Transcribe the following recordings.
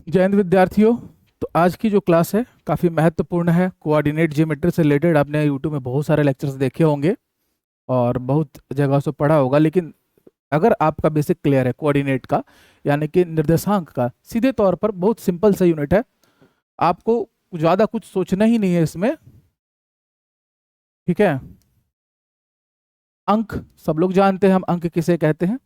जय हिंद विद्यार्थियों। तो आज की जो क्लास है काफ़ी महत्वपूर्ण है। कोऑर्डिनेट ज्योमेट्री से रिलेटेड आपने यूट्यूब में बहुत सारे लेक्चर्स देखे होंगे और बहुत जगह से पढ़ा होगा, लेकिन अगर आपका बेसिक क्लियर है कोऑर्डिनेट का यानी कि निर्देशांक का, सीधे तौर पर बहुत सिंपल सा यूनिट है। आपको ज़्यादा कुछ सोचना ही नहीं है इसमें, ठीक है। अंक सब लोग जानते हैं, हम अंक किसे कहते हैं।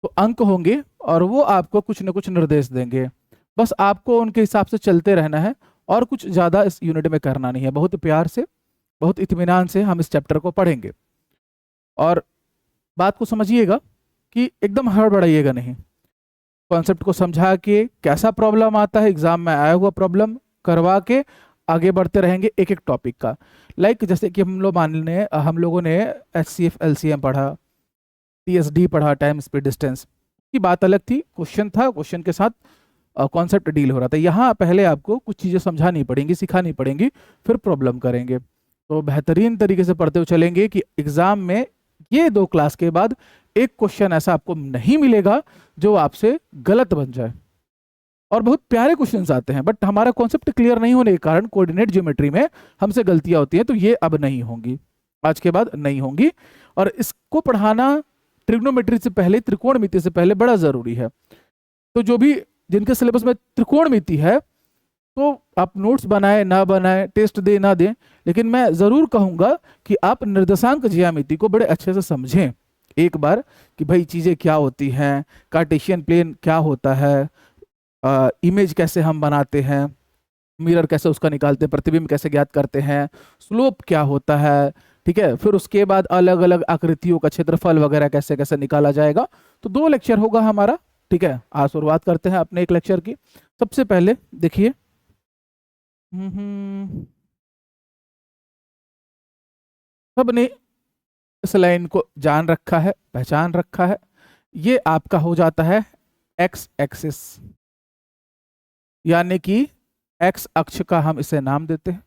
तो अंक होंगे और वो आपको कुछ न कुछ निर्देश देंगे, बस आपको उनके हिसाब से चलते रहना है और कुछ ज़्यादा इस यूनिट में करना नहीं है। बहुत प्यार से, बहुत इत्मीनान से हम इस चैप्टर को पढ़ेंगे और बात को समझिएगा कि एकदम हड़बड़ाइएगा नहीं। कॉन्सेप्ट को समझा के कैसा प्रॉब्लम आता है, एग्जाम में आया हुआ प्रॉब्लम करवा के आगे बढ़ते रहेंगे एक एक टॉपिक का। जैसे कि हम लोगों ने HCF LCM पढ़ा, TSD पढ़ा, टाइम स्पीड डिस्टेंस की बात अलग थी, क्वेश्चन था, क्वेश्चन के साथ कॉन्सेप्ट डील हो रहा था। यहाँ पहले आपको कुछ चीज़ें समझानी पड़ेंगी, सिखानी पड़ेंगी, फिर प्रॉब्लम करेंगे। तो बेहतरीन तरीके से पढ़ते हुए चलेंगे कि एग्जाम में ये 2 क्लास के बाद एक क्वेश्चन ऐसा आपको नहीं मिलेगा जो आपसे गलत बन जाए। और बहुत प्यारे क्वेश्चंस आते हैं, बट हमारा कॉन्सेप्ट क्लियर नहीं होने के कारण कोऑर्डिनेट ज्योमेट्री में हमसे गलतियां होती हैं, तो ये अब नहीं होंगी, आज के बाद नहीं होंगी। और इसको पढ़ाना ट्रिग्नोमेट्री से पहले, त्रिकोणमिति से पहले बड़ा जरूरी है। तो जो भी जिनके सिलेबस में त्रिकोणमिति है, तो आप नोट्स बनाए ना बनाए, टेस्ट दे ना दें, लेकिन मैं जरूर कहूंगा कि आप निर्देशांक ज्यामिति को बड़े अच्छे से समझें एक बार कि भाई चीजें क्या होती हैं, कार्टेशियन प्लेन क्या होता है, इमेज कैसे हम बनाते हैं, मिरर कैसे उसका निकालते हैं, प्रतिबिंब कैसे ज्ञात करते हैं, स्लोप क्या होता है, ठीक है। फिर उसके बाद अलग अलग आकृतियों का क्षेत्रफल वगैरह कैसे कैसे निकाला जाएगा। तो 2 लेक्चर होगा हमारा, ठीक है। आज शुरुआत करते हैं अपने एक लेक्चर की। सबसे पहले देखिए, सबने इस लाइन को जान रखा है, पहचान रखा है। ये आपका हो जाता है एक्स एक्सिस, यानी कि एक्स अक्ष का हम इसे नाम देते हैं।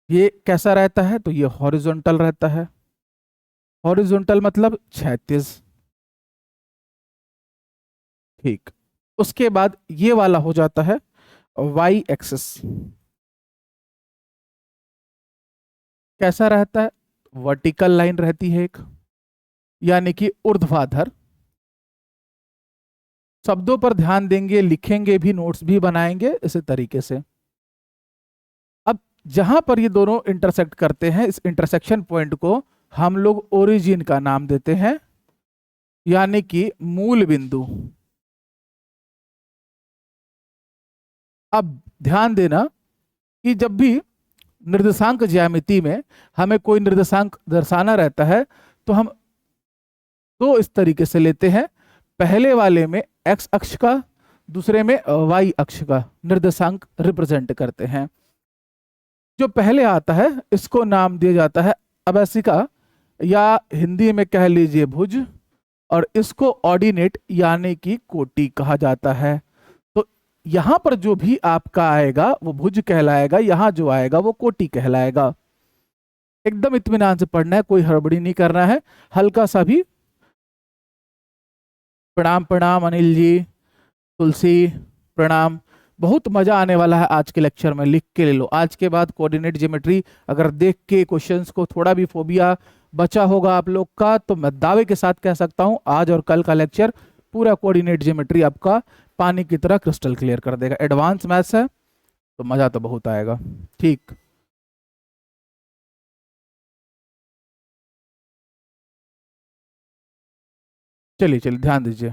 ये कैसा रहता है, तो ये हॉरिजॉन्टल रहता है। हॉरिजॉन्टल मतलब क्षैतिज, ठीक। उसके बाद ये वाला हो जाता है वाई एक्सिस। कैसा रहता है, वर्टिकल लाइन रहती है एक, यानी कि ऊर्ध्वाधर। शब्दों पर ध्यान देंगे, लिखेंगे भी, नोट्स भी बनाएंगे इसी तरीके से। अब जहां पर ये दोनों इंटरसेक्ट करते हैं, इस इंटरसेक्शन पॉइंट को हम लोग ओरिजिन का नाम देते हैं, यानी कि मूल बिंदु। अब ध्यान देना कि जब भी निर्देशांक ज्यामिति में हमें कोई निर्देशांक दर्शाना रहता है, तो हम 2 इस तरीके से लेते हैं। पहले वाले में एक्स अक्ष का, दूसरे में वाई अक्ष का निर्देशांक रिप्रेजेंट करते हैं। जो पहले आता है इसको नाम दिया जाता है अवयसिका, या हिंदी में कह लीजिए भुज, और इसको ऑर्डिनेट यानी कि कोटि कहा जाता है। तो यहां पर जो भी आपका आएगा वो भुज कहलाएगा, यहां जो आएगा वो कोटि कहलाएगा। एकदम इत्मीनान से पढ़ना है, कोई हड़बड़ी नहीं करना है, हल्का सा भी। प्रणाम प्रणाम अनिल जी, तुलसी प्रणाम। बहुत मजा आने वाला है आज के लेक्चर में, लिख के ले लो। आज के बाद कोऑर्डिनेट ज्योमेट्री अगर देख के क्वेश्चंस को थोड़ा भी फोबिया बचा होगा आप लोग का, तो मैं दावे के साथ कह सकता हूं आज और कल का लेक्चर पूरा कोऑर्डिनेट ज्योमेट्री आपका पानी की तरह क्रिस्टल क्लियर कर देगा। एडवांस मैथ्स है तो मजा तो बहुत आएगा, ठीक। चलिए चलिए ध्यान दीजिए।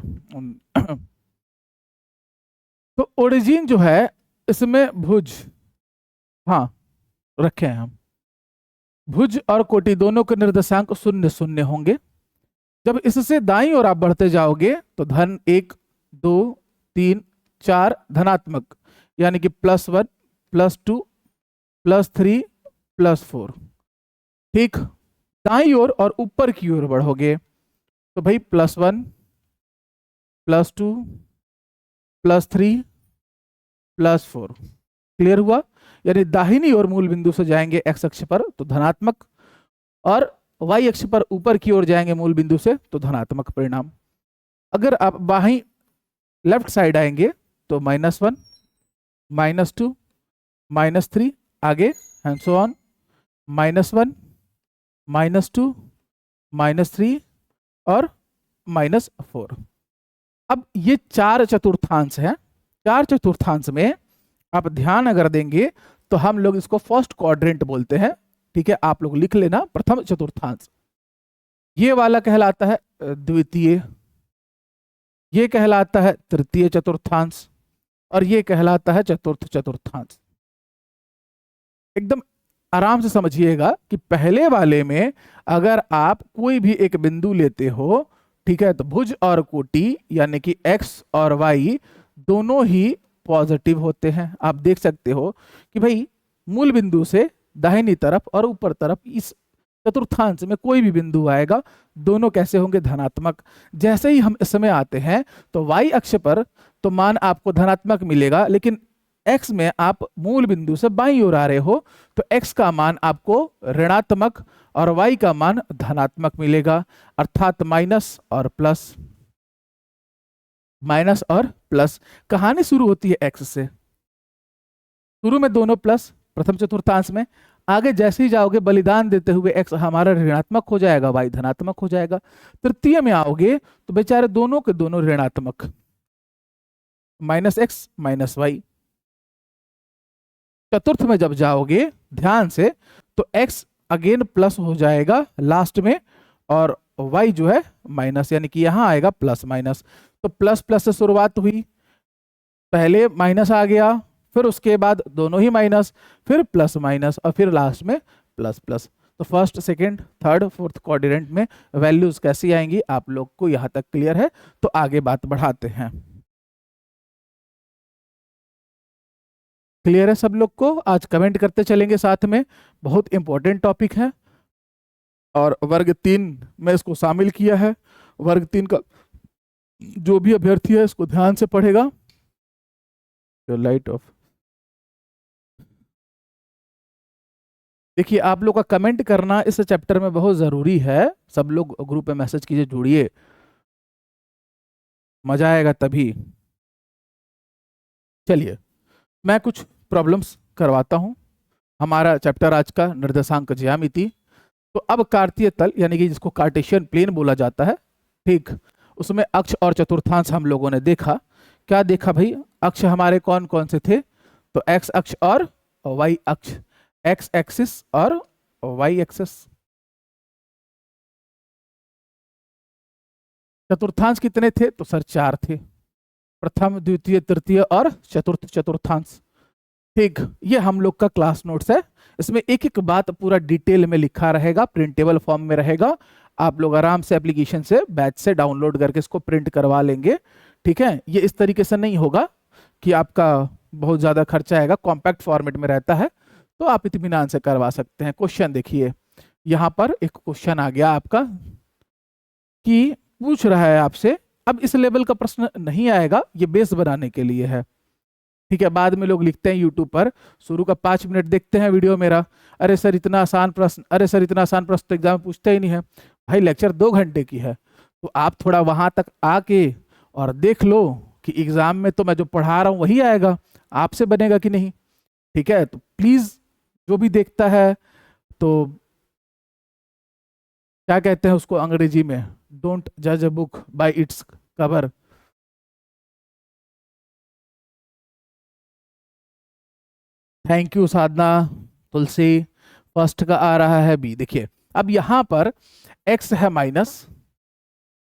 तो ओरिजिन जो है इसमें भुज, हाँ, रखे हैं हम। भुज और कोटि दोनों के निर्देशांक 0 0 होंगे। जब इससे दाईं ओर आप बढ़ते जाओगे तो धन 1 2 3 4 धनात्मक, यानी कि +1 +2 +3 +4, ठीक। दाईं ओर और ऊपर की ओर बढ़ोगे तो भाई +1 +2 +3 +4, क्लियर हुआ। यानी दाहिनी ओर मूल बिंदु से जाएंगे एक्स अक्ष पर तो धनात्मक, और वाई अक्ष पर ऊपर की ओर जाएंगे मूल बिंदु से तो धनात्मक परिणाम। अगर आप बाहीं लेफ्ट साइड आएंगे तो -1, -2, -3, आगे एंड सो ऑन, -1, -2, -3 और -4। अब ये 4 चतुर्थांश हैं। 4 चतुर्थांश में आप ध्यान अगर देंगे तो हम लोग इसको फर्स्ट क्वाड्रेंट बोलते हैं। ठीक है, आप लोग लिख लेना प्रथम चतुर्थांश। ये वाला कहलाता है द्वितीय, ये कहलाता है तृतीय चतुर्थांश और ये कहलाता है चतुर्थ चतुर्थांश। एकदम आराम से समझिएगा कि पहले वाले में अगर आप कोई भी एक बिंदु लेते हो, ठीक है, तो भुज और कोटि यानी कि x और y दोनों ही पॉजिटिव होते हैं। आप देख सकते हो कि भाई मूल बिंदु से दाहिनी तरफ और ऊपर तरफ इस चतुर्थांश में कोई भी बिंदु आएगा, दोनों कैसे होंगे? धनात्मक। जैसे ही हम इसमें आते हैं तो y अक्ष पर तो मान आपको धनात्मक मिलेगा, लेकिन x में आप मूल बिंदु से बाईं ओर आ रहे हो तो x का मान आपको ऋणात्मक और y का मान धनात्मक मिलेगा, अर्थात माइनस और प्लस, माइनस और प्लस। कहानी शुरू होती है x से, शुरू में दोनों प्लस प्रथम चतुर्थांश में, आगे जैसे ही जाओगे बलिदान देते हुए x हमारा ऋणात्मक हो जाएगा, y धनात्मक हो जाएगा। तृतीय में आओगे तो बेचारे दोनों के दोनों ऋणात्मक, -x -y। चतुर्थ में जब जाओगे ध्यान से तो x अगेन प्लस हो जाएगा लास्ट में और y जो है माइनस, यानी कि यहां आएगा प्लस माइनस। तो प्लस प्लस से शुरुआत हुई, पहले माइनस आ गया, फिर उसके बाद दोनों ही माइनस, फिर प्लस माइनस और फिर लास्ट में प्लस प्लस। तो first second third fourth quadrant में वैल्यूज कैसी आएंगी आप लोग को यहां तक क्लियर है? तो आगे बात बढ़ाते हैं। क्लियर है सब लोग को? आज कमेंट करते चलेंगे साथ में, बहुत इंपॉर्टेंट टॉपिक है और वर्ग 3 में इसको शामिल किया है। वर्ग 3 का जो भी अभ्यर्थी है इसको ध्यान से पढ़ेगा। लाइट ऑफ, देखिए आप लोग का कमेंट करना इस चैप्टर में बहुत जरूरी है। सब लोग ग्रुप में मैसेज कीजिए, जुड़िए, मजा आएगा तभी। चलिए मैं कुछ प्रॉब्लम्स करवाता हूं। हमारा चैप्टर आज का निर्देशांक ज्यामिति। तो अब कार्तीय तल यानी कि जिसको कार्टेशियन प्लेन बोला जाता है, ठीक, उसमें अक्ष और चतुर्थांश हम लोगों ने देखा। क्या देखा भाई? अक्ष हमारे कौन कौन से थे? तो x अक्ष और y अक्ष, x एक्सिस और y एक्सिस। चतुर्थांश कितने थे? तो सर 4 थे, प्रथम द्वितीय तृतीय और चतुर्थ चतुर्थांश। ठीक, ये हम लोग का क्लास नोट्स है, इसमें एक एक बात पूरा डिटेल में लिखा रहेगा, प्रिंटेबल फॉर्म में रहेगा। आप लोग आराम से एप्लीकेशन से बैच से डाउनलोड करके इसको प्रिंट करवा लेंगे। ठीक है, ये इस तरीके से नहीं होगा कि आपका बहुत ज्यादा खर्चा आएगा, कॉम्पैक्ट फॉर्मेट में रहता है, तो आप इत्मीनान से करवा सकते हैं। क्वेश्चन देखिए, यहाँ पर एक क्वेश्चन आ गया आपका कि पूछ रहा है आपसे, अब इस लेवल का प्रश्न नहीं आएगा, ये बेस बनाने के लिए है। ठीक है, बाद में लोग लिखते हैं यूट्यूब पर, शुरू का 5 मिनट देखते हैं वीडियो मेरा, अरे सर इतना आसान प्रश्न, अरे सर इतना आसान प्रश्न तो एग्जाम में पूछते ही नहीं है। भाई लेक्चर 2 घंटे की है, तो आप थोड़ा वहां तक आके और देख लो कि एग्जाम में तो मैं जो पढ़ा रहा हूँ वही आएगा, आपसे बनेगा कि नहीं। ठीक है, तो प्लीज जो भी देखता है, तो क्या कहते हैं उसको अंग्रेजी में, डोंट जज a book by its cover. Thank you Sadhana, Tulsi. First का आ रहा है बी। देखिए अब यहां पर x है माइनस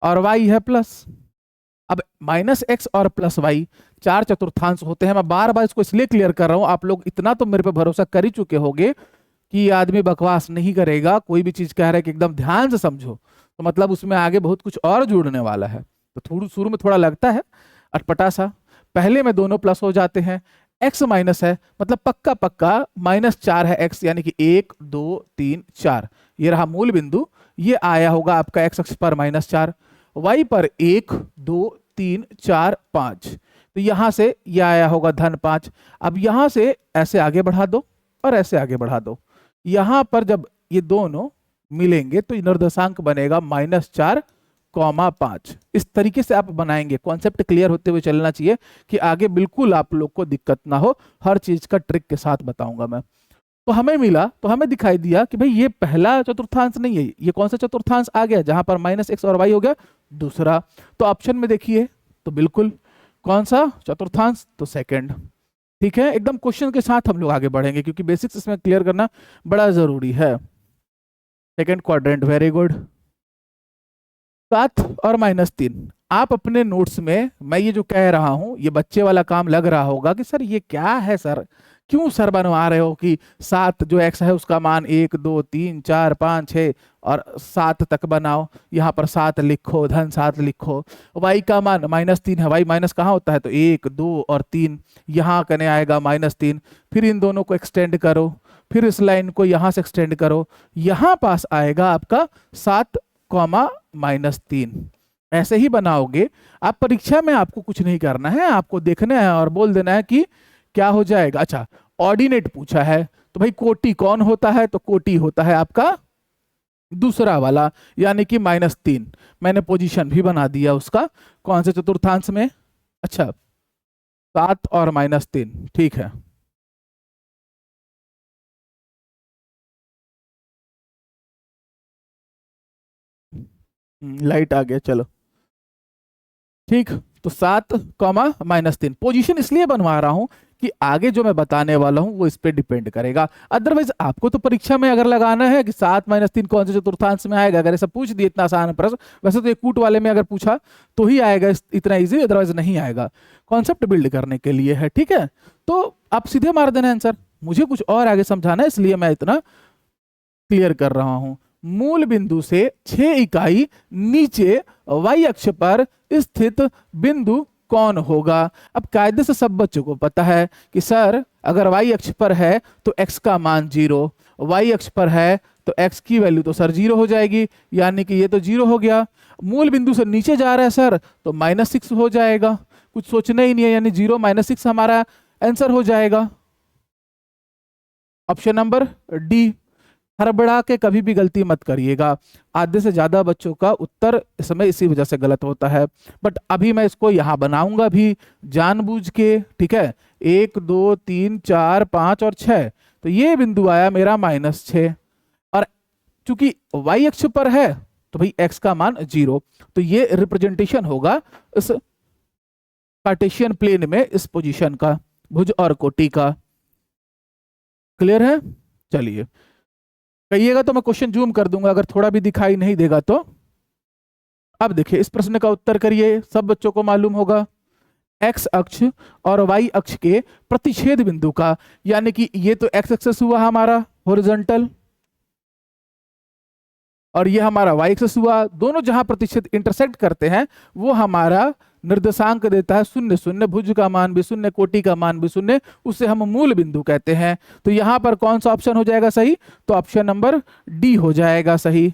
और y है प्लस। अब -x और +y 4 चतुर्थांश होते हैं। मैं बार बार इसको इसलिए क्लियर कर रहा हूं, आप लोग इतना तो मेरे पे भरोसा कर ही चुके होंगे कि ये आदमी बकवास नहीं करेगा, कोई भी चीज कह रहा है कि एकदम ध्यान से समझो, तो मतलब उसमें आगे बहुत कुछ और जुड़ने वाला है। तो थोड़ा शुरू में थोड़ा लगता है अटपटा सा, पहले में दोनों प्लस हो जाते हैं। x माइनस है मतलब पक्का पक्का -4 है x, यानी कि 1 2 3 4, ये रहा मूल बिंदु, ये आया होगा आपका x अक्ष पर -4, y पर 1 2 3 4 5, तो यहां से ये आया होगा -5। अब यहां से ऐसे आगे बढ़ा दो और ऐसे आगे बढ़ा दो, यहां पर जब ये दोनों मिलेंगे तो निर्देशांक बनेगा -4 5। इस तरीके से आप बनाएंगे। कॉन्सेप्ट क्लियर होते हुए चलना चाहिए कि आगे बिल्कुल आप लोग को दिक्कत ना हो। हर चीज का ट्रिक के साथ बताऊंगा मैं। तो हमें मिला, तो हमें दिखाई दिया कि भाई ये पहला चतुर्थांश नहीं है, ये कौन सा चतुर्थांश आ गया जहां पर -x और y हो गया, दूसरा। तो ऑप्शन में देखिए, तो बिल्कुल कौन सा चतुर्थांश, तो सेकंड। ठीक है, एकदम क्वेश्चन के साथ हम लोग आगे बढ़ेंगे क्योंकि बेसिक्स इसमें क्लियर करना बड़ा जरूरी है। Second quadrant, very good. 7 और -3, आप अपने नोट्स में, मैं ये जो कह रहा हूं ये बच्चे वाला काम लग रहा होगा कि सर ये क्या है सर, क्यों सर बनवा रहे हो कि 7 जो x है उसका मान 1 2 3 4 5 6 और 7 तक बनाओ, यहाँ पर 7 लिखो, धन 7 लिखो। y का मान -3 है, y माइनस कहाँ होता है, तो 1 2 और 3, यहाँ करने आएगा -3। फिर इन दोनों को एक्सटेंड करो, फिर इस लाइन को यहाँ से एक्सटेंड करो, यहाँ पास आएगा आपका 7, -3। ऐसे ही बनाओगे आप। परीक्षा में आपको कुछ नहीं करना है, आपको देखना है और बोल देना है कि क्या हो जाएगा। अच्छा, ऑर्डिनेट पूछा है तो भाई कोटि कौन होता है, तो कोटि होता है आपका दूसरा वाला, यानी कि -3। मैंने पोजीशन भी बना दिया उसका, कौन से चतुर्थांश में। अच्छा, 7 और -3, ठीक है। लाइट आ गया, चलो ठीक। तो 7, -3 पोजीशन इसलिए बनवा रहा हूं कि आगे जो मैं बताने वाला हूं वो इस पे डिपेंड करेगा। अदरवाइज आपको तो परीक्षा में अगर लगाना है कि 7 -3 कौन से चतुर्थांश में आएगा, अगर ऐसा पूछ दिए इतना आसान प्रश्न, वैसे तो एक कूट वाले में अगर पूछा तो ही आएगा इतना इजी, अदरवाइज नहीं आएगा। कॉन्सेप्ट बिल्ड करने के लिए है, ठीक है। तो आप सीधे मार देना आंसर, मुझे कुछ और आगे समझाना है इसलिए मैं इतना क्लियर कर रहा हूं। मूल बिंदु से 6 इकाई नीचे y अक्ष पर स्थित बिंदु कौन होगा। अब कायदे से सब बच्चों को पता है कि सर अगर y अक्ष पर है तो x का मान 0, y अक्ष पर है तो x की वैल्यू तो सर 0 हो जाएगी, यानी कि ये तो 0 हो गया। मूल बिंदु से नीचे जा रहा है सर तो -6 हो जाएगा, कुछ सोचना ही नहीं है, यानी 0 -6 हमारा आंसर हो जाएगा। Option number D. हड़बड़ा के कभी भी गलती मत करिएगा, आधे से ज्यादा बच्चों का उत्तर इस समय इसी वजह से गलत होता है। बट अभी मैं इसको यहाँ बनाऊंगा भी जानबूझ के, ठीक है। 1 2 3 4 5 और 6, तो ये बिंदु आया मेरा -6, और चूंकि y अक्ष पर है तो भाई x का मान 0, तो ये रिप्रेजेंटेशन होगा इस कार्टेशियन प्लेन में इस पोजीशन का, भुज और कोटि का। क्लियर है, चलिए कहिएगा तो मैं क्वेश्चन जूम कर दूंगा अगर थोड़ा भी दिखाई नहीं देगा तो। अब देखिए इस प्रश्न का उत्तर करिए, सब बच्चों को मालूम होगा। x अक्ष और y अक्ष के प्रतिच्छेद बिंदु का, यानी कि ये तो x एक्सिस हुआ हमारा हॉरिजॉन्टल और ये हमारा y एक्सिस हुआ, दोनों जहां प्रतिच्छेद इंटरसेक्ट करते हैं वो हमारा निर्देशांक देता है 0 0, भुज का मान भी 0, कोटि का मान भी 0, उसे हम मूल बिंदु कहते हैं। तो यहां पर कौन सा ऑप्शन हो जाएगा सही, तो ऑप्शन नंबर डी हो जाएगा सही।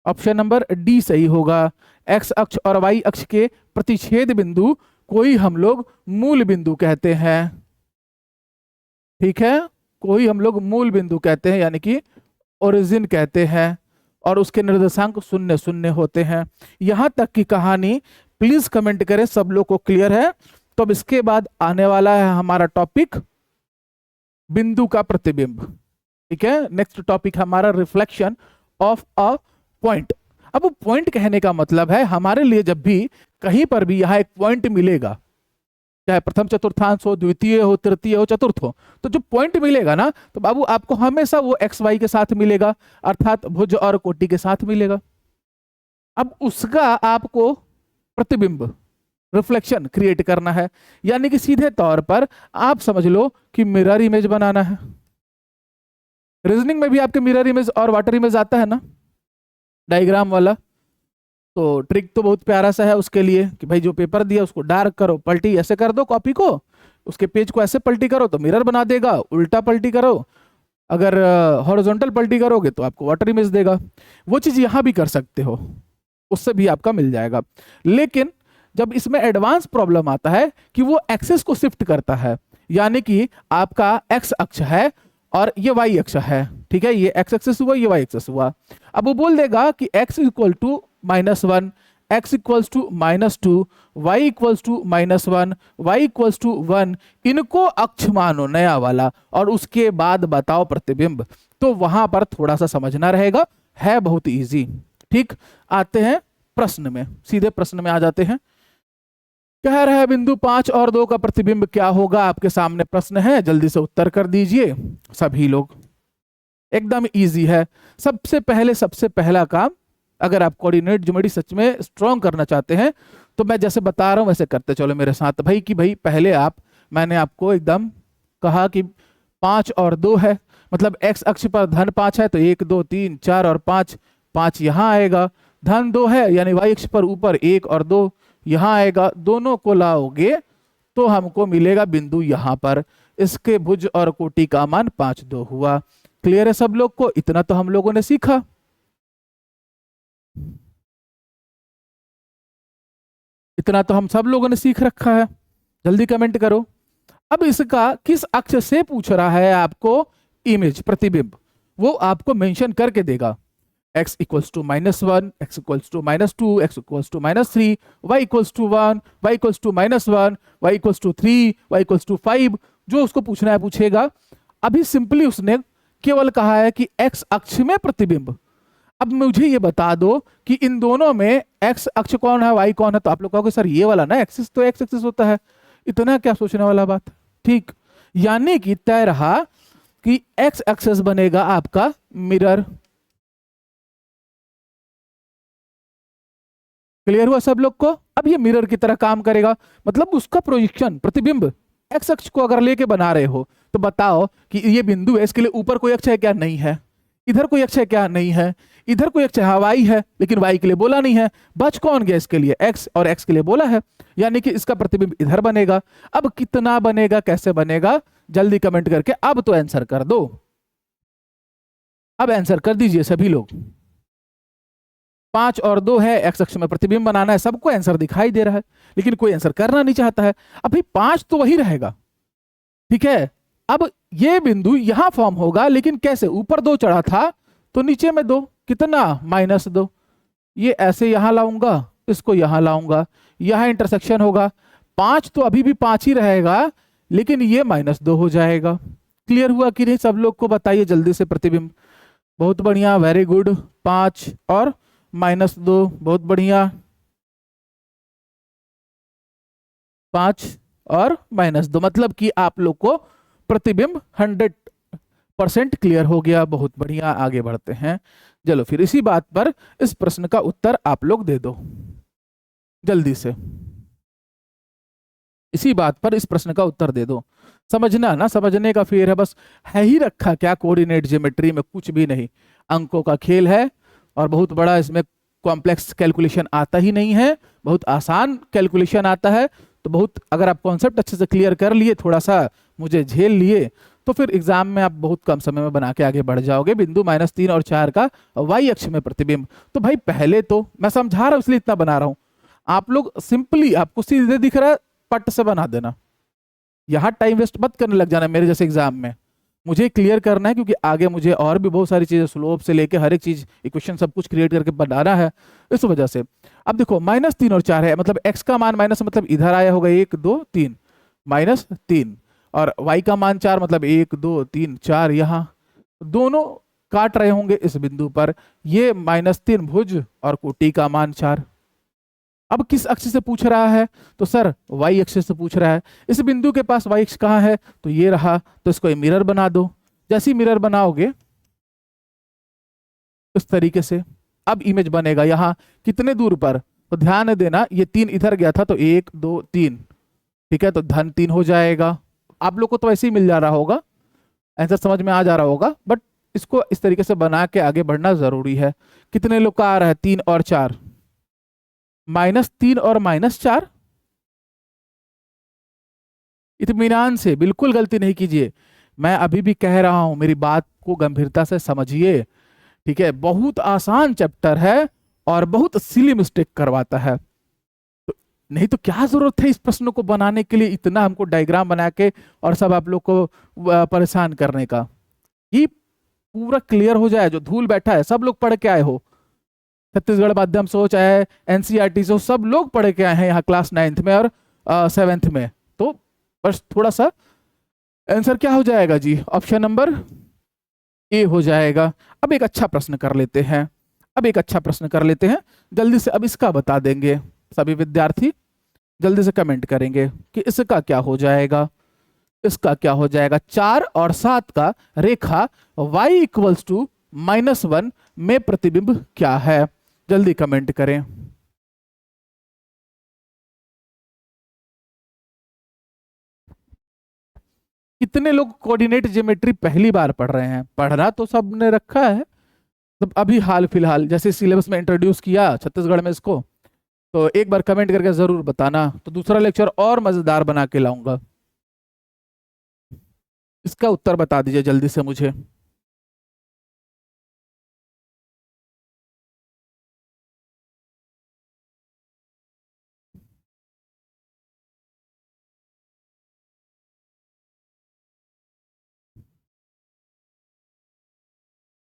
ऑप्शन नंबर डी सही होगा। एक्स अक्ष और वाई अक्ष के प्रतिच्छेद बिंदु कोई हम लोग मूल बिंदु कहते हैं, ठीक है, कोई हम लोग मूल बिंदु कहते हैं, यानी कि ओरिजिन कहते हैं, और उसके निर्देशांक 0 0 होते हैं। यहां तक की कहानी प्लीज कमेंट करें, सब लोग को क्लियर है। तो अब इसके बाद आने वाला है हमारा टॉपिक बिंदु का प्रतिबिंब, ठीक है। नेक्स्ट टॉपिक हमारा रिफ्लेक्शन ऑफ अ पॉइंट। अब पॉइंट कहने का मतलब है हमारे लिए जब भी कहीं पर भी यहां एक पॉइंट मिलेगा, चाहे प्रथम चतुर्थांश हो, द्वितीय हो, तृतीय हो, चतुर्थ हो, तो जो पॉइंट मिलेगा ना तो बाबू आपको हमेशा वो एक्स वाई के साथ मिलेगा, अर्थात भुज और कोटि के साथ मिलेगा। अब उसका आपको प्रतिबिंब रिफ्लेक्शन क्रिएट करना है, यानी कि सीधे तौर पर आप समझ लो कि मिरर इमेज बनाना है। रीजनिंग में भी आपके मिरर इमेज और वाटर इमेज आता है ना, डायग्राम वाला। तो ट्रिक तो बहुत प्यारा सा है उसके लिए कि भाई जो पेपर दिया उसको डार्क करो, पलटी ऐसे कर दो कॉपी को, उसके पेज को ऐसे पलटी करो तो मिरर बना देगा, उल्टा पलटी करो, अगर हॉरिजॉन्टल पलटी करोगे तो आपको वाटर इमेज देगा। वो चीज यहां भी कर सकते हो, उससे भी आपका मिल जाएगा। लेकिन जब इसमें एडवांस प्रॉब्लम आता है कि वो एक्सेस को शिफ्ट करता है, यानी कि आपका एक्स अक्ष है और ये वाई अक्ष है, ठीक है, ये एक्स एक्सिस हुआ, ये वाई एक्सिस हुआ। अब वो बोल देगा कि x equal to -1, x equals to -2, y equals to -1, y equals to 1, इनको अक्ष मानो नया वाला, और उसके बाद बताओ प्रतिबिंब। तो वहां पर थोड़ा सा समझना रहेगा, है बहुत इजी। ठीक, आते हैं प्रश्न में, सीधे प्रश्न में आ जाते हैं। कह रहा है बिंदु 5 और 2 का प्रतिबिंब क्या होगा। आपके सामने प्रश्न है, जल्दी से उत्तर कर दीजिए सभी लोग। एकदम इजी है। सबसे पहला काम, अगर आप कोऑर्डिनेट ज्योमेट्री सच में स्ट्रॉन्ग करना चाहते हैं तो मैं जैसे बता रहा हूं वैसे करते चलो मेरे साथ भाई। कि भाई पहले मैंने आपको एकदम कहा कि 5 और 2 है, मतलब x अक्ष पर धन 5 है तो 1 2 3 4 और 5, 5 यहाँ आएगा। धन 2 है यानी y अक्ष पर ऊपर 1 और 2 यहाँ आएगा। दोनों को लाओगे तो हमको मिलेगा बिंदु यहाँ पर। इसके भुज और कोटि का मान 5 2 हुआ। क्लियर है सब लोग को? इतना तो हम लोगों ने सीखा। इतना तो हम सब लोगों ने सीख रखा है। जल्दी कमेंट करो। अब इसका किस अक्ष से पूछ रहा है आपको इमेज, प्रतिबिंब, वो आपको मेंशन करके देगा। x equals to -1, x equals to -2, x equals to -3, y equals to 1, y equals to -1, y equals to 3, y equals to 5, जो उसको पूछना है पूछेगा। अभी सिंपली उसने केवल कहा है कि x अक्ष में प्रतिबिंब। अब मुझे ये बता दो कि इन दोनों में x अक्ष कौन है, y कौन है। तो आप लोग कहोगे सर ये वाला ना एक्सिस, तो x एक्सिस होता है, इतना क्या सोचने वाला बात। ठीक, यानी कि तय रहा कि x एक्सिस बनेगा आपका मिरर। क्लियर हुआ सब लोग को? अब ये मिरर की तरह काम करेगा, मतलब उसका प्रोजेक्शन, प्रतिबिंब x अक्ष को अगर लेके बना रहे हो तो बताओ कि ये बिंदु है, इसके लिए ऊपर कोई अक्ष है क्या? नहीं है। इधर कोई अक्ष है क्या? नहीं है। इधर कोई अक्ष है? हाँ y है, लेकिन y के लिए बोला नहीं है। बच कौन गया इसके लिए? x, और x के लिए बोला है, यानी कि इसका प्रतिबिंब इधर बनेगा। अब कितना बनेगा, कैसे बनेगा, जल्दी कमेंट करके अब तो आंसर कर दो। अब आंसर कर दीजिए सभी लोग। 5 और 2 है, x अक्ष में प्रतिबिंब बनाना है, सबको आंसर दिखाई दे रहा है, लेकिन कोई आंसर करना नहीं चाहता है। अब भाई 5 तो वही रहेगा, ठीक है। अब ये बिंदु यहां फॉर्म होगा, लेकिन कैसे? ऊपर 2 चढ़ा था तो नीचे में 2, कितना? -2। ये ऐसे यहां लाऊंगा, इसको यहां लाऊंगा, यहां इंटरसेक्शन होगा। 5 तो अभी भी 5 ही रहेगा, लेकिन ये -2 हो जाएगा। क्लियर हुआ कि नहीं सब लोग को? बताइए जल्दी से प्रतिबिंब। बहुत बढ़िया, वेरी गुड। 5 और -2, बहुत बढ़िया। 5 और -2, मतलब कि आप लोग को प्रतिबिंब 100% क्लियर हो गया। बहुत बढ़िया, आगे बढ़ते हैं। चलो फिर इसी बात पर इस प्रश्न का उत्तर आप लोग दे दो जल्दी से। इसी बात पर इस प्रश्न का उत्तर दे दो। समझना ना, समझने का फेर है बस। है ही रखा क्या कोऑर्डिनेट ज्योमेट्री में? कुछ भी नहीं, अंकों का खेल है, और बहुत बड़ा इसमें कॉम्प्लेक्स कैलकुलेशन आता ही नहीं है, बहुत आसान कैलकुलेशन आता है। तो बहुत, अगर आप कॉन्सेप्ट अच्छे से क्लियर कर लिए, थोड़ा सा मुझे झेल लिए, तो फिर एग्जाम में आप बहुत कम समय में बना के आगे बढ़ जाओगे। बिंदु -3 और 4 का y अक्ष में प्रतिबिंब। तो भाई पहले तो मैं समझा रहा हूं इसलिए इतना बना रहा हूं, आप लोग सिंपली, आपको सीधे दिख रहा है, पट से बना देना। यहां टाइम वेस्ट मत करने लग जाना मेरे जैसे एग्जाम में। मुझे क्लियर करना है, क्योंकि आगे मुझे और भी बहुत सारी चीजें, स्लोप से लेके हर एक चीज, इक्वेशन सब कुछ क्रिएट करके बनाना है, इस वजह से। अब देखो -3 और 4 है, मतलब x का मान माइनस, मतलब इधर आया होगा 1 2 3, -3, और y का मान 4, मतलब 1 2 3 4, यहाँ दोनों काट रहे होंगे इस बिंदु पर। ये -3 भुज और कोटि का मान 4। अब किस अक्ष से पूछ रहा है? तो सर y अक्ष से पूछ रहा है। इस बिंदु के पास y अक्ष कहाँ है? तो ये रहा, तो इसको मिरर बना दो। जैसी मिरर बनाओगे इस तरीके से, अब इमेज बनेगा यहाँ कितने दूर पर? तो ध्यान देना, ये 3 इधर गया था, तो 1 2 3, ठीक है, तो धन 3 हो जाएगा। आप लोग को तो ऐसे ही मिल जा रहा होगा, आंसर समझ में आ जा रहा होगा, बट इसको इस तरीके से बना के आगे बढ़ना जरूरी है। कितने लोग का आ रहा है? 3 और 4, -3 और -4। इत्मीनान से, बिल्कुल गलती नहीं कीजिए। मैं अभी भी कह रहा हूं, मेरी बात को गंभीरता से समझिए, ठीक है। बहुत आसान चैप्टर है और बहुत सिली मिस्टेक करवाता है। तो नहीं तो क्या जरूरत है इस प्रश्न को बनाने के लिए, इतना हमको डायग्राम बना के और सब आप लोग को परेशान करने का। ये पूरा क्लियर हो जाए, जो धूल बैठा है सब लोग पढ़ के आए हो, छत्तीसगढ़ माध्यम से हो चाहे एनसीईआरटी से हो, सब लोग पढ़ के आए हैं यहाँ क्लास 9th में और 7th में। तो बस थोड़ा सा आंसर क्या हो जाएगा जी, ऑप्शन नंबर ए हो जाएगा। अब एक अच्छा प्रश्न कर लेते हैं, अब एक अच्छा प्रश्न कर लेते हैं जल्दी से। अब इसका बता देंगे सभी विद्यार्थी, जल्दी से कमेंट करेंगे कि इसका क्या हो जाएगा। इसका क्या हो जाएगा, 4 और 7 का रेखा y इक्वल्स टू -1 में प्रतिबिंब क्या है, जल्दी कमेंट करें। कितने लोग कोऑर्डिनेट ज्योमेट्री पहली बार पढ़ रहे हैं? पढ़ना तो सबने रखा है, तो अभी हाल फिलहाल जैसे सिलेबस में इंट्रोड्यूस किया छत्तीसगढ़ में इसको, तो एक बार कमेंट करके जरूर बताना, तो दूसरा लेक्चर और मजेदार बना के लाऊंगा। इसका उत्तर बता दीजिए जल्दी से मुझे।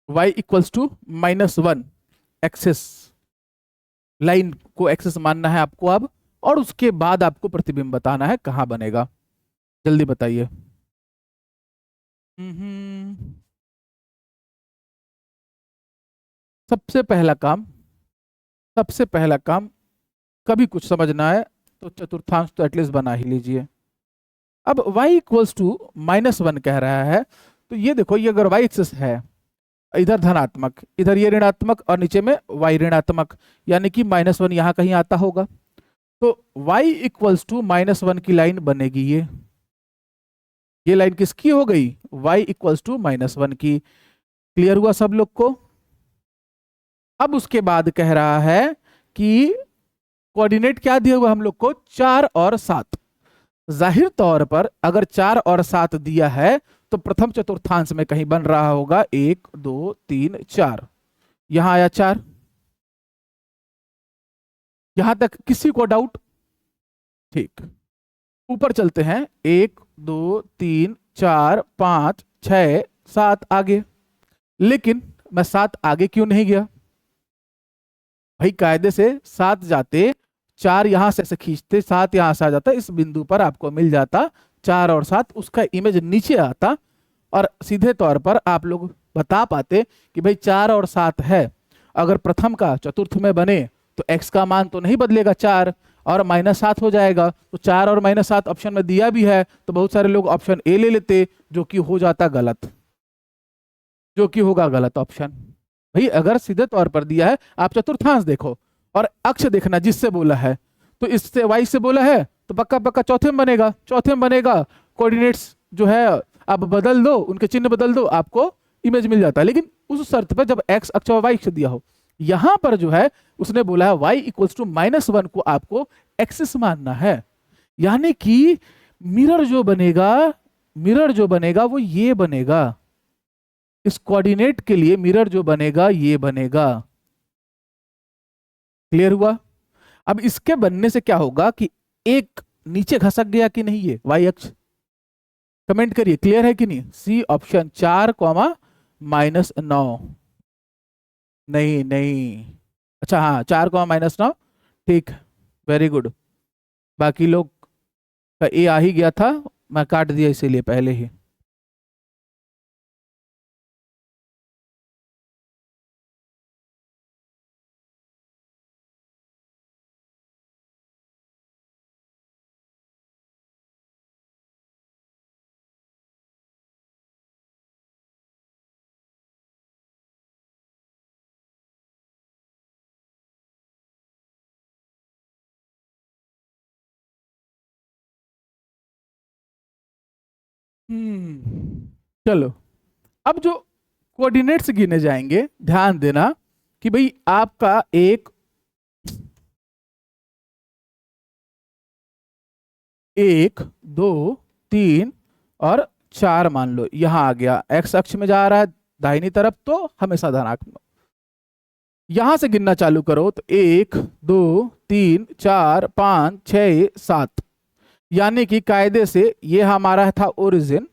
y equals to -1, axis line को एक्सेस मानना है आपको अब, और उसके बाद आपको प्रतिबिंब बताना है कहाँ बनेगा, जल्दी बताइए। सबसे पहला काम, सबसे पहला काम, कभी कुछ समझना है तो चतुर्थांश तो एटलीस्ट बना ही लीजिए। अब y इक्वल्स टू -1 कह रहा है, तो ये देखो, ये अगर y एक्सेस है, इधर धनात्मक, इधर ये ऋणात्मक, और नीचे में y ऋणात्मक, यानी कि -1 यहाँ कहीं आता होगा, तो y इक्वल्स टू -1 की लाइन बनेगी। ये लाइन किसकी हो गई, y इक्वल्स टू -1 की। क्लियर हुआ सब लोग को? अब उसके बाद कह रहा है कि कोऑर्डिनेट क्या दिया हुआ हम लोग को, 4 और 7। जाहिर तौर पर अगर 4 और 7 दिया है तो प्रथम चतुर्थांश में कहीं बन रहा होगा 1 2 3 4। यहां आया 4, यहां तक किसी को डाउट? ठीक, ऊपर चलते हैं, 1 2 3 4 5 6 7 आगे। लेकिन मैं 7 आगे क्यों नहीं गया भाई? कायदे से 7 जाते, 4 यहां से ऐसे खींचते, 7 यहां से आ जाता, इस बिंदु पर आपको मिल जाता 4 और 7, उसका इमेज नीचे आता, और सीधे तौर पर आप लोग बता पाते कि भाई 4 और 7 है, अगर प्रथम का चतुर्थ में बने तो x का मान तो नहीं बदलेगा 4 और -7 हो जाएगा। तो 4 और -7 ऑप्शन में दिया भी है, तो बहुत सारे लोग ऑप्शन ए ले लेते, जो कि हो जाता गलत, जो कि होगा गलत ऑप्शन। भाई अगर सीधे तौर पर दिया है, आप चतुर्थांश देखो और अक्ष देखना जिससे बोला है, तो इससे y से बोला है तो पक्का पक्का चौथे में बनेगा, चौथे में बनेगा। कोऑर्डिनेट्स जो है आप बदल दो, उनके चिन्ह बदल दो, आपको इमेज मिल जाता है, लेकिन उस शर्त पर जब x अक्ष और y अक्ष दिया हो। यहां पर जो है उसने बोला है y इक्वल्स टू -1 को आपको एक्सिस मानना है, यानी कि मिरर जो बनेगा, मिरर जो बनेगा वो ये बनेगा, इस कोऑर्डिनेट के लिए मिरर जो बनेगा ये बनेगा। क्लियर हुआ? अब इसके बनने से क्या होगा कि एक नीचे खसक गया कि नहीं, ये y अक्ष, कमेंट करिए क्लियर है कि नहीं। सी ऑप्शन 4, -9, नहीं नहीं, अच्छा हाँ 4, -9, ठीक, वेरी गुड। बाकी लोग का ए आ ही गया था, मैं काट दिया इसीलिए पहले ही। चलो, अब जो कोऑर्डिनेट्स गिने जाएंगे, ध्यान देना कि भाई आपका 1 2 3 और 4 मान लो यहां आ गया, एक्स अक्ष में जा रहा है दाहिनी तरफ, तो हमेशा धनात्मक। यहां से गिनना चालू करो तो 1 2 3 4 5 6 7, यानी कि कायदे से ये हमारा था ओरिजिन,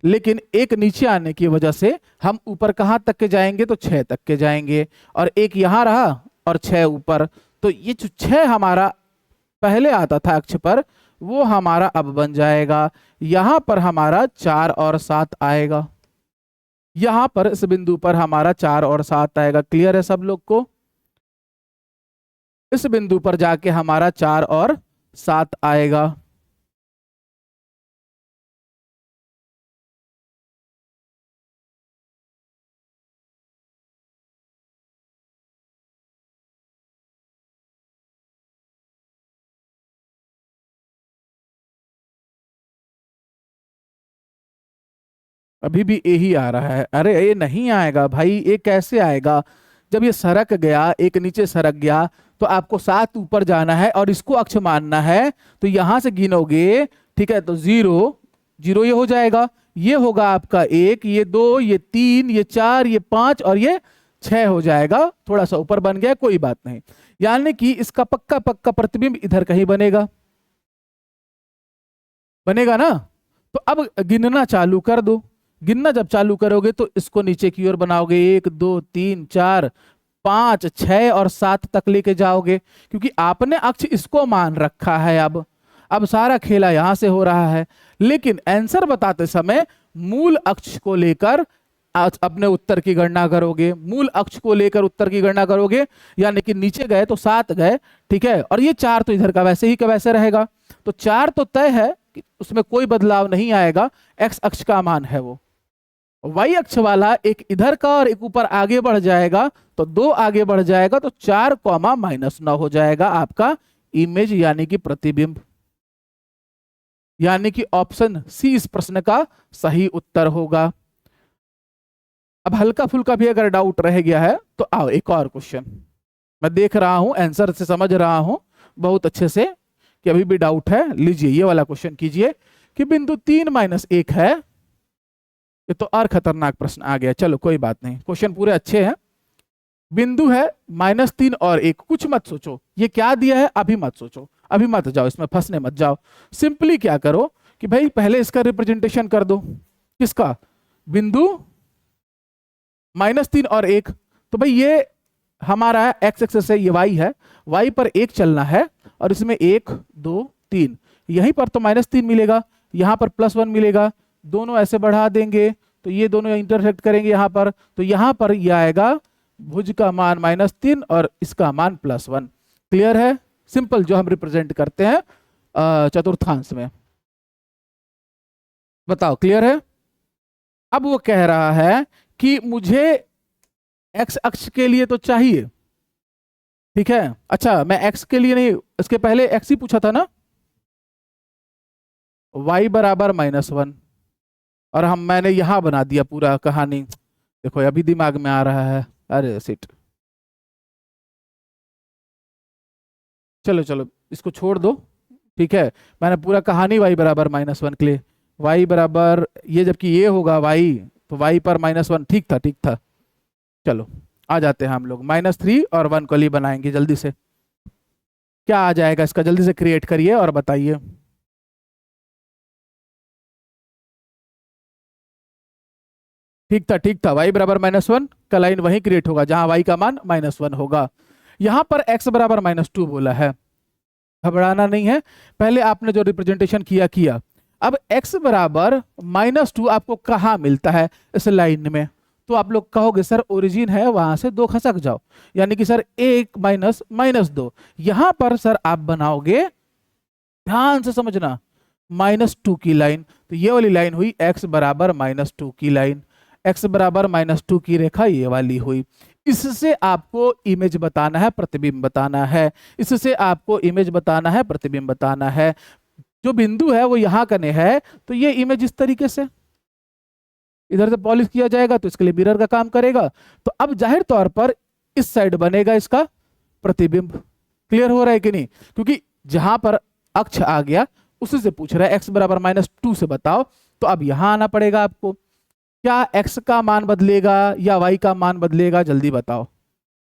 लेकिन एक नीचे आने की वजह से हम ऊपर कहाँ तक के जाएंगे, तो 6 तक के जाएंगे, और एक यहाँ रहा और 6 ऊपर। तो ये जो 6 हमारा पहले आता था अक्ष पर, वो हमारा अब बन जाएगा, यहां पर हमारा 4 और 7 आएगा, यहां पर इस बिंदु पर हमारा 4 और 7 आएगा। क्लियर है सब लोग को? इस बिंदु पर जाके हमारा 4 और 7 आएगा। अभी भी यही आ रहा है। अरे ये नहीं आएगा भाई, ये कैसे आएगा? जब ये सरक गया, एक नीचे सरक गया, तो आपको 7 ऊपर जाना है और इसको अक्ष मानना है, तो यहां से गिनोगे, ठीक है, तो 0 0 ये हो जाएगा, ये होगा आपका 1, ये 2, ये 3, ये 4, ये 5 और ये 6 हो जाएगा। थोड़ा सा ऊपर बन गया, कोई बात नहीं। यानी कि इसका पक्का पक्का प्रतिबिंब इधर कहीं बनेगा, बनेगा ना? तो अब गिनना चालू कर दो। गिनना जब चालू करोगे तो इसको नीचे की ओर बनाओगे, 1 2 3 4 5 6 और 7 तक लेके जाओगे, क्योंकि आपने अक्ष इसको मान रखा है। अब सारा खेला यहां से हो रहा है, लेकिन आंसर बताते समय मूल अक्ष को लेकर अपने उत्तर की गणना करोगे, मूल अक्ष को लेकर उत्तर की गणना करोगे। यानी कि नीचे गए तो 7 गए, ठीक है, और ये 4 तो इधर का वैसे ही का वैसे रहेगा, तो 4 तो तय है कि उसमें कोई बदलाव नहीं आएगा। एक्स अक्ष का मान है वो, वाई अक्ष वाला एक इधर का और एक ऊपर आगे बढ़ जाएगा, तो 2 आगे बढ़ जाएगा, तो 4 -9 हो जाएगा आपका इमेज यानी कि प्रतिबिंब। यानी कि ऑप्शन सी इस प्रश्न का सही उत्तर होगा। अब हल्का फुल्का भी अगर डाउट रह गया है तो आओ एक और क्वेश्चन। मैं देख रहा हूं, आंसर से समझ रहा हूं बहुत अच्छे से कि अभी भी डाउट है। लीजिए ये वाला क्वेश्चन कीजिए कि बिंदु 3 - 1 है। ये तो और खतरनाक प्रश्न आ गया, चलो कोई बात नहीं, क्वेश्चन पूरे अच्छे हैं। बिंदु है -3 और 1, कुछ मत सोचो, ये क्या दिया है अभी मत सोचो, अभी मत जाओ इसमें, फंसने मत जाओ। सिंपली क्या करो कि भाई पहले इसका रिप्रेजेंटेशन कर दो। किसका? बिंदु -3 और 1, तो भाई ये हमारा एक्स एक्सेस है, ये वाई है, वाई पर 1 चलना है, और इसमें 1 2 3, यहीं पर तो -3 मिलेगा, यहाँ पर +1 मिलेगा, दोनों ऐसे बढ़ा देंगे तो ये दोनों इंटरसेक्ट करेंगे यहाँ पर, तो यहाँ पर ये आएगा भुज का मान -3 और इसका मान +1। क्लियर है? सिंपल जो हम रिप्रेजेंट करते हैं चतुर्थांश में। बताओ क्लियर है? अब वो कह रहा है कि मुझे एक्स अक्ष के लिए तो चाहिए, ठीक है, अच्छा मैं एक्स के लिए नहीं, इसके पहले एक्स ही पूछा था ना, y बराबर -1, और मैंने यहां बना दिया पूरा कहानी। देखो अभी दिमाग में आ रहा है, अरे सिट, चलो चलो इसको छोड़ दो, ठीक है। मैंने पूरा कहानी y बराबर -1 के लिए, y बराबर ये, जबकि ये होगा y, तो y पर -1, ठीक था ठीक था। चलो आ जाते हैं हम लोग, -3 और 1 को लिए बनाएंगे जल्दी से। क्या आ जाएगा इसका, जल्दी से क्रिएट करिए और बताइए। ठीक था ठीक था, y बराबर -1 का लाइन वहीं क्रिएट होगा जहां y का मान -1 होगा। यहां पर x बराबर -2 बोला है, घबराना नहीं है, पहले आपने जो रिप्रेजेंटेशन किया किया। अब x बराबर -2 आपको कहाँ मिलता है इस लाइन में? तो आप लोग कहोगे सर ओरिजिन है वहां से 2 खसक जाओ, यानी कि सर 1 -2। यहां पर सर आप बनाओगे, ध्यान से समझना, -2 की लाइन, तो ये वाली लाइन हुई x बराबर -2 की लाइन, x बराबर -2 की रेखा ये वाली हुई। इससे आपको इमेज बताना है, प्रतिबिंब बताना है, इससे आपको इमेज बताना है, प्रतिबिंब बताना है। जो बिंदु है वो यहाँ कने है, तो ये इमेज इस तरीके से इधर से पॉलिश किया जाएगा, तो इसके लिए मिरर का काम करेगा। तो अब जाहिर तौर पर इस साइड बनेगा इसका प्रतिबिंब। क्लियर हो रहा है कि नहीं? क्योंकि जहां पर अक्ष आ गया उसी से पूछ रहा है, x बराबर -2 से बताओ, तो अब यहां आना पड़ेगा आपको। क्या x का मान बदलेगा या y का मान बदलेगा, जल्दी बताओ।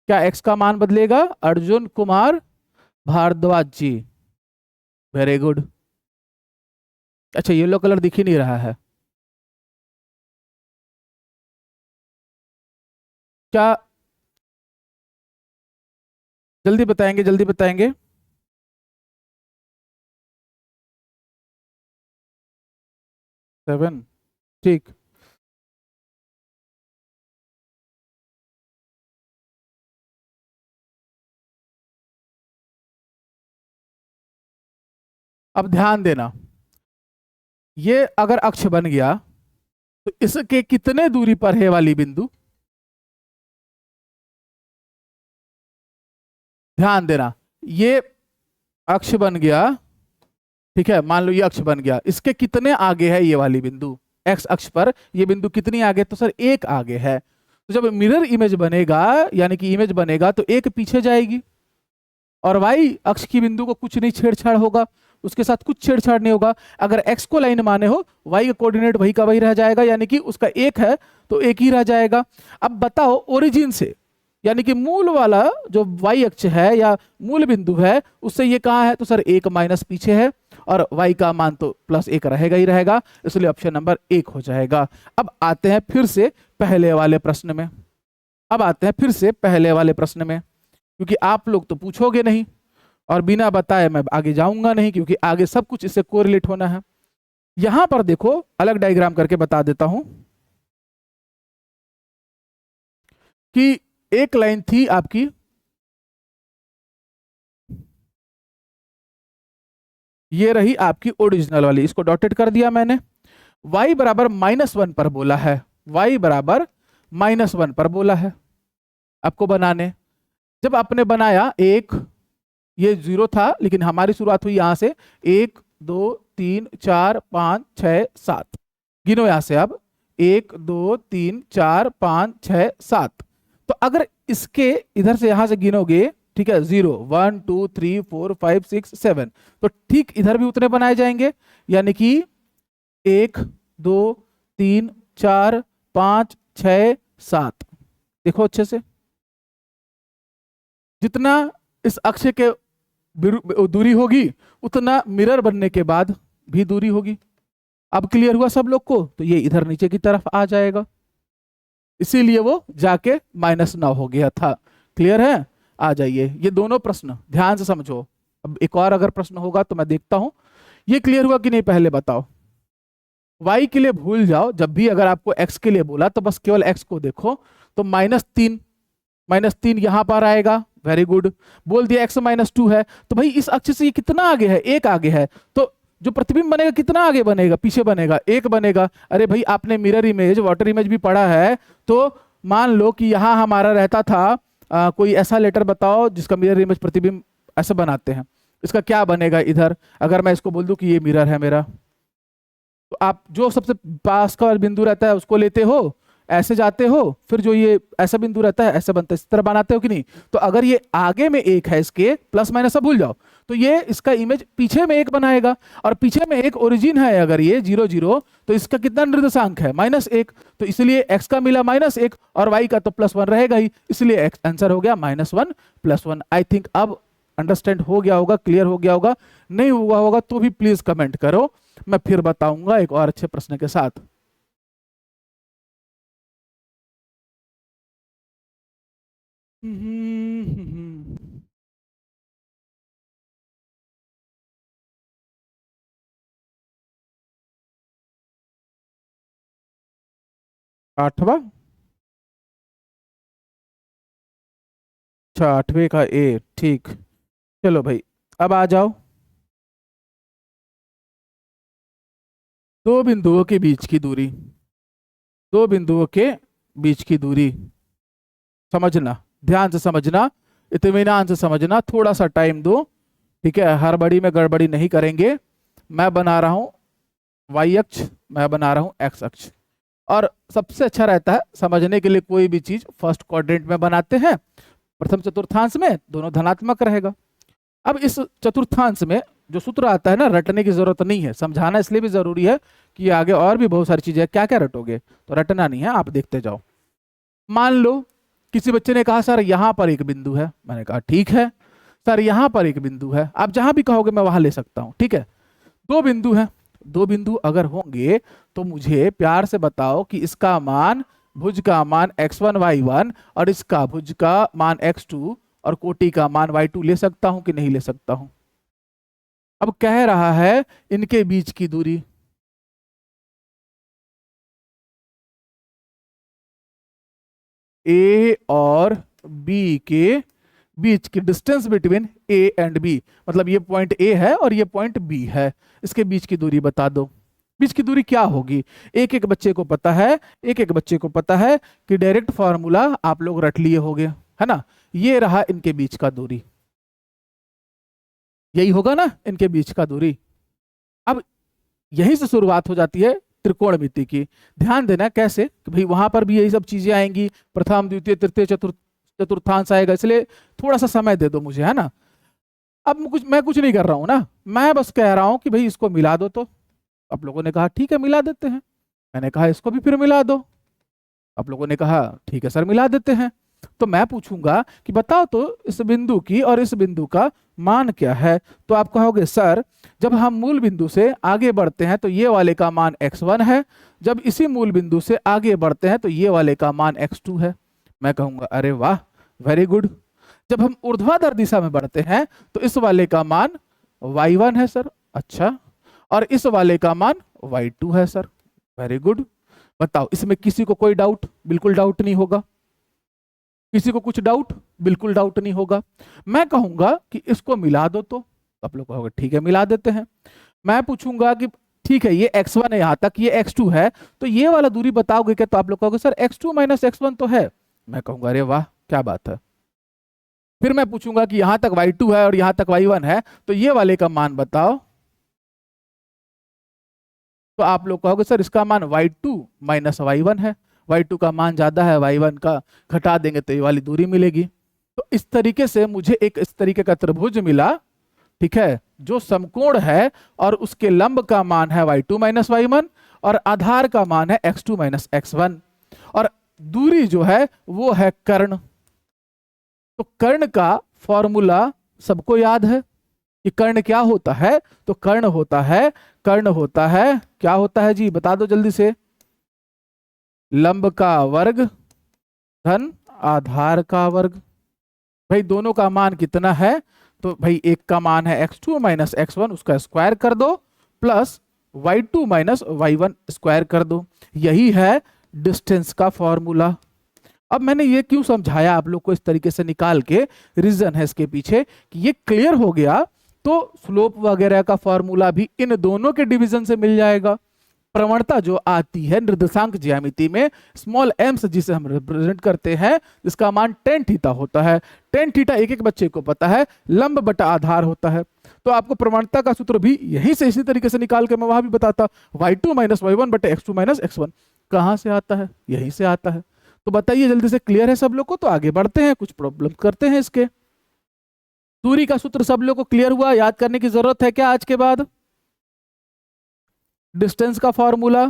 क्या x का मान बदलेगा? अर्जुन कुमार भारद्वाज जी, वेरी गुड। अच्छा येलो कलर दिख ही नहीं रहा है, क्या जल्दी बताएंगे, जल्दी बताएंगे? सेवन, ठीक। अब ध्यान देना, ये अगर अक्ष बन गया तो इसके कितने दूरी पर है वाली बिंदु? ध्यान देना, ये अक्ष बन गया, ठीक है, मान लो ये अक्ष बन गया, इसके कितने आगे है ये वाली बिंदु? एक्स अक्ष पर ये बिंदु कितनी आगे? तो सर एक आगे है। तो जब मिरर इमेज बनेगा, यानी कि इमेज बनेगा, तो एक पीछे जाएगी और वाई अक्ष की बिंदु को कुछ नहीं छेड़छाड़ होगा, उसके साथ कुछ छेड़छाड़ नहीं होगा। अगर एक्स को लाइन माने हो, वाई का कोऑर्डिनेट वही का वही रह जाएगा, यानी कि उसका एक है तो एक ही रह जाएगा। अब बताओ ओरिजिन से, यानी कि मूल वाला जो वाई अक्ष है या मूल बिंदु है, उससे ये कहाँ है? तो सर एक माइनस पीछे है और y का मान तो प्लस एक रहेगा ही रहेगा, इसलिए ऑप्शन नंबर एक हो जाएगा। अब आते हैं फिर से पहले वाले प्रश्न में, अब आते हैं फिर से पहले वाले प्रश्न में, क्योंकि आप लोग तो पूछोगे नहीं और बिना बताए मैं आगे जाऊंगा नहीं, क्योंकि आगे सब कुछ इससे कोरिलेट होना है। यहां पर देखो, अलग डायग्राम करके बता देता हूं कि एक लाइन थी आपकी, ये रही आपकी ओरिजिनल वाली, इसको डॉटेड कर दिया मैंने। y बराबर -1 पर बोला है, y बराबर -1 पर बोला है आपको बनाने। जब आपने बनाया, एक ये 0 था, लेकिन हमारी शुरुआत हुई यहां से 1 2 3 4 5 6 7, गिनो यहां से अब 1 2 3 4 5 6 7। तो अगर इसके इधर से यहां से गिनोगे, ठीक है, 0 1 2 3 4 5 6 7, तो ठीक इधर भी उतने बनाए जाएंगे, यानी कि 1 2 3 4 5 6 7। देखो अच्छे से, जितना इस अक्ष के दूरी होगी उतना मिरर बनने के बाद भी दूरी होगी। अब क्लियर हुआ सब लोग को? तो ये इधर नीचे की तरफ आ जाएगा, इसीलिए वो जाके -9 हो गया था। क्लियर है? आ जाइए, ये दोनों प्रश्न ध्यान से समझो। अब एक और अगर प्रश्न होगा तो मैं देखता हूं। ये क्लियर हुआ कि नहीं पहले बताओ? y के लिए भूल जाओ, जब भी अगर आपको x के लिए बोला तो बस केवल x को देखो। तो -3 यहां पर आएगा, वेरी गुड। बोल दिया x -2 है, तो भाई इस अक्ष से ये कितना आगे है? एक आगे है, तो जो प्रतिबिंब बनेगा कितना आगे बनेगा? पीछे बनेगा, एक बनेगा। अरे भाई आपने मिरर इमेज, वाटर इमेज भी पढ़ा है, तो मान लो कि यहाँ हमारा रहता था कोई ऐसा लेटर बताओ जिसका मिरर इमेज प्रतिबिंब ऐसा बनाते हैं, इसका क्या बनेगा इधर? अगर मैं इसको बोल दूं कि ये मिरर है मेरा, तो आप जो सबसे पास का बिंदु रहता है उसको लेते हो, ऐसे जाते हो, फिर जो ये ऐसा बिंदु रहता है ऐसा बनता है, इस तरह बनाते हो कि नहीं? तो अगर ये आगे में एक है, इसके प्लस माइनस सब भूल जाओ, तो ये इसका इमेज पीछे में एक बनाएगा, और पीछे में एक ओरिजिन है अगर ये 0 0, तो इसका कितना निर्देशांक है? -1, तो इसलिए x का मिला -1 और y का तो +1 रहेगा ही, इसलिए आंसर हो गया -1 +1। आई थिंक अब अंडरस्टैंड हो गया होगा, क्लियर हो गया होगा। नहीं हुआ होगा तो भी प्लीज कमेंट करो, मैं फिर बताऊंगा एक और अच्छे प्रश्न के साथ। आठवां, अच्छा आठवें का ए, ठीक। चलो भाई अब आ जाओ, दो बिंदुओं के बीच की दूरी, दो बिंदुओं के बीच की दूरी समझना, ध्यान से समझना, इत्मीनान से समझना, थोड़ा सा टाइम दो, ठीक है? हड़बड़ी में गड़बड़ी नहीं करेंगे। मैं बना रहा हूं y अक्ष, मैं बना रहा हूं x अक्ष, और सबसे अच्छा रहता है समझने के लिए कोई भी चीज फर्स्ट क्वाड्रेंट में बनाते हैं, प्रथम चतुर्थांश में दोनों धनात्मक रहेगा। अब इस चतुर्थांश में जो सूत्र आता है ना, रटने की जरूरत नहीं है, समझाना इसलिए भी जरूरी है कि आगे और भी बहुत सारी चीजें, क्या क्या रटोगे, तो रटना नहीं है, आप देखते जाओ। मान लो किसी बच्चे ने कहा सर यहां पर एक बिंदु है, मैंने कहा ठीक है सर, यहां पर एक बिंदु है, आप जहां भी कहोगे मैं वहां ले सकता हूं, ठीक है? दो बिंदु है, दो बिंदु अगर होंगे तो मुझे प्यार से बताओ कि इसका मान भुज का मान x1 y1 और इसका भुज का मान x2 और कोटि का मान y2 ले सकता हूं कि नहीं ले सकता हूं? अब कह रहा है इनके बीच की दूरी, ए और बी के बीच की distance between A and B, मतलब ये पॉइंट ए है और ये पॉइंट बी है, इसके बीच की दूरी बता दो। बीच की दूरी क्या होगी? एक एक बच्चे को पता है, एक एक बच्चे को पता है कि डायरेक्ट फॉर्मूला आप लोग रट लिए होगे, है ना। ये रहा इनके बीच का दूरी, यही होगा ना इनके बीच का दूरी। अब यहीं से शुरुआत हो जाती है त्रिकोणमिति की। ध्यान देना कैसे कि भाई वहां पर भी यही सब चीजें आएंगी, प्रथम द्वितीय तृतीय चतुर्थांश आएगा, इसलिए थोड़ा सा समय दे दो मुझे, है ना। अब मैं कुछ नहीं कर रहा हूं ना, मैं बस कह रहा हूं कि भाई इसको मिला दो। तो आप लोगों ने कहा ठीक है मिला देते हैं, मैंने कहा इसको भी फिर मिला दो, आप लोगों ने कहा ठीक है सर मिला देते हैं। तो मैं पूछूंगा कि बताओ तो इस बिंदु की और इस बिंदु का मान क्या है? तो आप कहोगे सर जब हम मूल बिंदु से आगे बढ़ते हैं तो ये वाले का मान x1 है, जब इसी मूल बिंदु से आगे बढ़ते हैं तो ये वाले का मान x2 है। मैं कहूंगा अरे वाह वेरी गुड। जब हम ऊर्ध्वाधर दिशा में बढ़ते हैं तो इस वाले का मान y1 है सर, अच्छा, और इस वाले का मान y2 है सर, वेरी गुड। बताओ इसमें किसी को कोई डाउट? बिल्कुल डाउट नहीं होगा। किसी को कुछ डाउट? बिल्कुल डाउट नहीं होगा। मैं कहूंगा कि इसको मिला दो, तो आप लोग कहोगे ठीक है मिला देते हैं। मैं पूछूंगा कि ठीक है ये x1 है यहां तक, ये x2 है, तो ये वाला दूरी बताओगे क्या? तो आप लोग कहोगे सर x2 माइनस x1 तो है। मैं कहूंगा अरे वाह क्या बात है। फिर मैं पूछूंगा कि यहां तक y2 है और यहां तक y1 है, तो ये वाले का मान बताओ। तो आप लोग कहोगे सर इसका मान y2 माइनस y1 है, y2 का मान ज्यादा है, y1 का घटा देंगे तो ये वाली दूरी मिलेगी। तो इस तरीके से मुझे एक इस तरीके का त्रिभुज मिला, ठीक है, जो समकोण है और उसके लंब का मान है y2 माइनस y1 और आधार का मान है x2 माइनस x1 और दूरी जो है वो है कर्ण। तो कर्ण का फॉर्मूला सबको याद है कि कर्ण क्या होता है? तो कर्ण होता है, कर्ण होता है, क्या होता है जी बता दो जल्दी से? लंब का वर्ग धन आधार का वर्ग। भाई दोनों का मान कितना है? तो भाई एक का मान है x2 माइनस x1, उसका स्क्वायर कर दो, plus y2 minus y1 square कर दो। यही है डिस्टेंस का फॉर्मूला। अब मैंने ये क्यों समझाया आप लोग को इस तरीके से निकाल के, रीजन है इसके पीछे कि ये क्लियर हो गया तो स्लोप वगैरह का फॉर्मूला भी इन दोनों के डिवीजन से मिल जाएगा। प्रवणता जो आती है निर्देशांक ज्यामिति में स्मॉल एम से जिसे हम रिप्रेजेंट करते हैं, जिसका मान टेन थीटा होता है। टेन थीटा एक एक बच्चे को पता है, लंब बटा आधार होता है। तो आपको प्रवणता का सूत्र भी यहीं से इसी तरीके से निकाल के मैं वहां भी बताता, y2 माइनस y1 बटे x2 माइनस x1। कहां से आता है? यहीं से आता है। तो बताइए जल्दी से, क्लियर है सब लोग को? तो आगे बढ़ते हैं, कुछ प्रॉब्लम करते हैं इसके। दूरी का सूत्र सब लोग को क्लियर हुआ? याद करने की जरूरत है क्या आज के बाद? डिस्टेंस का फॉर्मूला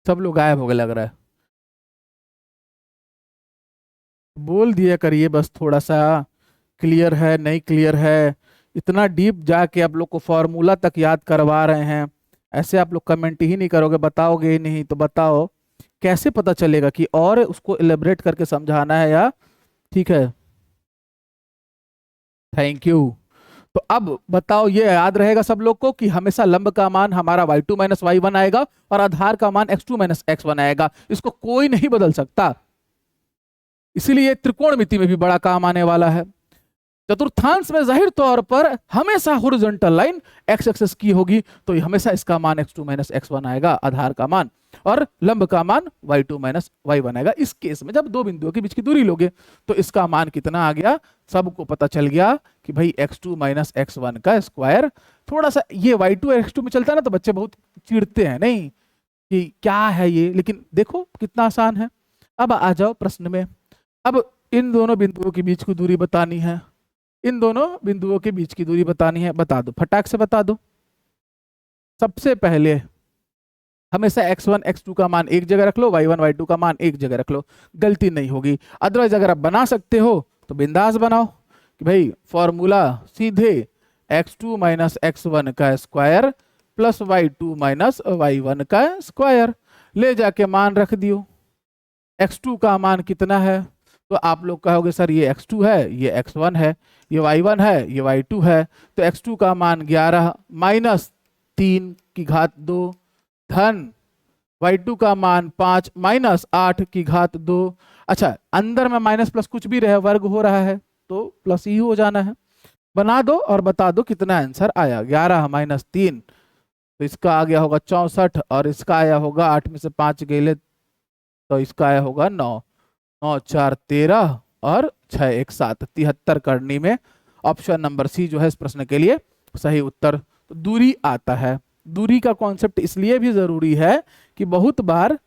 सब लोग गायब हो गए लग रहा है। बोल दिया करिए बस, थोड़ा सा क्लियर है नहीं क्लियर है। इतना डीप जाके आप लोग को फॉर्मूला तक याद करवा रहे हैं, ऐसे आप लोग कमेंट ही नहीं करोगे, बताओगे ही नहीं, तो बताओ कैसे पता चलेगा कि और उसको इलेबरेट करके समझाना है या ठीक है। Thank you. तो अब बताओ ये याद रहेगा सब लोग को कि हमेशा लंब का मान हमारा y2 माइनस y1 आएगा और आधार का मान x2 माइनस x1 आएगा, इसको कोई नहीं बदल सकता। इसीलिए त्रिकोणमिति में भी बड़ा काम आने वाला है। चतुर्थांश में जाहिर तौर पर हमेशा हॉरिजॉन्टल लाइन x एक्सिस की होगी, तो हमेशा इसका मान x2 माइनस x1 आएगा आधार का मान, और लंब का मान y2 माइनस y1 आएगा। इस केस में जब दो बिंदुओं के बीच की दूरी लोगे तो इसका मान कितना आ गया? सबको पता चल गया कि भाई x2 माइनस x1 का स्क्वायर। थोड़ा सा ये y2 x2 में चलता है ना तो बच्चे बहुत चिढ़ते हैं नहीं कि क्या है ये, लेकिन देखो कितना आसान है। अब आ जाओ प्रश्न में। अब इन दोनों बिंदुओं के बीच की दूरी बतानी है, इन दोनों बिंदुओं के बीच की दूरी बतानी है, बता दो फटाक से बता दो। सबसे पहले हमेशा x1 x2 का मान एक जगह रख लो, y1 y2 का मान एक जगह रख लो, गलती नहीं होगी। अदरवाइज अगर आप बना सकते हो तो बिंदास बनाओ कि भाई फॉर्मूला सीधे x2 माइनस x1 का square plus y2 minus y1 का स्क्वायर, ले जाके मान रख दियो। x2 का मान कितना है, तो आप लोग कहोगे सर ये x2 है, ये x1 है, ये y1 है, ये y2 है, तो x2 का मान 11 माइनस 3 की घात 2 धन y2 का मान 5 माइनस 8 की घात 2। अच्छा, अंदर में माइनस प्लस कुछ भी रहे, वर्ग हो रहा है तो प्लस ही हो जाना है। बना दो और बता दो कितना आंसर आया। 11 माइनस 3 तो इसका आ गया होगा 64, और इसका आया होगा 8 में से 5 गए तो इसका आया होगा 9। 9 4 13 और 6 1 7, 73 करनी में ऑप्शन नंबर सी जो है इस प्रश्न के लिए सही उत्तर। तो दूरी आता है। दूरी का कॉन्सेप्ट इसलिए भी जरूरी है कि बहुत बार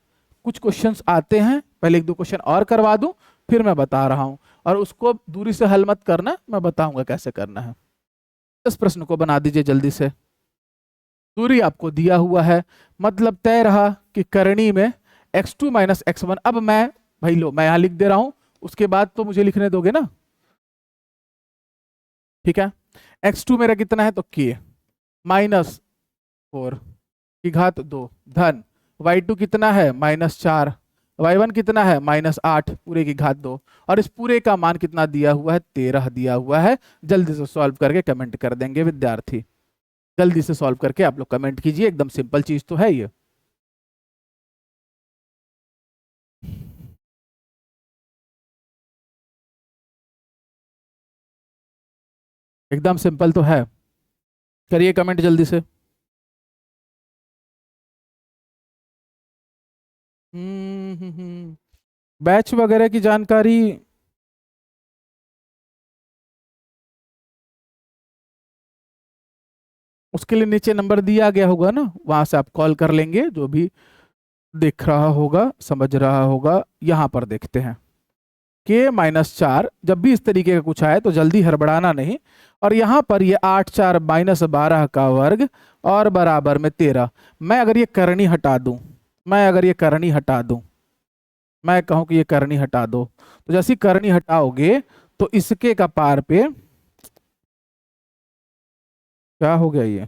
कुछ क्वेश्चंस आते हैं, पहले एक दो क्वेश्चन और करवा दूं फिर मैं बता रहा हूं, और उसको दूरी से हल मत करना, मैं बताऊंगा कैसे करना है। इस प्रश्न को बना दीजिए जल्दी से। दूरी आपको दिया हुआ है, मतलब तय रहा कि करनी में x2 माइनस x1। अब मैं भाई लो, मैं यहां लिख दे रहा हूं, उसके बाद तो मुझे लिखने दोगे ना, ठीक है। x2 मेरा कितना है, तो k माइनस 4 की घात 2 धन y2 कितना है माइनस 4, y1 कितना है माइनस 8 पूरे की घात 2, और इस पूरे का मान कितना दिया हुआ है, 13 दिया हुआ है। जल्दी से सॉल्व करके कमेंट कर देंगे विद्यार्थी, जल्दी से सॉल्व करके आप लोग कमेंट कीजिए, एकदम सिंपल चीज तो है ये। एकदम सिंपल तो है, करिए कमेंट जल्दी से। बैच वगैरह की जानकारी उसके लिए नीचे नंबर दिया गया होगा ना, वहां से आप कॉल कर लेंगे, जो भी देख रहा होगा समझ रहा होगा। यहां पर देखते हैं k माइनस 4, जब भी इस तरीके का कुछ आए तो जल्दी हड़बड़ाना नहीं। और यहाँ पर ये 8 4 माइनस 12 का वर्ग और बराबर में 13। मैं अगर ये करनी हटा दूं, मैं कहूं कि ये करनी हटा दो, तो जैसी करनी हटाओगे तो इसके का पार पे क्या हो गया ये,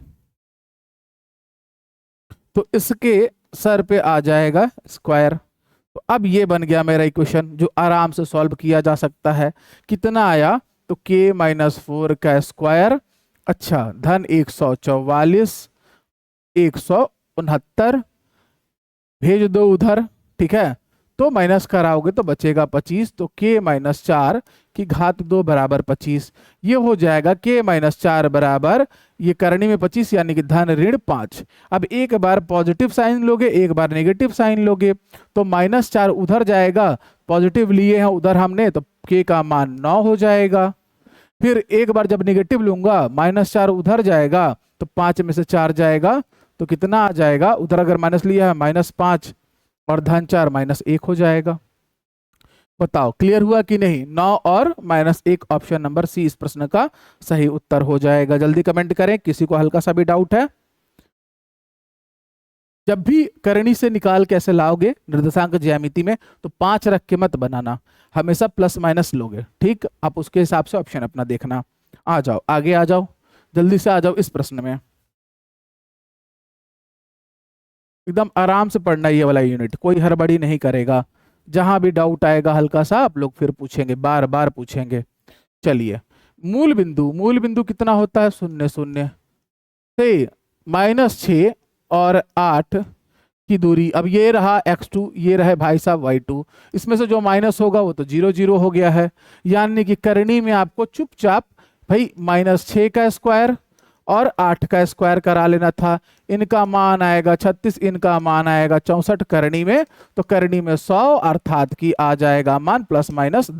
तो इसके सर पे आ जाएगा स्क्वायर। तो अब ये बन गया मेरा इक्वेशन जो आराम से सॉल्व किया जा सकता है। कितना आया, तो k माइनस 4 का स्क्वायर, अच्छा धन 144 169, भेज दो उधर, ठीक है। तो माइनस कराओगे तो बचेगा 25, तो k माइनस 4 की घात 2 बराबर 25। ये हो जाएगा k माइनस 4 बराबर, ये करनी में 25 यानी कि धन ऋण 5। अब एक बार पॉजिटिव साइन लोगे, एक बार नेगेटिव साइन लोगे, तो माइनस 4 उधर जाएगा, पॉजिटिव लिए हैं उधर हमने, तो k का मान 9 हो जाएगा। फिर एक बार जब नेगेटिव लूंगा, माइनस 4 उधर जाएगा, तो 5 में से 4 जाएगा, तो कितना आ जाएगा, उधर अगर माइनस लिया है माइनस 5 और धन 4 माइनस 1 हो जाएगा। बताओ क्लियर हुआ कि नहीं। 9 और माइनस 1 ऑप्शन नंबर सी इस प्रश्न का सही उत्तर हो जाएगा। जल्दी कमेंट करें, किसी को हल्का सा भी डाउट है। जब भी करनी से निकाल कैसे लाओगे निर्देशांक ज्यामिति में, तो 5 रख के मत बनाना, हमेशा प्लस माइनस लोगे, ठीक। आप उसके हिसाब से ऑप्शन अपना देखना। आ जाओ आगे, आ जाओ जल्दी से, आ जाओ इस प्रश्न में। एकदम आराम से पढ़ना ये वाला यूनिट, कोई हड़बड़ी नहीं करेगा। जहां भी डाउट आएगा हल्का सा आप लोग फिर पूछेंगे, बार बार पूछेंगे। चलिए, मूल बिंदु कितना होता है, 0 0 से माइनस 6 और 8 की दूरी। अब ये रहा x2, ये रहे भाई साहब y2, इसमें से जो माइनस होगा वो तो 0 0 हो गया है। यानी कि करनी में आपको चुपचाप भाई माइनस 6 का स्क्वायर और 8 का स्क्वायर करा लेना था। इनका मान आएगा 36, इनका मान आएगा 64 करनी में, तो करनी में 100 अर्थात कि आ जाएगा मान प्लस माइनस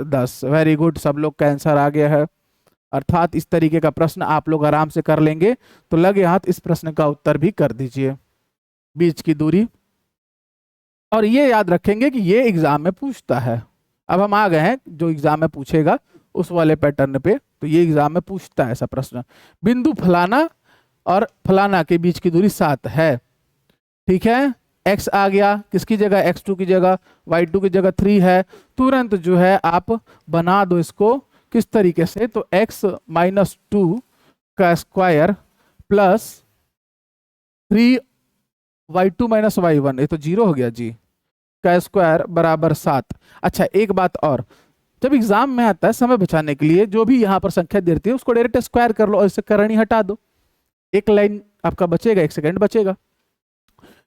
10। वेरी गुड, सब लोग का आंसर आ गया है। अर्थात इस तरीके का प्रश्न आप लोग आराम से कर लेंगे, तो लगे हाथ इस प्रश्न का उत्तर भी कर दीजिए। बीच की दूरी, और ये याद रखेंगे कि ये एग्जाम में पूछता है। अब हम आ गए हैं जो एग्जाम में पूछेगा उस वाले पैटर्न पे, तो ये एग्जाम में पूछता है ऐसा प्रश्न। बिंदु फलाना और फलाना के बीच की दूरी 7 है। ठीक है, x आ गया किसकी जगह, x2 की जगह, y2 की जगह 3 है। तुरंत जो है आप बना दो इसको किस तरीके से, तो x माइनस 2 का square plus 3 y2 minus y1, ये तो 0 हो गया जी, का स्क्वायर बराबर 7। अच्छा एक बात और, जब एग्जाम में आता है समय बचाने के लिए जो भी यहाँ पर संख्या देती है उसको डायरेक्ट स्क्वायर कर लो और इससे करनी हटा दो, एक लाइन आपका बचेगा, एक सेकंड बचेगा।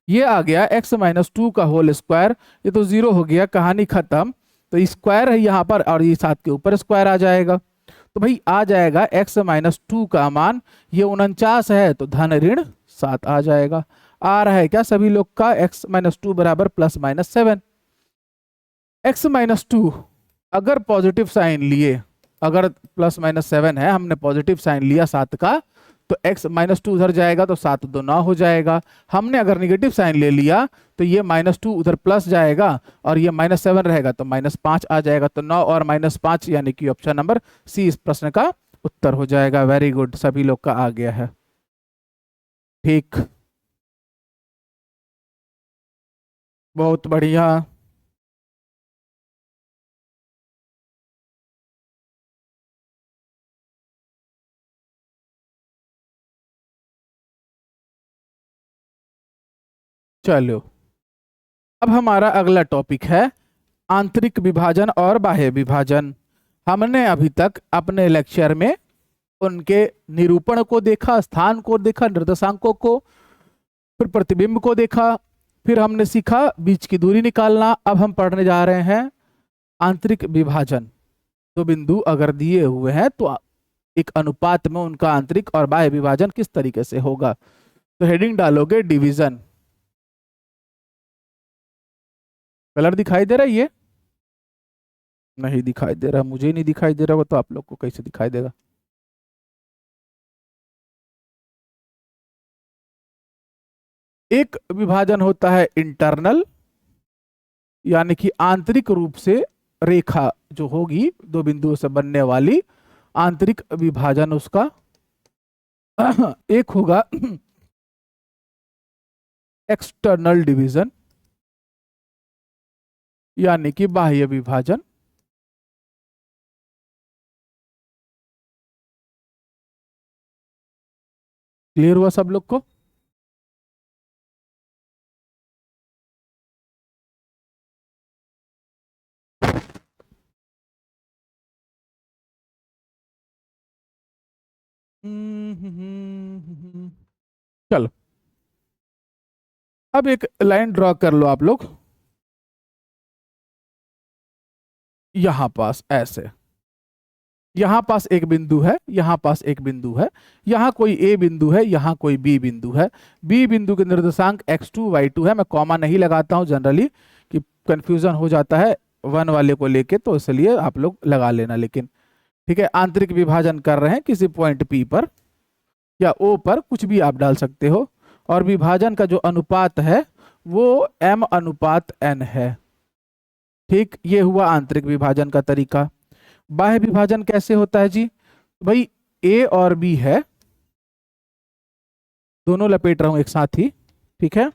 ये आ गया x माइनस 2 का होल स्क्वायर, ये तो 0 हो गया, कहानी खत्म। तो स्क्वायर है यहाँ पर और ये 7 के ऊपर स्क्वायर आ जाएगा, तो भाई आ जाएगा x माइनस 2 का मान, ये 49 है तो धन ऋण 7 आ जाएगा। आ रहा है क्या सभी लोग का, x माइनस 2 बराबर प्लस माइनस 7। x माइनस 2 अगर पॉजिटिव साइन लिए, अगर प्लस माइनस 7 है, हमने पॉजिटिव साइन लिया 7 का, तो x माइनस 2 उधर जाएगा तो 7 2 9 हो जाएगा। हमने अगर निगेटिव साइन ले लिया तो ये माइनस 2 उधर प्लस जाएगा और ये माइनस 7 रहेगा तो माइनस 5 आ जाएगा। तो 9 और माइनस 5 यानी कि ऑप्शन नंबर सी इस प्रश्न का उत्तर हो जाएगा। वेरी गुड, सभी लोग का आ गया है। ठीक, बहुत बढ़िया। चलो अब हमारा अगला टॉपिक है आंतरिक विभाजन और बाह्य विभाजन। हमने अभी तक अपने लेक्चर में उनके निरूपण को देखा, स्थान को देखा, निर्देशांकों को, फिर प्रतिबिंब को देखा, फिर हमने सीखा बीच की दूरी निकालना। अब हम पढ़ने जा रहे हैं आंतरिक विभाजन। दो बिंदु अगर दिए हुए हैं तो एक अनुपात में उनका आंतरिक और बाह्य विभाजन किस तरीके से होगा। तो हेडिंग डालोगे डिवीजन। कलर दिखाई दे रहा है, ये नहीं दिखाई दे रहा, मुझे नहीं दिखाई दे रहा, वो तो आप लोग को कैसे दिखाई देगा। एक विभाजन होता है इंटरनल, यानी कि आंतरिक रूप से रेखा जो होगी दो बिंदुओं से बनने वाली, आंतरिक विभाजन उसका। एक होगा एक्सटर्नल डिवीजन, यानी कि बाह्य विभाजन। क्लियर हुआ सब लोग को? चलो अब एक लाइन ड्रॉ कर लो आप लोग यहां पास, ऐसे यहां पास एक बिंदु है, यहां पास एक बिंदु है, यहां कोई ए बिंदु है, यहां कोई बी बिंदु है। बी बिंदु के निर्देशांक x2 y2 है। मैं कॉमा नहीं लगाता हूं जनरली कि कंफ्यूजन हो जाता है वन वाले को लेके, तो इसलिए आप लोग लगा लेना। लेकिन ठीक है, आंतरिक विभाजन कर रहे हैं किसी पॉइंट P पर या O पर, कुछ भी आप डाल सकते हो। और विभाजन का जो अनुपात है वो m अनुपात n है। ठीक, ये हुआ आंतरिक विभाजन का तरीका। बाह्य विभाजन कैसे होता है जी? भाई A और B है, दोनों लपेट रहा हूं एक साथ ही, ठीक है।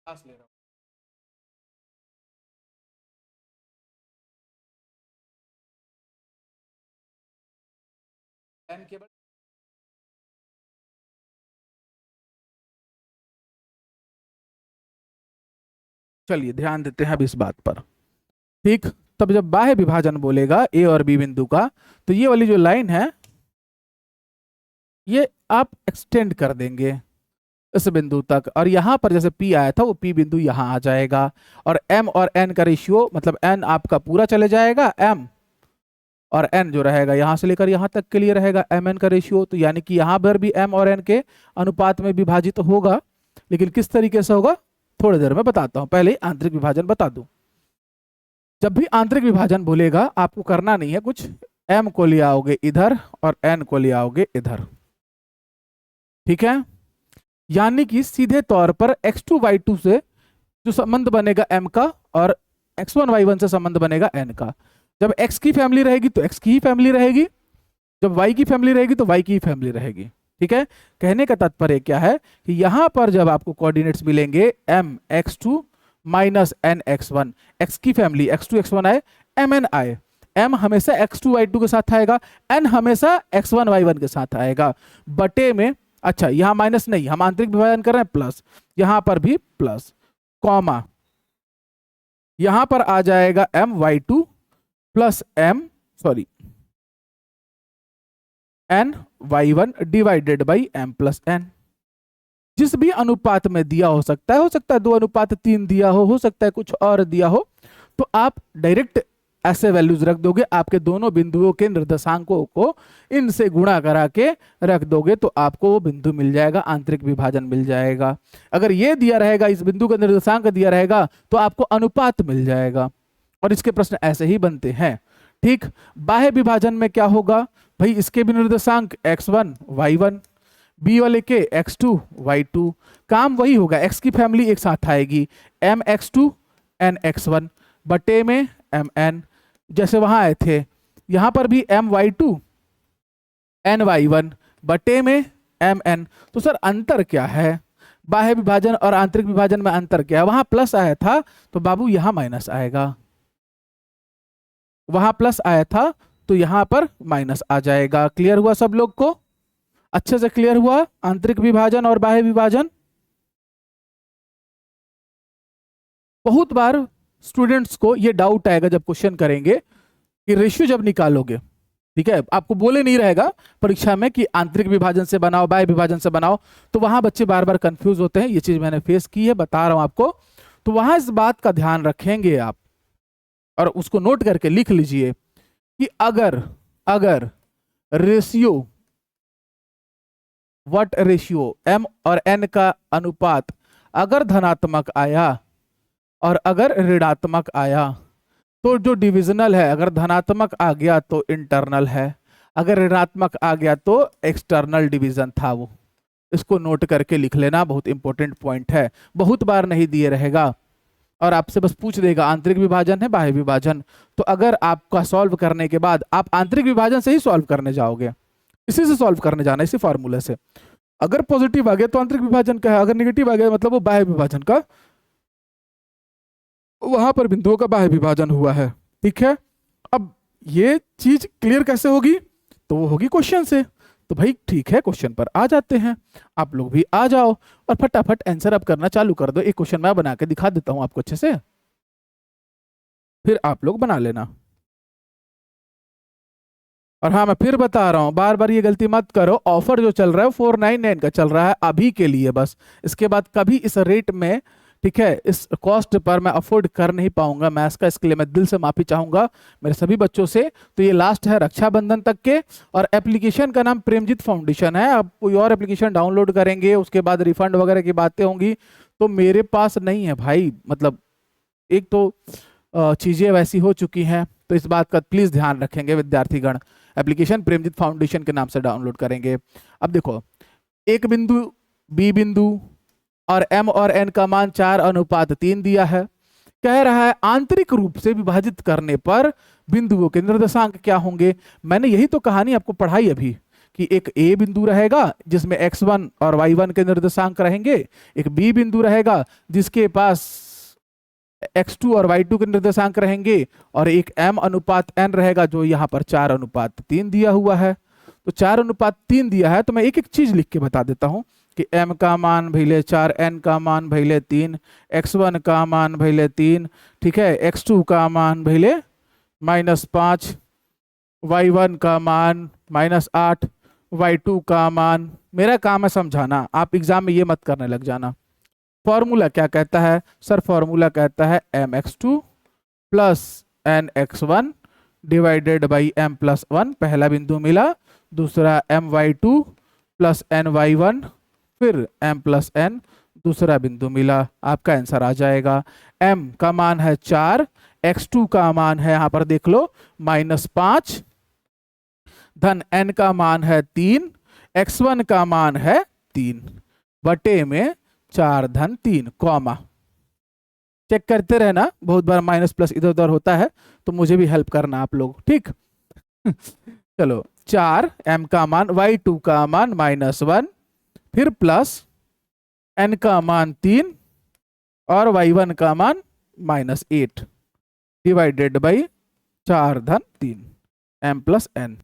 पास ले रहा हूं। n केवल चलिए ध्यान देते हैं अब इस बात पर। ठीक, तब जब बाह्य विभाजन बोलेगा ए और बी बिंदु का, तो ये वाली जो लाइन है ये आप एक्सटेंड कर देंगे इस बिंदु तक, और यहां पर जैसे P आया था वो P बिंदु यहां आ जाएगा। और M और N का रेशियो, मतलब N आपका पूरा चले जाएगा M, और N जो रहेगा यहां से लेकर यहां तक के लिए रहेगा MN का रेशियो। तो यानी कि यहां पर भी M और N के अनुपात में विभाजित तो होगा, लेकिन किस तरीके से होगा थोड़ी देर में बताता हूं, पहले आंतरिक विभाजन बता दूं। जब भी आंतरिक विभाजन बोलेगा आपको करना नहीं है कुछ, M को ले आओगे इधर और N को ले आओगे इधर। ठीक है, यानी कि सीधे तौर पर x2 y2 से जो संबंध बनेगा m का और x1 y1 से संबंध बनेगा n का। जब x की फैमिली रहेगी तो x की ही फैमिली रहेगी, जब y की फैमिली रहेगी तो y की ही फैमिली रहेगी। ठीक है, कहने का तात्पर्य क्या है कि यहां पर जब आपको कोऑर्डिनेट्स मिलेंगे m x2 minus n x1, x की फैमिली x2 x1 आए, mn आए, m हमेशा x2 y2 के साथ आएगा, n हमेशा x1 y1 के साथ आएगा, बटे में, अच्छा यहां माइनस नहीं, हम आंतरिक विभाजन कर रहे हैं प्लस, यहां पर भी प्लस, कॉमा यहां पर आ जाएगा m y2 plus n y1 divided by m plus n। जिस भी अनुपात में दिया हो सकता है 2:3 दिया हो सकता है कुछ और दिया हो, तो आप डायरेक्ट ऐसे वैल्यूज रख दोगे, आपके दोनों बिंदुओं के निर्देशांकों को इनसे गुणा करा के रख दोगे तो आपको वो बिंदु मिल जाएगा, आंतरिक विभाजन मिल जाएगा। अगर ये दिया रहेगा, इस बिंदु का निर्देशांक दिया रहेगा तो आपको अनुपात मिल जाएगा, और इसके प्रश्न ऐसे ही बनते हैं। ठीक, बाह्य विभाजन में क्या होगा भाई, इसके भी निर्देशांक x1 y1, बी वाले के x2 y2, काम वही होगा, x की फैमिली एक साथ आएगी, m x2 n x1 बटे में mn, जैसे वहां आए थे, यहां पर भी m y2 n y1 बटे में mn। तो सर अंतर क्या है, बाह्य विभाजन और आंतरिक विभाजन में अंतर क्या है, वहां प्लस आया था तो बाबू यहां माइनस आएगा, वहां प्लस आया था तो यहां पर माइनस आ जाएगा। क्लियर हुआ सब लोग को, अच्छे से क्लियर हुआ आंतरिक विभाजन और बाह्य विभाजन। बहुत बार स्टूडेंट्स को ये डाउट आएगा जब क्वेश्चन करेंगे कि रेशियो जब निकालोगे, ठीक है, आपको बोले नहीं रहेगा परीक्षा में कि आंतरिक विभाजन से बनाओ बाह्य विभाजन से बनाओ, तो वहां बच्चे बार बार कंफ्यूज होते हैं, ये चीज मैंने फेस की है, बता रहा हूं आपको। तो वहां इस बात का ध्यान रखेंगे आप और उसको नोट करके लिख लीजिए कि अगर रेशियो, व्हाट रेशियो, m और n का अनुपात अगर धनात्मक आया और अगर ऋणात्मक आया तो जो डिविजनल है, अगर धनात्मक आ गया तो इंटरनल है, अगर ऋणात्मक आ गया तो एक्सटर्नल डिवीजन था वो। इसको नोट करके लिख लेना, बहुत इंपॉर्टेंट पॉइंट है, बहुत बार नहीं दिए रहेगा और आपसे बस पूछ देगा आंतरिक विभाजन है बाह्य विभाजन, तो अगर आपका सॉल्व करने के बाद आप आंतरिक विभाजन से ही सॉल्व करने जाओगे, इसी से सॉल्व करने जाना, इसी फॉर्मूले से। अगर पॉजिटिव आ गया तो आंतरिक विभाजन का है, अगर नेगेटिव आ गया मतलब वो बाह्य विभाजन का, वहां पर बिंदुओं का बाह्य विभाजन हुआ है। ठीक है, अब ये चीज क्लियर कैसे होगी, तो वो होगी क्वेश्चन से। तो भाई ठीक है, क्वेश्चन पर आ जाते हैं, आप लोग भी आ जाओ और फटाफट आंसर अब करना चालू कर दो। एक क्वेश्चन मैं बना के दिखा देता हूं आपको अच्छे से, फिर आप लोग बना लेना। और हाँ, मैं फिर बता रहा हूं, बार बार ये गलती मत करो, ऑफर जो चल रहा है 499 का चल रहा है अभी के लिए बस, इसके बाद कभी इस रेट में, ठीक है, इस कॉस्ट पर मैं अफोर्ड कर नहीं पाऊंगा, मैं इसका, इसके लिए मैं दिल से माफी चाहूंगा मेरे सभी बच्चों से। तो ये लास्ट है रक्षाबंधन तक के, और एप्लीकेशन का नाम प्रेमजीत फाउंडेशन है। आप कोई और एप्लीकेशन डाउनलोड करेंगे उसके बाद रिफंड वगैरह की बातें होंगी, तो मेरे पास नहीं है भाई, मतलब एक तो चीजें वैसी हो चुकी हैं, तो इस बात का प्लीज ध्यान रखेंगे विद्यार्थीगण। एप्लीकेशन प्रेमजीत फाउंडेशन के नाम से डाउनलोड करेंगे। अब देखो, एक बिंदु बी बिंदु और m और n का मान 4:3 दिया है, कह रहा है आंतरिक रूप से विभाजित करने पर बिंदुओं के निर्देशांक क्या होंगे। मैंने यही तो कहानी आपको पढ़ाई अभी कि एक a बिंदु रहेगा जिसमें x1 और y1 के निर्देशांक रहेंगे, एक b बिंदु रहेगा जिसके पास x2 और y2 के निर्देशांक रहेंगे, और एक m/n रहेगा जो यहाँ पर 4:3 दिया हुआ है। तो 4:3 दिया है, तो मैं एक एक चीज लिख के बता देता हूं कि m का मान भैले 4, n का मान भैले 3, x1 का मान भैले 3, ठीक है, x2 का मान भैले -5, y1 का मान -8, y2 का मान, मेरा काम है समझाना, आप एग्जाम में ये मत करने लग जाना। फॉर्मूला क्या कहता है सर, फॉर्मूला कहता है mx2 plus nx1 divided by m+1, पहला बिंदु मिला, दूसरा my2 प्लस ny1 फिर m+n, दूसरा बिंदु मिला, आपका आंसर आ जाएगा। m का मान है 4, x2 का मान है यहां पर देख लो -5, धन n का मान है 3, x1 का मान है 3 बटे में 4 धन 3 कॉमा। चेक करते रहना, बहुत बार माइनस प्लस इधर उधर होता है, तो मुझे भी हेल्प करना आप लोग, ठीक। चलो 4 m का मान, y2 का मान -1, फिर प्लस n का मान 3 और y1 का मान -8 डिवाइडेड बाई 4 धन 3 m प्लस n।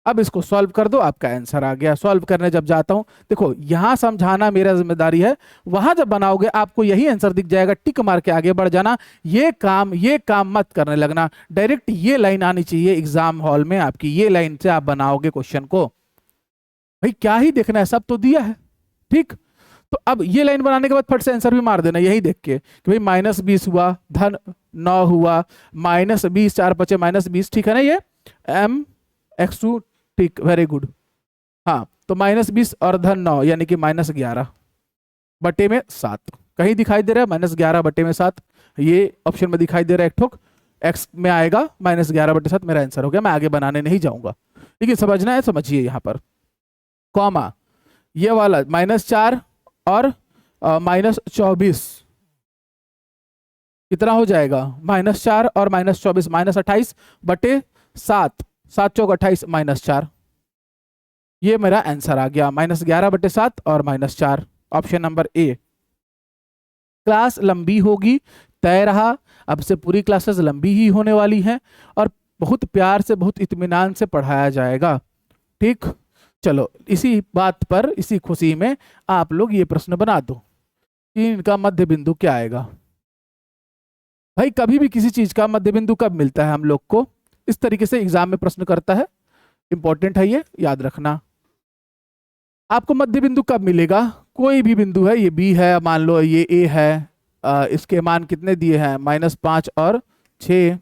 अब इसको सॉल्व कर दो, आपका आंसर आ गया। सॉल्व करने जब जाता हूं, देखो यहां समझाना मेरा जिम्मेदारी है, वहां जब बनाओगे आपको यही आंसर दिख जाएगा, टिक मार के आगे बढ़ जाना। ये काम मत करने लगना, डायरेक्ट ये लाइन आनी चाहिए एग्जाम हॉल में आपकी, ये लाइन से आप बनाओगे क्वेश्चन को। भाई क्या ही देखना है, सब तो दिया है, ठीक। तो अब ये लाइन बनाने के बाद फट से आंसर भी मार देना यही देख के कि भाई -20 हुआ, धन 9 हुआ, -20, 4 बचे -20, ठीक है ना, ये mx2, ठीक, वेरी गुड। हाँ तो -20 और धन 9 यानी कि -11 बटे में 7 कहीं दिखाई दे रहा है, -11 बटे में 7 ये ऑप्शन में दिखाई दे रहा है, एक ठोक x में आएगा, -11 बटे 7 मेरा आंसर हो गया। मैं आगे बनाने नहीं जाऊंगा, लेकिन समझना है, समझिए यहाँ पर कॉमा, ये वाला -4 और -24 कितना हो जाएगा, -4 और -24 -28 बटे 7, 7 चौक 28 -4, ये मेरा आंसर आ गया, -11 बटे 7 और -4, ऑप्शन नंबर ए। क्लास लंबी होगी, तय रहा, अब से पूरी क्लासेस लंबी ही होने वाली हैं और बहुत प्यार से, बहुत इत्मीनान से पढ़ाया जाएगा, ठीक। चलो इसी बात पर, इसी खुशी में आप लोग ये प्रश्न बना दो कि इनका मध्य बिंदु क्या आएगा। भाई कभी भी किसी चीज का मध्य बिंदु कब मिलता है हम लोग को, इस तरीके से एग्जाम में प्रश्न करता है, इंपॉर्टेंट है ये, याद रखना। आपको मध्य बिंदु कब मिलेगा, कोई भी बिंदु है, ये बी है, मान लो ये ए है, इसके मान कितने दिए हैं, -5 और 6,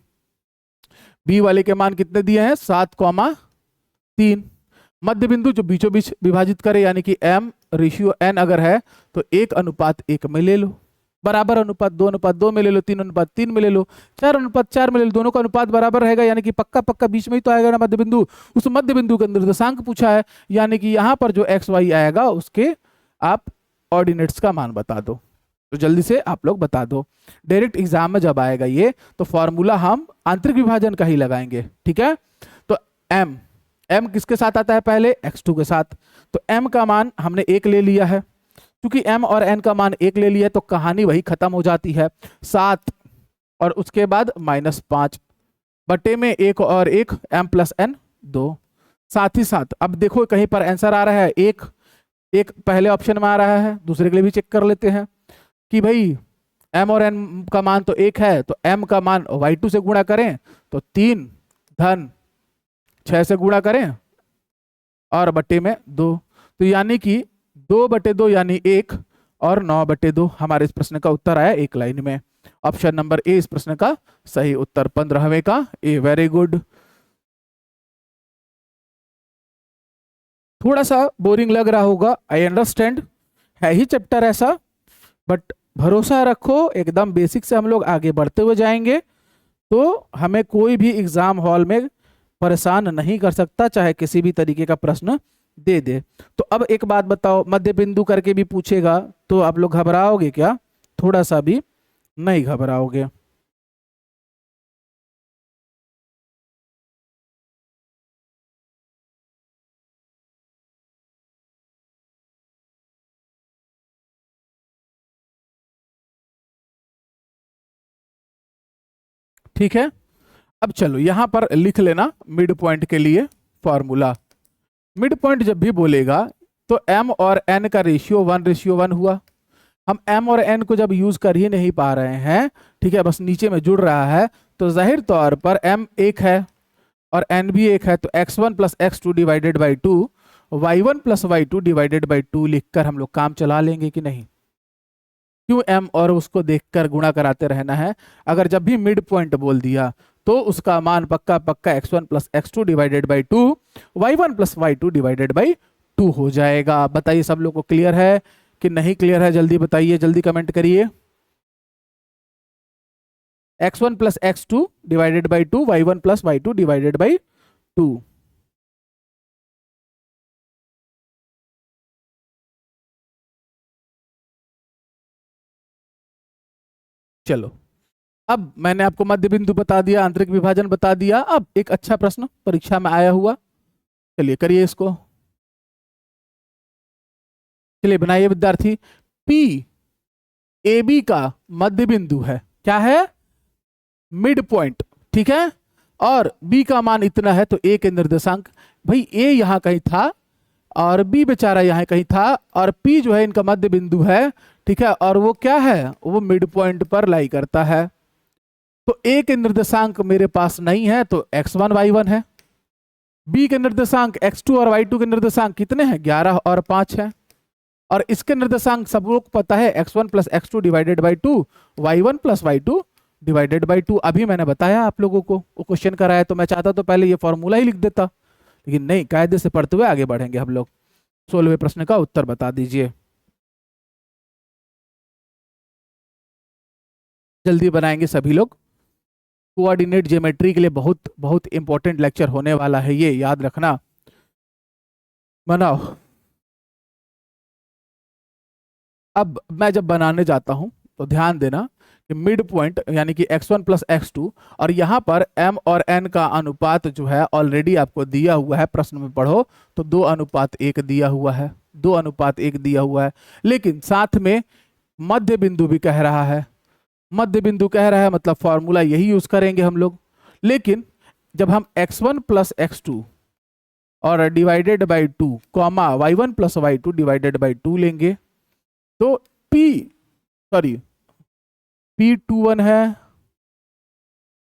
बी वाले के मान कितने दिए हैं, 7,3। मध्य बिंदु जो बीचों बीच विभाजित करे, यानी कि m रेशियो n अगर है तो 1:1 में ले लो, बराबर अनुपात 2:2 में ले लो, 3:3 में ले लो, 4:4 में ले लो, दोनों का अनुपात बराबर रहेगा, यानी कि पक्का पक्का बीच में ही तो आएगा ना मध्य बिंदु। उस मध्य बिंदु का निर्देशांक पूछा है, यानी कि यहाँ पर जो x y आएगा उसके आप ऑर्डिनेट्स का मान बता दो। तो जल्दी से आप लोग बता दो, डायरेक्ट एग्जाम में जब आएगा ये तो फॉर्मूला हम आंतरिक विभाजन का ही लगाएंगे, ठीक है। तो m किसके साथ आता है, पहले x2 के साथ, तो m का मान हमने 1 ले लिया है, क्योंकि m और n का मान 1 ले लिया तो कहानी वही खत्म हो जाती है, 7 और उसके बाद -5 बटे में 1 और 1 m प्लस n 2। साथ ही साथ अब देखो कहीं पर आंसर आ रहा है 1 पहले ऑप्शन में आ रहा है, दूसरे के लिए भी चेक कर लेते हैं कि भाई m और n का मान तो 1 है, तो m का मान y2 से गुणा करें तो 3 धन 6 से गुणा करें और बटे में 2, तो यानी कि 2/2 यानी 1 और 9/2 हमारे इस प्रश्न का उत्तर आया एक लाइन में। ऑप्शन नंबर ए इस प्रश्न का सही उत्तर, 15वें का ए, वेरी गुड। थोड़ा सा बोरिंग लग रहा होगा, आई अंडरस्टैंड, है ही चैप्टर ऐसा, बट भरोसा रखो एकदम बेसिक से हम लोग आगे बढ़ते हुए जाएंगे तो हमें कोई भी एग्जाम हॉल में परेशान नहीं कर सकता, चाहे किसी भी तरीके का प्रश्न दे दे। तो अब एक बात बताओ, मध्य बिंदु करके भी पूछेगा तो आप लोग घबराओगे क्या, थोड़ा सा भी नहीं घबराओगे। ठीक है, अब चलो यहां पर लिख लेना मिड पॉइंट के लिए फॉर्मूला। मिड पॉइंट जब भी बोलेगा तो m और n का रेशियो 1:1 हुआ। हम m और n को जब यूज कर ही नहीं पा रहे हैं, ठीक है, बस नीचे में जुड़ रहा है, तो जाहिर तौर पर m 1 है और n भी 1 है, तो x1 plus x2 divided by 2, y1 plus y2 divided by 2 लिखकर हम लोग काम चला लेंगे कि नहीं। क्यों m और उसको देखकर गुणा कराते रहना है, अगर जब भी मिड पॉइंट बोल दिया तो उसका मान पक्का पक्का x1 plus x2 divided by 2, y1 plus y2 divided by 2 हो जाएगा। बताइए सब लोग को क्लियर है कि नहीं क्लियर है, जल्दी बताइए, जल्दी कमेंट करिए। x1 plus x2 divided by 2, y1 plus y2 divided by 2। चलो, अब मैंने आपको मध्य बिंदु बता दिया, आंतरिक विभाजन बता दिया। अब एक अच्छा प्रश्न परीक्षा में आया हुआ, चलिए करिए इसको। चलिए बनाइए विद्यार्थी। पी ए बी का मध्य बिंदु है, क्या है? मिड पॉइंट, ठीक है। और बी का मान इतना है, तो ए के निर्देशांक, भाई ए यहां कहीं था और बी बेचारा यहां कहीं था, और पी जो है इनका मध्य बिंदु है, ठीक है। और वो क्या है? वो मिड पॉइंट पर लाई करता है। तो ए के निर्देशांक मेरे पास नहीं है, तो x1 y1 है। बी के निर्देशांक x2 और y2 के निर्देशांक कितने हैं? 11 और 5 है। और इसके निर्देशांक सब लोग को पता है, x1 plus x2 divided by 2, y1 plus y2 divided by 2। अभी मैंने बताया आप लोगों को, वो क्वेश्चन कराया, तो मैं चाहता तो पहले ये फॉर्मूला ही लिख देता, लेकिन नहीं, कायदे से पढ़ते हुए आगे बढ़ेंगे हम लोग। 16वें प्रश्न का उत्तर बता दीजिए, जल्दी बनाएंगे सभी लोग। कोऑर्डिनेट ज्योमेट्री के लिए बहुत बहुत इंपॉर्टेंट लेक्चर होने वाला है, ये याद रखना। बनाओ। अब मैं जब बनाने जाता हूं तो ध्यान देना कि मिड पॉइंट यानी कि x1 प्लस x2, और यहाँ पर m और n का अनुपात जो है ऑलरेडी आपको दिया हुआ है, प्रश्न में पढ़ो तो 2:1 दिया हुआ है, 2:1 दिया हुआ है। लेकिन साथ में मध्य बिंदु भी कह रहा है, मध्य बिंदु कह रहा है मतलब फॉर्मूला यही यूज करेंगे हम लोग। लेकिन जब हम x1 प्लस x2 और divided by 2 comma y1 plus y2 divided by 2 लेंगे, तो P21 है,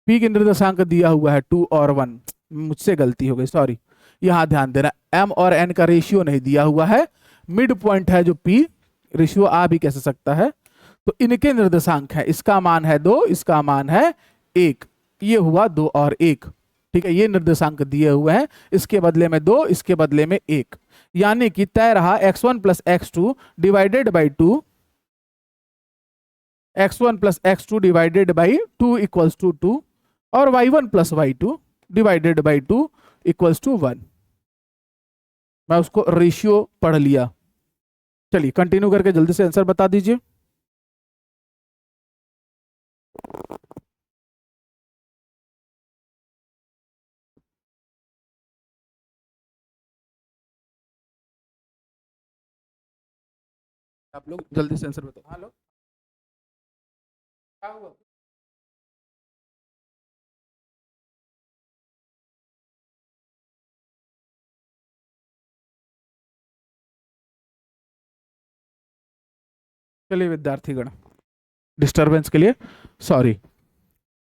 P के निर्देशांक दिया हुआ है 2 और 1, मुझसे गलती हो गई, सॉरी। यहां ध्यान देना, M और N का रेशियो नहीं दिया हुआ है, मिड पॉइंट है जो P, रेशियो आ भी कैसे सकता है। तो इनके निर्देशांक है, इसका मान है 2, इसका मान है 1, ये हुआ 2 और 1, ठीक है। ये निर्देशांक दिए हुए हैं, इसके बदले में 2, इसके बदले में 1, यानी कि तय रहा x1 plus x2 divided by 2, x1 plus x2 divided by 2 equals to 2, और y1 plus y2 divided by 2 equals to 1। मैं उसको रेशियो पढ़ लिया। चलिए कंटिन्यू करके जल्दी से आंसर बता दीजिए। आप लोग जल्दी से आंसर बताओ। हेलो, क्या हुआ? चलिए विद्यार्थीगण, डिस्टरबेंस के लिए सॉरी,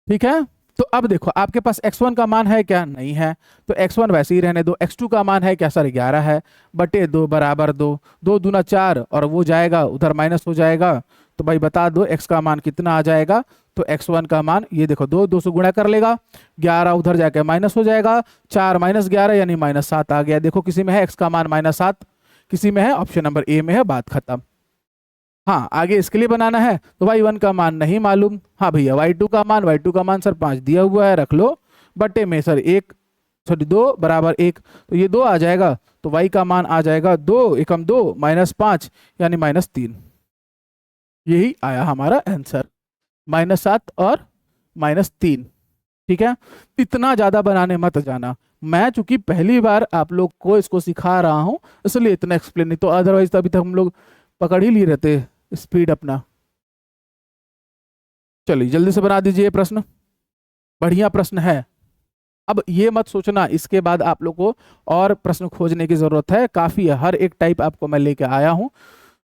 ठीक है। तो अब देखो, आपके पास x1 का मान है क्या? नहीं है, तो x1 वैसे ही रहने दो। x2 का मान है क्या सर? 11 है, बटे 2 बराबर 2, 2 दूना 4, और वो जाएगा उधर माइनस हो जाएगा। तो भाई बता दो x का मान कितना आ जाएगा? तो x1 का मान ये देखो, 2 से गुणा कर लेगा, 11 उधर जाके माइनस हो जाएगा, 4 माइनस 11 यानी -7 आ गया। देखो किसी में है x का मान -7, किसी में है ऑप्शन नंबर ए में है, बात खत्म। हाँ, आगे इसके लिए बनाना है तो y1 का मान नहीं मालूम, हाँ भैया y2 का मान सर 5 दिया हुआ है, रख लो, बटे में सर 2 बराबर 1, तो ये 2 आ जाएगा, तो y का मान आ जाएगा 2 एकम 2 -5 यानी -3। यही आया हमारा आंसर, -7 और -3, ठीक है। इतना ज्यादा बनाने मत जाना, मैं चूंकि पहली बार आप लोग को इसको सिखा रहा हूं इसलिए इतना एक्सप्लेन, नहीं तो अदरवाइज तो अभी तक हम लोग पकड़ ही लिए रहते स्पीड अपना। चलिए जल्दी से बना दीजिए प्रश्न, बढ़िया प्रश्न है। अब ये मत सोचना इसके बाद आप लोग को और प्रश्न खोजने की जरूरत है, काफी है, हर एक टाइप आपको मैं लेके आया हूं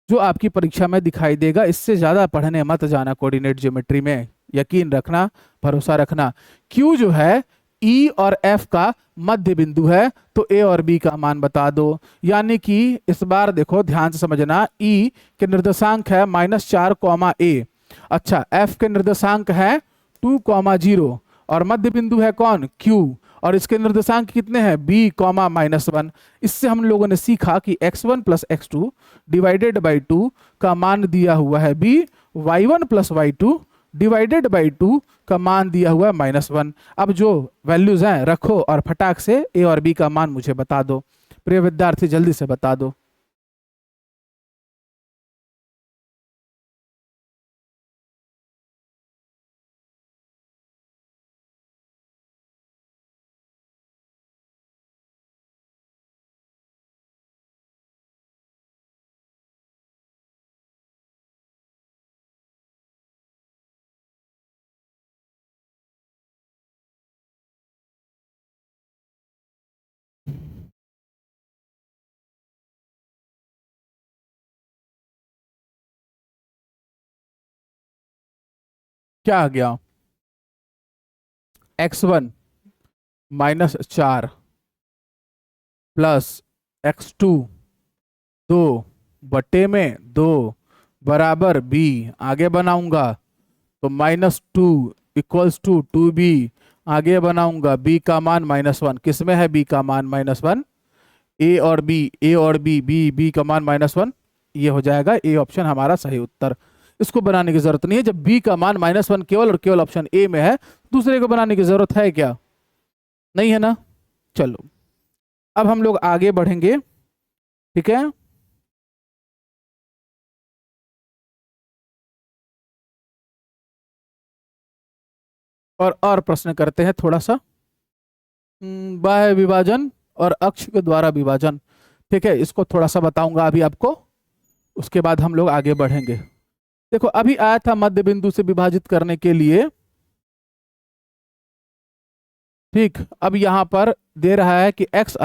जो आपकी परीक्षा में दिखाई देगा। इससे ज्यादा पढ़ने मत जाना कोऑर्डिनेट ज्योमेट्री में, यकीन रखना, भरोसा रखना। क्यू जो है ई और एफ का मध्य बिंदु है, तो ए और बी का मान बता दो। यानी कि इस बार देखो ध्यान से समझना, ई के निर्देशांक है -4, ए, अच्छा एफ के निर्देशांक है 2, 0, और मध्य बिंदु है कौन? क्यू, और इसके निर्देशांक कितने हैं? b, -1। इससे हम लोगों ने सीखा कि x1 plus x2 divided by 2 का मान दिया हुआ है b, y1 plus y2 divided by 2 का मान दिया हुआ है -1। अब जो वैल्यूज हैं रखो और फटाक से a और b का मान मुझे बता दो। प्रिय विद्यार्थी जल्दी से बता दो। क्या आ गया, x1 -4 प्लस x2 2/2 बराबर b। आगे बनाऊंगा तो -2 इक्वल्स टू 2b। आगे बनाऊंगा b का मान -1, किसमें है b का मान -1, a और b, a और b, b का मान -1, ये हो जाएगा ए ऑप्शन हमारा सही उत्तर। इसको बनाने की जरूरत नहीं है, जब b का मान -1 केवल और केवल ऑप्शन ए में है, दूसरे को बनाने की जरूरत है क्या, नहीं है ना। चलो अब हम लोग आगे बढ़ेंगे, ठीक है। और प्रश्न करते हैं थोड़ा सा, बाह्य विभाजन और अक्ष के द्वारा विभाजन, ठीक है। इसको थोड़ा सा बताऊंगा अभी आपको, उसके बाद हम लोग आगे बढ़ेंगे। देखो अभी आया था मध्य बिंदु से विभाजित करने के लिए, ठीक। अब यहां पर दे रहा है कि एक्स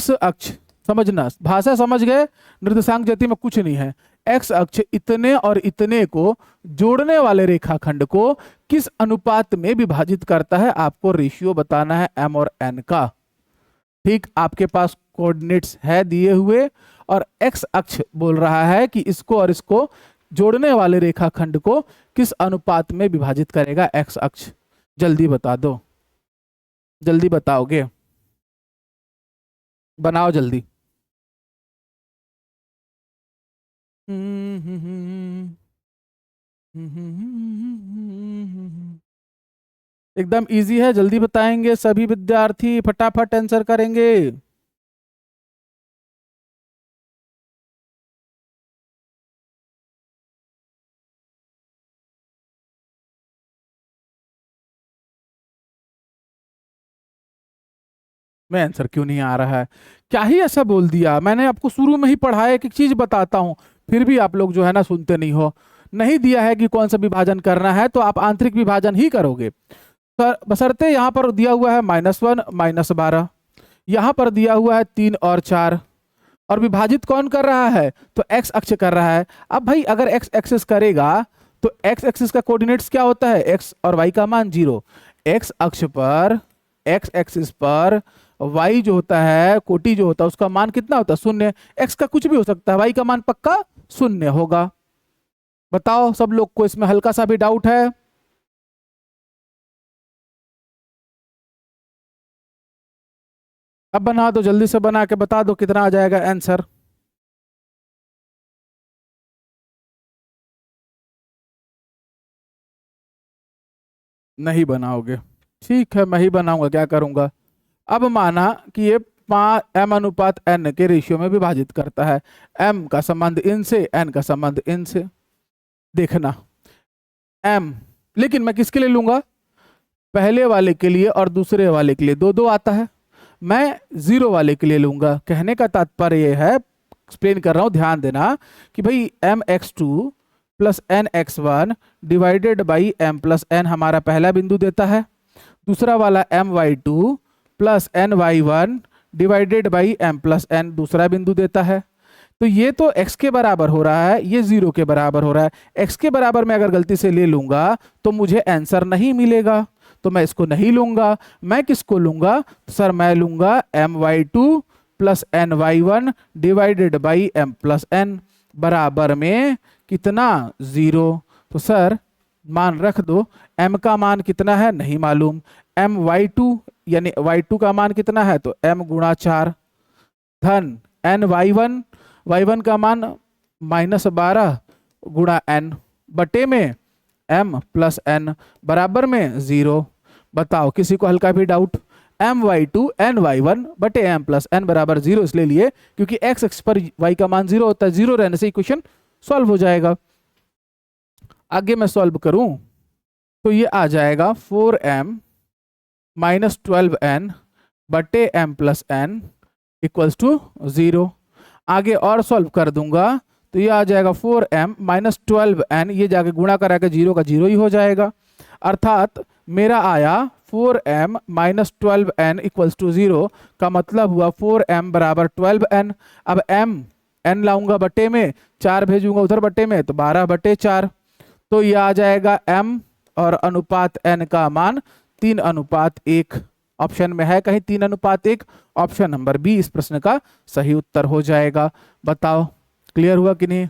अक्ष समझना, भाषा समझ गए, निर्देशांक ज्योति में कुछ नहीं है। एक्स अक्ष इतने और इतने को जोड़ने वाले रेखाखंड को किस अनुपात में विभाजित करता है, आपको रेशियो बताना है m और n का, ठीक। आपके पास कोऑर्डिनेट्स है दिए हुए, और एक्स अक्ष बोल रहा है कि इसको और इसको जोड़ने वाले रेखाखंड को किस अनुपात में विभाजित करेगा एक्स अक्ष। जल्दी बता दो, जल्दी बताओगे, बनाओ जल्दी। एकदम इजी है, जल्दी बताएंगे सभी विद्यार्थी, फटाफट आंसर करेंगे। मैं आंसर क्यों नहीं आ रहा है, क्या ही ऐसा बोल दिया, मैंने आपको शुरू में ही पढ़ाया, एक एक चीज बताता हूं, फिर भी आप लोग जो है ना सुनते नहीं हो। नहीं दिया है कि कौन सा विभाजन करना है, तो आप आंतरिक विभाजन ही करोगे। बशर्ते यहाँ पर दिया हुआ है -1 -12, यहाँ पर दिया हुआ है 3 और 4, और विभाजित कौन कर रहा है, तो एक्स अक्ष कर रहा है। अब भाई अगर एक्स एक्सिस करेगा तो एक्स एक्सिस का कोऑर्डिनेट्स क्या होता है, एक्स और वाई का मान 0। एक्स अक्ष पर, एक्स एक्सिस पर वाई जो होता है, कोटि जो होता है, उसका मान कितना होता है, 0। एक्स का कुछ भी हो सकता है, वाई का मान पक्का 0 होगा। बताओ सब लोग को इसमें हल्का सा भी डाउट है, अब बना दो, जल्दी से बना के बता दो कितना आ जाएगा आंसर। नहीं बनाओगे, ठीक है, मैं ही बनाऊंगा, क्या करूंगा। अब माना कि ये m/n के रेशियो में विभाजित करता है, m का संबंध इन से, n का संबंध इन से। देखना m, लेकिन मैं किसके लिए लूंगा, पहले वाले के लिए और दूसरे वाले के लिए, दो दो आता है, मैं 0 वाले के लिए लूंगा। कहने का तात्पर्य यह है, एक्सप्लेन कर रहा हूं, ध्यान देना कि भाई mx2 plus nx1 divided by m plus n हमारा पहला बिंदु देता है, दूसरा वाला my2 plus ny1 divided by m plus n दूसरा बिंदु देता है। तो ये तो x के बराबर हो रहा है, ये 0 के बराबर हो रहा है। x के बराबर मैं अगर गलती से ले लूंगा तो मुझे आंसर नहीं मिलेगा, तो मैं इसको नहीं लूंगा। मैं किसको लूंगा, तो सर मैं लूंगा my2 plus ny1 divided by m plus n बराबर में कितना, 0। तो सर मान रख दो, m का मान कितना है नहीं मालूम, my2 यानी y2 का मान कितना है, तो m गुणा 4 धन ny1, y1 का मान -12 गुणा n बटे में m प्लस n बराबर में 0। बताओ किसी को हल्का भी डाउट, my2 ny1 बटे m प्लस n बराबर 0 इसलिए लिए क्योंकि x एक्स पर y का मान 0 होता है, 0 रहने से इक्वेशन सॉल्व हो जाएगा। आगे मैं सॉल्व करूं तो ये आ जाएगा 4m माइनस 12n बटे m plus n equals to 0। आगे और सॉल्व कर दूंगा तो ये आ जाएगा 4m माइनस 12n, ये जाके गुणा करा के 0 का 0 ही हो जाएगा, अर्थात मेरा आया 4m minus 12n equals to 0 का मतलब हुआ 4m बराबर 12n। अब m n लाऊंगा बटे में, 4 भेजूंगा उधर बटे में, तो 12 बटे 4। तो ये आ जाएगा m और अनुपात n का मान 3:1। ऑप्शन में है कहीं 3:1? ऑप्शन नंबर बी इस प्रश्न का सही उत्तर हो जाएगा। बताओ क्लियर हुआ कि नहीं?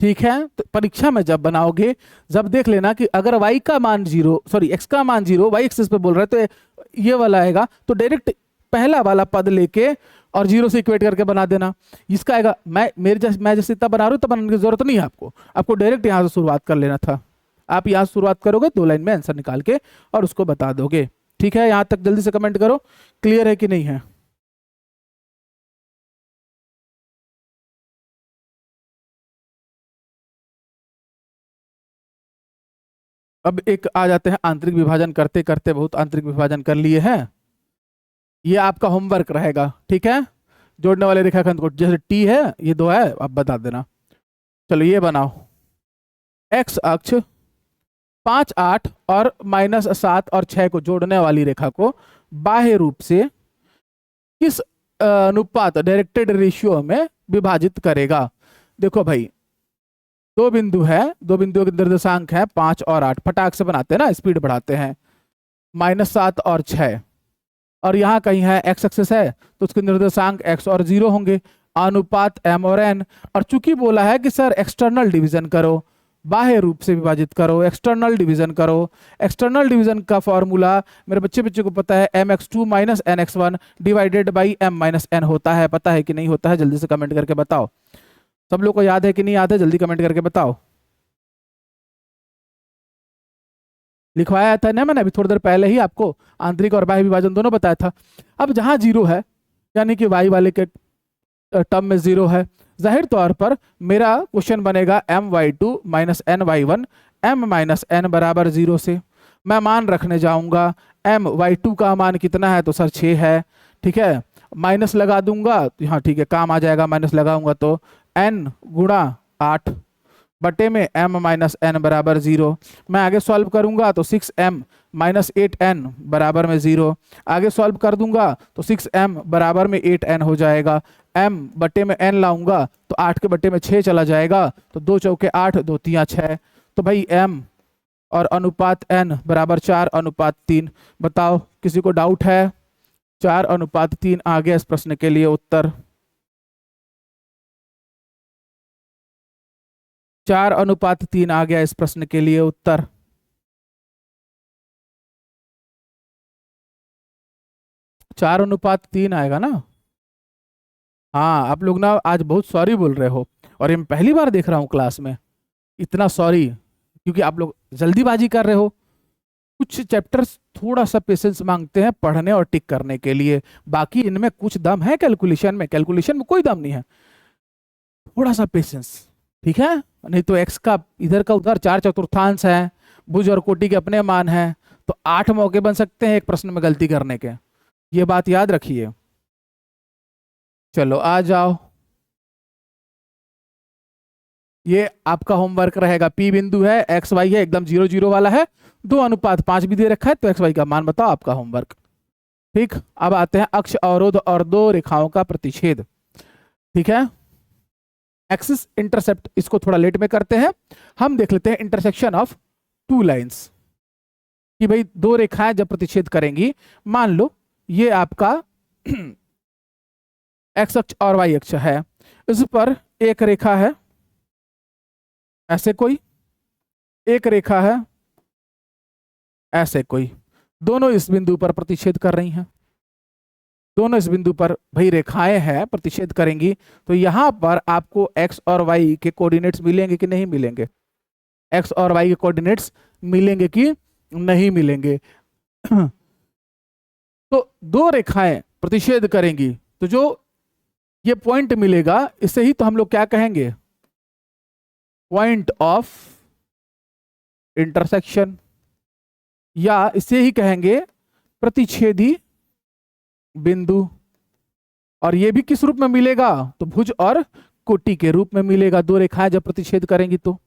ठीक है, तो परीक्षा में जब बनाओगे, जब देख लेना कि अगर y का मान 0, सॉरी x का मान 0, y एक्सिस पे बोल रहे हैं, तो ये वाला आएगा, तो डायरेक्ट पहला वाला पद लेके और 0 से इक्वेट करके बना देना। इसका आएगा, मैं जैसे इतना बना रहा हूँ तो बनाने की जरूरत नहीं है आपको, आपको डायरेक्ट यहाँ से शुरुआत कर लेना था। आप यहाँ से शुरुआत करोगे 2 लाइन में आंसर निकाल के और उसको बता दोगे। ठीक है, यहाँ तक जल्दी से कमेंट करो, क्लियर है कि नहीं है? अब एक आ जाते हैं आंतरिक विभाजन करते करते, बहुत आंतरिक विभाजन कर लिए हैं। ये आपका होमवर्क रहेगा, ठीक है? जोड़ने वाले रेखाखंड को, जैसे टी है, ये 2 है, आप बता देना। चलो ये बनाओ, एक्स अक्ष 5, 8 और -7 और 6 को जोड़ने वाली रेखा को बाह्य रूप से किस अनुपात, डायरेक्टेड रेशियो में विभाजित करेगा? देखो भाई, दो बिंदु है, दो बिंदुओं के निर्देशांक है 5 और 8, फटाक से बनाते हैं ना, स्पीड बढ़ाते हैं। -7 और 6, और यहाँ कहीं है एक्स एक्सिस है, तो उसके निर्देशांक x और 0 होंगे, अनुपात m और n। और चूंकि बोला है कि सर एक्सटर्नल डिवीजन करो, बाह्य रूप से विभाजित करो, एक्सटर्नल डिवीजन करो। एक्सटर्नल डिवीजन का फॉर्मूला मेरे बच्चे को पता है, mx2 - nx1 divided by m - n होता है। पता है कि नहीं होता है? जल्दी से कमेंट करके बताओ। सब लोग को याद है कि नहीं याद है? जल्दी कमेंट करके बताओ। लिखवाया था ना मैंने अभी थोड़ी देर पहले ही आपको, आंतरिक और बाह्य विभाजन दोनों बताया था। अब जहां 0 है, यानी कि y वाले के टर्म में 0 है, जाहिर तौर पर मेरा क्वेश्चन बनेगा my2 - ny1 m - n बराबर 0 से। मैं मान रखने जाऊंगा, my2 का मान कितना है? तो सर 6 है, ठीक है। माइनस लगा दूंगा तो यहाँ ठीक है, काम आ जाएगा, माइनस लगाऊंगा तो n गुणा 8 बटे में m - n बराबर 0। मैं आगे सॉल्व करूंगा तो 6m - 8n बराबर में 0। आगे सॉल्व कर दूंगा तो 6m बराबर में 8n हो जाएगा। m बटे में n लाऊंगा तो 8 के बटे में 6 चला जाएगा, तो 2 चौके 8, 2 तियां 6। तो भाई m और अनुपात n बराबर 4:3। बताओ किसी को डाउट है? 4:3 आ गया इस प्रश्न के लिए उत्तर। 4:3 आ गया इस प्रश्न के लिए उत्तर। 4:3 आएगा ना? हाँ, आप लोग ना आज बहुत सॉरी बोल रहे हो, और ये मैं पहली बार देख रहा हूँ क्लास में इतना सॉरी, क्योंकि आप लोग जल्दीबाजी कर रहे हो। कुछ चैप्टर्स थोड़ा सा पेशेंस मांगते हैं पढ़ने और टिक करने के लिए, बाकी इनमें कुछ दम है कैलकुलेशन में, कैलकुलेशन में कोई दम नहीं है, थोड़ा सा पेशेंस, ठीक है? नहीं तो एक्स का इधर का उधर 4/4 है, भुज और कोटि के अपने मान हैं, तो 8 मौके बन सकते हैं एक प्रश्न में गलती करने के, ये बात याद रखिए। चलो आ जाओ, ये आपका होमवर्क रहेगा। पी बिंदु है, एक्स वाई है, एकदम 0 0 वाला है, 2:5 भी दे रखा है, तो एक्स वाई का मान बताओ, आपका होमवर्क। ठीक, अब आते हैं अक्ष अवरोध और दो रेखाओं का प्रतिच्छेद। ठीक है, एक्सिस इंटरसेप्ट इसको थोड़ा लेट में करते हैं, हम देख लेते हैं इंटरसेक्शन ऑफ टू लाइंस, कि भाई दो रेखाएं जब प्रतिच्छेद करेंगी, मान लो ये आपका एक्स अक्ष और वाई अक्ष है, इस पर एक रेखा है, ऐसे कोई एक रेखा है, ऐसे कोई, दोनों इस बिंदु पर प्रतिच्छेद कर रही हैं, दोनों इस बिंदु पर भाई रेखाएं हैं प्रतिच्छेद करेंगी, तो यहां पर आपको एक्स और वाई के कोऑर्डिनेट्स मिलेंगे कि नहीं मिलेंगे? एक्स और वाई के कोऑर्डिनेट्स मिलेंगे कि नहीं मिलेंगे? तो दो रेखाएं प्रतिच्छेद करेंगी, तो जो ये पॉइंट मिलेगा, इसे ही तो हम लोग क्या कहेंगे? पॉइंट ऑफ इंटरसेक्शन, या इसे ही कहेंगे प्रतिच्छेदी बिंदु। और ये भी किस रूप में मिलेगा? तो भुज और कोटि के रूप में मिलेगा, दो रेखाएं जब प्रतिच्छेद करेंगी तो।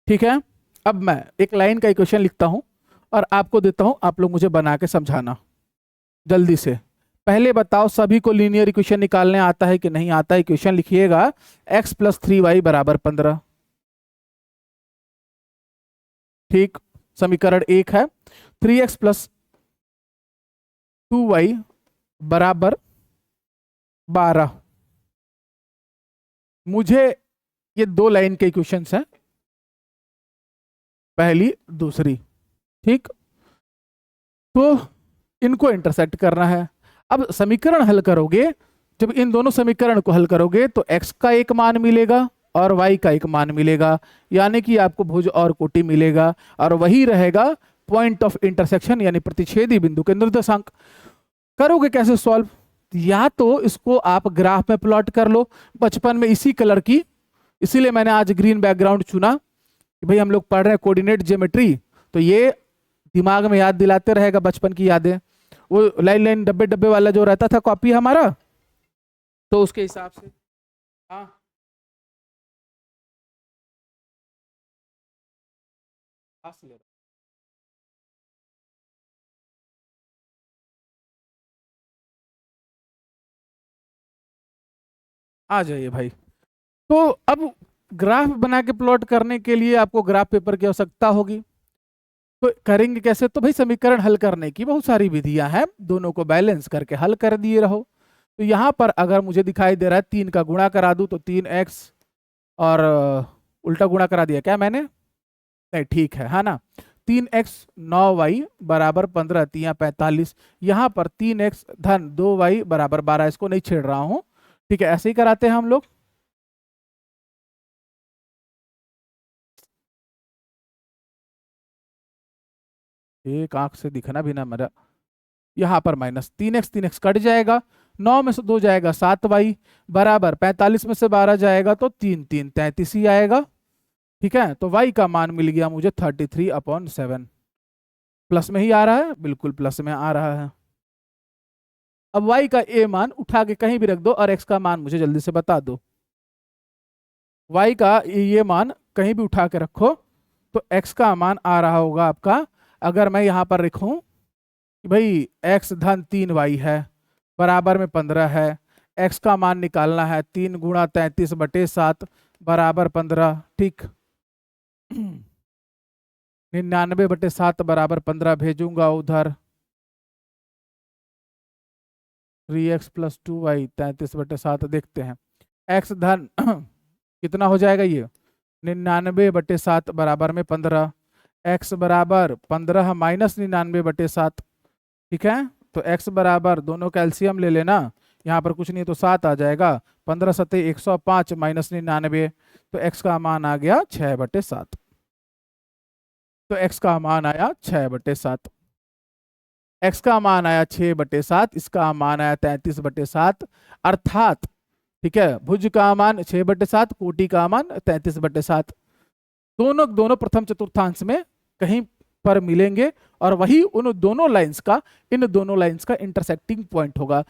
ठीक है, अब मैं एक लाइन का इक्वेशन लिखता हूं, और आपको देता हूं, आप लोग मुझे बना के समझाना जल्दी से। पहले बताओ सभी को लीनियर इक्वेशन निकालने आता है कि नहीं आता है? इक्वेशन लिखिएगा x + 3y = 15। ठीक, समीकरण 1 है 3x + 2y = 12। मुझे ये 2 लाइन के इक्वेशंस हैं, पहली दूसरी। ठीक, तो इनको इंटरसेक्ट करना है। अब समीकरण हल करोगे, जब इन दोनों समीकरण को हल करोगे तो x का एक मान मिलेगा और y का एक मान मिलेगा, यानी कि आपको भुज और कोटि मिलेगा, और वही रहेगा पॉइंट ऑफ इंटरसेक्शन यानी प्रतिच्छेदी बिंदु के निर्देशांक। करोगे कैसे सॉल्व? या तो इसको आप ग्राफ में प्लॉट कर लो, बचपन में इसी कलर की, इसीलिए मैंने आज ग्रीन बैकग्राउंड चुना कि भाई हम लोग पढ़ रहे हैं कोऑर्डिनेट ज्योमेट्री, तो ये दिमाग में याद दिलाते रहेगा बचपन की यादें। वो लाइन लाइन डब्बे डब्बे वाला जो रहता था कॉपी हमारा, तो उसके हिसाब से। हाँ, आ जाइए भाई। तो अब ग्राफ बना के प्लॉट करने के लिए आपको ग्राफ पेपर की आवश्यकता होगी। तो करेंगे कैसे? तो भाई समीकरण हल करने की बहुत सारी विधियां हैं, दोनों को बैलेंस करके हल कर दिए रहो। तो यहाँ पर अगर मुझे दिखाई दे रहा है 3 का गुणा करा दूं तो 3x, और उल्टा गुणा करा दिया क्या मैंने? नहीं, ठीक है ना। 3x 9y = 15, 3 45। यहाँ पर 3x धन 2y = 12, इसको नहीं छेड़ रहा हूँ। ठीक है, ऐसे ही कराते हैं हम लोग। एक आंख से दिखना भी ना मेरा। यहाँ पर माइनस 3x, 3x कट जाएगा, 9 में से 2 जाएगा 7y बराबर 45 में से 12 जाएगा तो 3 3 33 ही आएगा। ठीक है, तो y का मान मिल गया मुझे 33/7। प्लस में ही आ रहा है, बिल्कुल प्लस में आ रहा है। अब y का a मान उठा के कहीं भी रख दो और x का मान मुझे जल्दी से बता दो। y का ये मान कहीं भी उठा के रखो तो x का मान आ रहा होगा आपका, अगर मैं यहाँ पर लिखूं कि भाई x धन 3y है बराबर में 15 है, x का मान निकालना है 3 × 33/7 = 15। ठीक, 99/7 = 15 भेजूंगा उधर। 3x + 2y 33/7 देखते हैं। x धन कितना हो जाएगा ये? 99/7 बराबर में 15, x बराबर 15 - 99/7। ठीक है, तो x बराबर, दोनों कैल्शियम ले लेना, यहाँ पर कुछ नहीं तो 7 आ जाएगा, 15 × 7 = 105 - 99, तो x का मान आ गया 6/7। तो x का मान आया 6/7, x का मान आया 6/7, इसका मान आया 33/7, अर्थात ठीक है, भुज का मान 6/7, कोटि का मान 33/7। दोनों दोनों प्रथम चतुर्थांश में कहीं पर मिलेंगे और वही उन दोनों लाइंस का, इन दोनों लाइंस का इंटरसेक्टिंग पॉइंट होगा।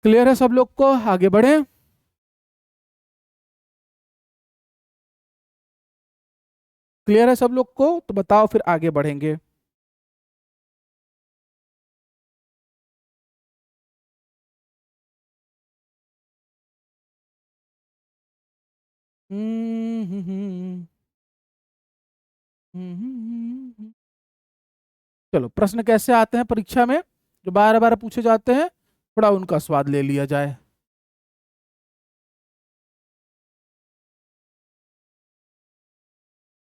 क्लियर है सब लोग को? आगे बढ़े। क्लियर है सब लोग को? तो बताओ फिर आगे बढ़ेंगे। हम्म हम्म हम्म चलो, प्रश्न कैसे आते हैं परीक्षा में जो बार बार पूछे जाते हैं, थोड़ा उनका स्वाद ले लिया जाए।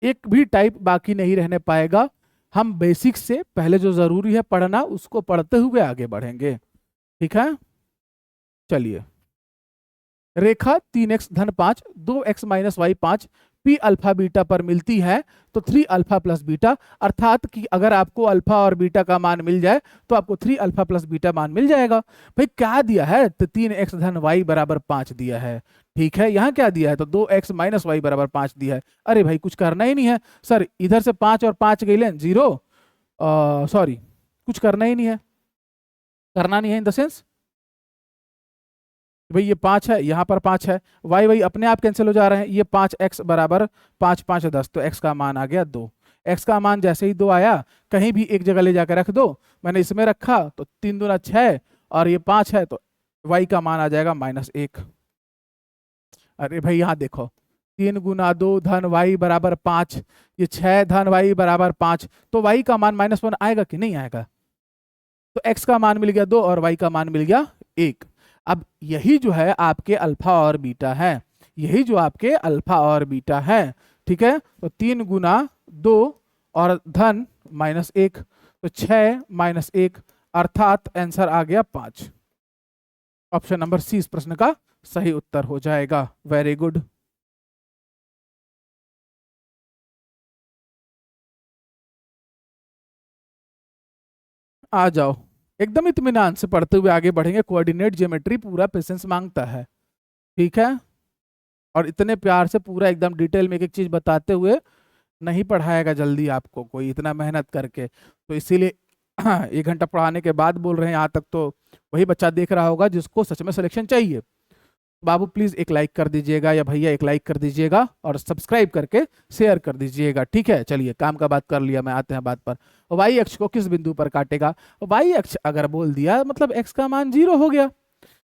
एक भी टाइप बाकी नहीं रहने पाएगा। हम बेसिक से पहले जो जरूरी है पढ़ना, उसको पढ़ते हुए आगे बढ़ेंगे। ठीक है, चलिए। रेखा 3x धन 5 2x - y 5 p alpha beta पर मिलती है तो 3 अल्फा प्लस बीटा, अर्थात कि अगर आपको अल्फा और बीटा का मान मिल जाए तो आपको 3 अल्फा प्लस बीटा मान मिल जाएगा। भाई क्या दिया है? तो 3x धन y = 5 दिया है। ठीक है, यहाँ क्या दिया है? तो 2x - y = 5 दिया है। अरे भाई कुछ करना ही नहीं है सर, इधर से 5 और 5 गई लें 0, सॉरी कुछ करना ही नहीं है, करना नहीं है इन द सेंस भाई ये 5 है, यहाँ पर 5 है, वाई वाई अपने आप कैंसिल हो जा रहे हैं, ये 5x = 5 5 10, तो x का मान आ गया 2। एक्स का मान जैसे ही 2 आया, कहीं भी एक जगह ले जाकर रख दो, मैंने इसमें रखा तो 3 दूना 6 और ये 5 है, तो वाई का मान आ जाएगा -1। अरे भाई यहाँ देखो, 3 × 2 धन वाई बराबर 5, ये 6 धन वाई बराबर 5, तो वाई का मान -1 आएगा कि नहीं आएगा? तो एक्स का मान मिल गया 2 और वाई का मान मिल गया 1। अब यही जो है आपके अल्फा और बीटा है, यही जो आपके अल्फा और बीटा है, ठीक है। तो 3 × 2 और धन -1, तो 6 -1, अर्थात आंसर आ गया 5। ऑप्शन नंबर सी इस प्रश्न का सही उत्तर हो जाएगा। Very good. आ जाओ, एकदम इत्मीनान से पढ़ते हुए आगे बढ़ेंगे। कोऑर्डिनेट ज्योमेट्री पूरा पेशेंस मांगता है, ठीक है। और इतने प्यार से पूरा एकदम डिटेल में एक एक चीज बताते हुए नहीं पढ़ाएगा जल्दी आपको कोई इतना मेहनत करके, तो इसीलिए 1 घंटा पढ़ाने के बाद बोल रहे हैं। यहाँ तक तो वही बच्चा देख रहा होगा जिसको सच में सिलेक्शन चाहिए। बाबू प्लीज एक लाइक कर दीजिएगा, या भैया एक लाइक कर दीजिएगा और सब्सक्राइब करके शेयर कर दीजिएगा, ठीक है। चलिए, काम का बात कर लिया, मैं आते हैं बात पर। वाई अक्ष को किस बिंदु पर काटेगा? वाई अक्ष अगर बोल दिया मतलब एक्स का मान 0 हो गया।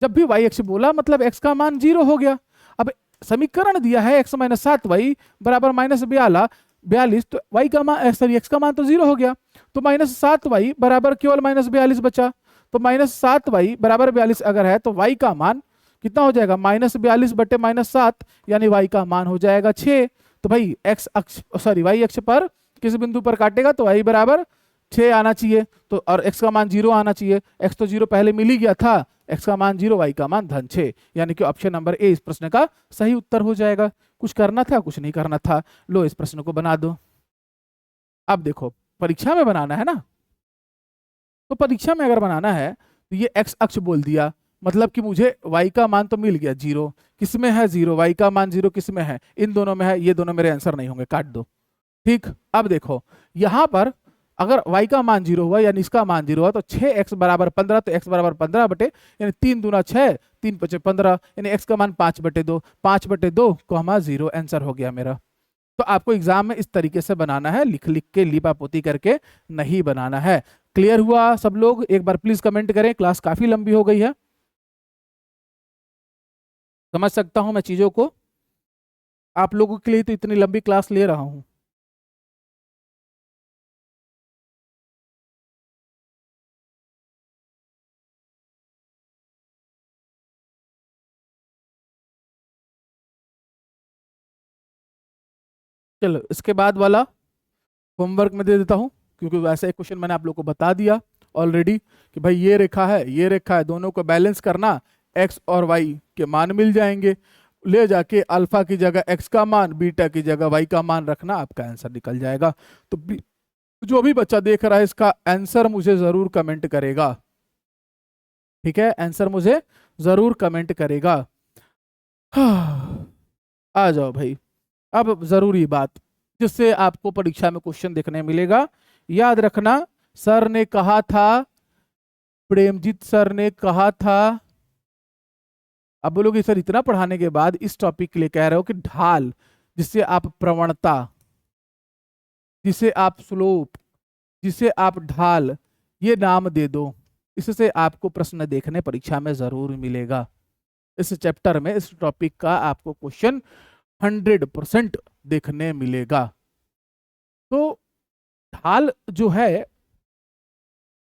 जब भी वाई अक्ष बोला मतलब एक्स का मान 0 हो गया। अब समीकरण दिया है x - 7 वाई बराबर -42, तो वाई का मान सॉरी एक्स का मान तो 0 हो गया, तो -7 वाई बराबर केवल -42 बचा। तो -7 वाई बराबर 42 अगर है तो वाई का मान कितना हो जाएगा? -42 बटे -7, यानी वाई का मान हो जाएगा 6। तो भाई एक्स अक्ष सॉरी वाई अक्ष पर किस बिंदु पर काटेगा? तो वाई बराबर 6 आना चाहिए, तो और एक्स का मान 0 आना चाहिए। एक्स तो 0 पहले मिल ही गया था, एक्स का मान 0, वाई का मान धन 6, यानी कि ऑप्शन नंबर ए इस प्रश्न का सही उत्तर हो जाएगा। कुछ करना था? कुछ नहीं करना था। लो इस प्रश्न को बना दो। अब देखो, परीक्षा में बनाना है ना, तो परीक्षा में अगर बनाना है तो ये एक्स अक्ष बोल दिया, मतलब कि मुझे y का मान तो मिल गया 0, किसमें है 0? y का मान 0 किसमें है? इन दोनों में है, ये दोनों मेरे आंसर नहीं होंगे, काट दो। ठीक, अब देखो यहां पर अगर y का मान 0 हुआ यानी इसका मान 0 हुआ, तो 6x बराबर 15, तो x बराबर 15 बटे यानी 3 दूना 6, 3 × 5 = 15, यानी x का मान 5/2, 5/2, 0 आंसर हो गया मेरा। तो आपको एग्जाम में इस तरीके से बनाना है, लिख लिख के लिपापोती करके नहीं बनाना है। क्लियर हुआ सब लोग? एक बार प्लीज कमेंट करें, क्लास काफी लंबी हो गई है, समझ सकता हूं मैं चीजों को, आप लोगों के लिए तो इतनी लंबी क्लास ले रहा हूं। चलो इसके बाद वाला होमवर्क में दे देता हूं, क्योंकि वैसे एक क्वेश्चन मैंने आप लोग को बता दिया ऑलरेडी कि भाई ये रेखा है, ये रेखा है, दोनों को बैलेंस करना, एक्स और वाई के मान मिल जाएंगे, ले जाके अल्फा की जगह एक्स का मान, बीटा की जगह वाई का मान रखना, आपका आंसर निकल जाएगा। तो जो भी बच्चा देख रहा है इसका आंसर मुझे जरूर कमेंट करेगा, ठीक है, आंसर मुझे जरूर कमेंट करेगा। आ जाओ भाई, अब जरूरी बात जिससे आपको परीक्षा में क्वेश्चन देखने मिलेगा, याद रखना। सर ने कहा था, प्रेमजीत सर ने कहा था, अब बोलोगे सर इतना पढ़ाने के बाद इस टॉपिक के लिए कह रहे हो कि ढाल, जिससे आप प्रवणता, जिसे आप स्लोप, जिसे आप ढाल, ये नाम दे दो, इससे आपको प्रश्न देखने परीक्षा में जरूर मिलेगा। इस चैप्टर में इस टॉपिक का आपको क्वेश्चन 100% देखने मिलेगा। तो ढाल जो है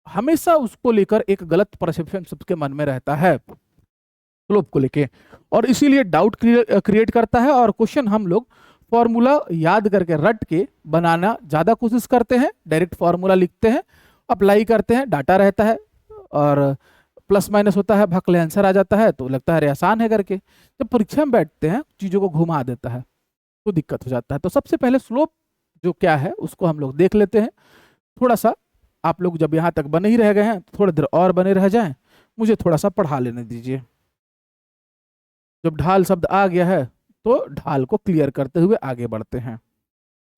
हमेशा उसको लेकर एक गलत परसेप्शन सबके मन में रहता है स्लोप को लेके, और इसीलिए डाउट क्रिएट करता है, और क्वेश्चन हम लोग फॉर्मूला याद करके रट के बनाना ज्यादा कोशिश करते हैं, डायरेक्ट फॉर्मूला लिखते हैं, अप्लाई करते हैं, डाटा रहता है और प्लस माइनस होता है, भकले आंसर आ जाता है, तो लगता है अरे आसान है करके। जब परीक्षा में बैठते हैं चीजों को घुमा देता है तो दिक्कत हो जाता है। तो सबसे पहले स्लोप जो क्या है उसको हम लोग देख लेते हैं। थोड़ा सा आप लोग जब यहाँ तक बने ही रह गए हैं तो थोड़ी देर और बने रह जाएं, मुझे थोड़ा सा पढ़ा लेने दीजिए। जब ढाल शब्द आ गया है तो ढाल को क्लियर करते हुए आगे बढ़ते हैं,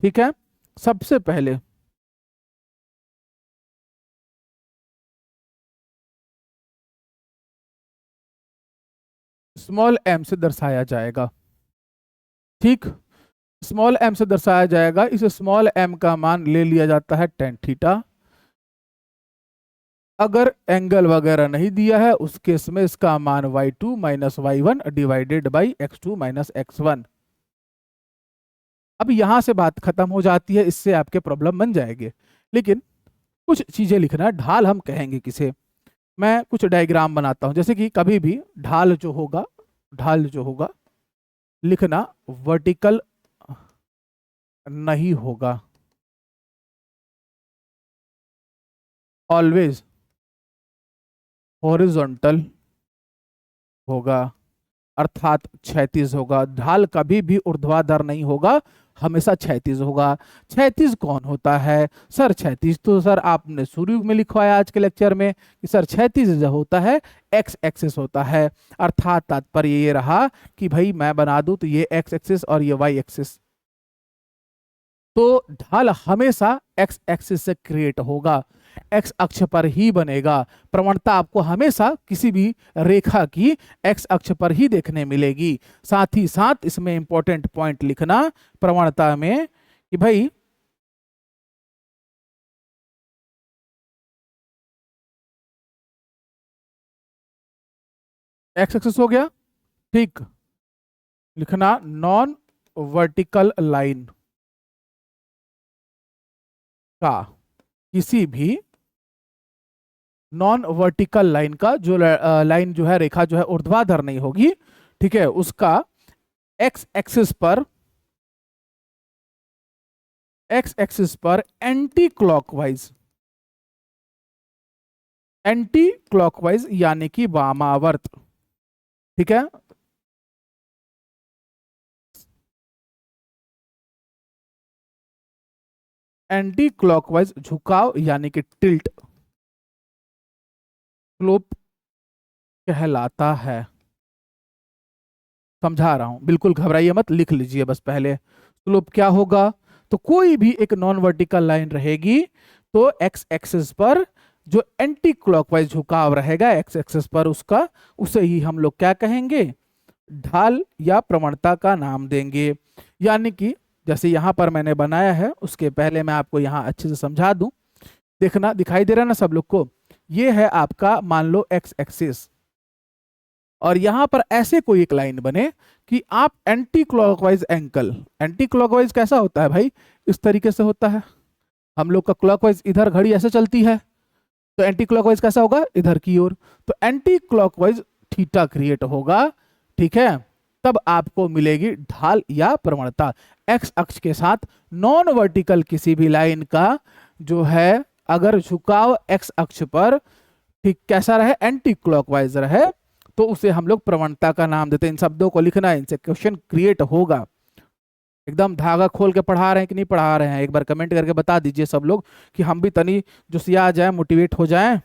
ठीक है। सबसे पहले स्मॉल m से दर्शाया जाएगा, ठीक। स्मॉल m से दर्शाया जाएगा। इस स्मॉल m का मान ले लिया जाता है tan थीटा। अगर एंगल वगैरह नहीं दिया है उस केस में इसका मान y2 minus y1 divided by x2 minus x1। अब यहां से बात खत्म हो जाती है, इससे आपके प्रॉब्लम बन जाएंगे। लेकिन कुछ चीजें लिखना है, ढाल हम कहेंगे किसे। मैं कुछ डायग्राम बनाता हूं, जैसे कि कभी भी ढाल जो होगा लिखना वर्टिकल नहीं होगा, ऑलवेज हॉरिजॉन्टल होगा, अर्थात क्षैतिज होगा। ढाल कभी भी ऊर्ध्वाधर नहीं होगा, हमेशा क्षैतिज होगा। क्षैतिज कौन होता है सर? क्षैतिज तो सर आपने शुरू में लिखवाया आज के लेक्चर में कि सर क्षैतिज जो होता है एक्स एक्सिस होता है। अर्थात तात्पर्य ये रहा कि भाई मैं बना दूं तो ये एक्स एक्सिस और ये वाई एक्सिस, तो ढाल हमेशा एक्स एक्सिस से क्रिएट होगा, एक्स अक्ष पर ही बनेगा। प्रवणता आपको हमेशा किसी भी रेखा की एक्स अक्ष पर ही देखने मिलेगी। साथ ही साथ इसमें इंपॉर्टेंट पॉइंट लिखना प्रवणता में कि भाई एक्स एक्सिस हो गया, ठीक। लिखना नॉन वर्टिकल लाइन का, किसी भी नॉन वर्टिकल लाइन का जो लाइन जो है, रेखा जो है ऊर्ध्वाधर नहीं होगी, ठीक है, उसका एक्स एक्सिस पर एंटी क्लॉकवाइज यानी कि वामावर्त, ठीक है, एंटी क्लॉकवाइज झुकाव यानी कि टिल्ट स्लोप कहलाता है। समझा रहा हूं, बिल्कुल घबराइए मत, लिख लीजिए बस पहले। स्लोप क्या होगा? तो कोई भी एक नॉन वर्टिकल लाइन रहेगी तो एक्स एक्सिस पर जो एंटी क्लॉकवाइज झुकाव रहेगा एक्स एक्सिस पर, उसका उसे ही हम लोग क्या कहेंगे? ढाल या प्रवणता का नाम देंगे। यानी कि जैसे यहां पर मैंने बनाया है, उसके पहले मैं आपको यहां अच्छे से समझा दूं। देखना, दिखाई दे रहा है ना सब लोग को? ये है आपका मान लो एक्स एक्सिस, और यहां पर ऐसे कोई एक लाइन बने कि आप एंटी क्लॉकवाइज एंटी क्लॉकवाइज कैसा होता है भाई? इस तरीके से होता है। हम लोग का क्लॉकवाइज इधर घड़ी ऐसे चलती है, तो एंटी क्लॉकवाइज कैसा होगा? इधर की ओर। तो एंटी क्लॉकवाइज थीटा क्रिएट होगा, ठीक है। तब आपको मिलेगी ढाल या प्रवणता। एक्स अक्ष के साथ नॉन वर्टिकल किसी भी लाइन का जो है अगर झुकाव एक्स अक्ष पर ठीक कैसा रहे? एंटी क्लॉकवाइज रहे, तो उसे हम लोग प्रवणता का नाम देते हैं। इन शब्दों को लिखना है, इनसे क्वेश्चन क्रिएट होगा। एकदम धागा खोल के पढ़ा रहे हैं कि नहीं पढ़ा रहे हैं? एक बार कमेंट करके बता दीजिए सब लोग, कि हम भी तनी जुसिया जाए, मोटिवेट हो जाएं।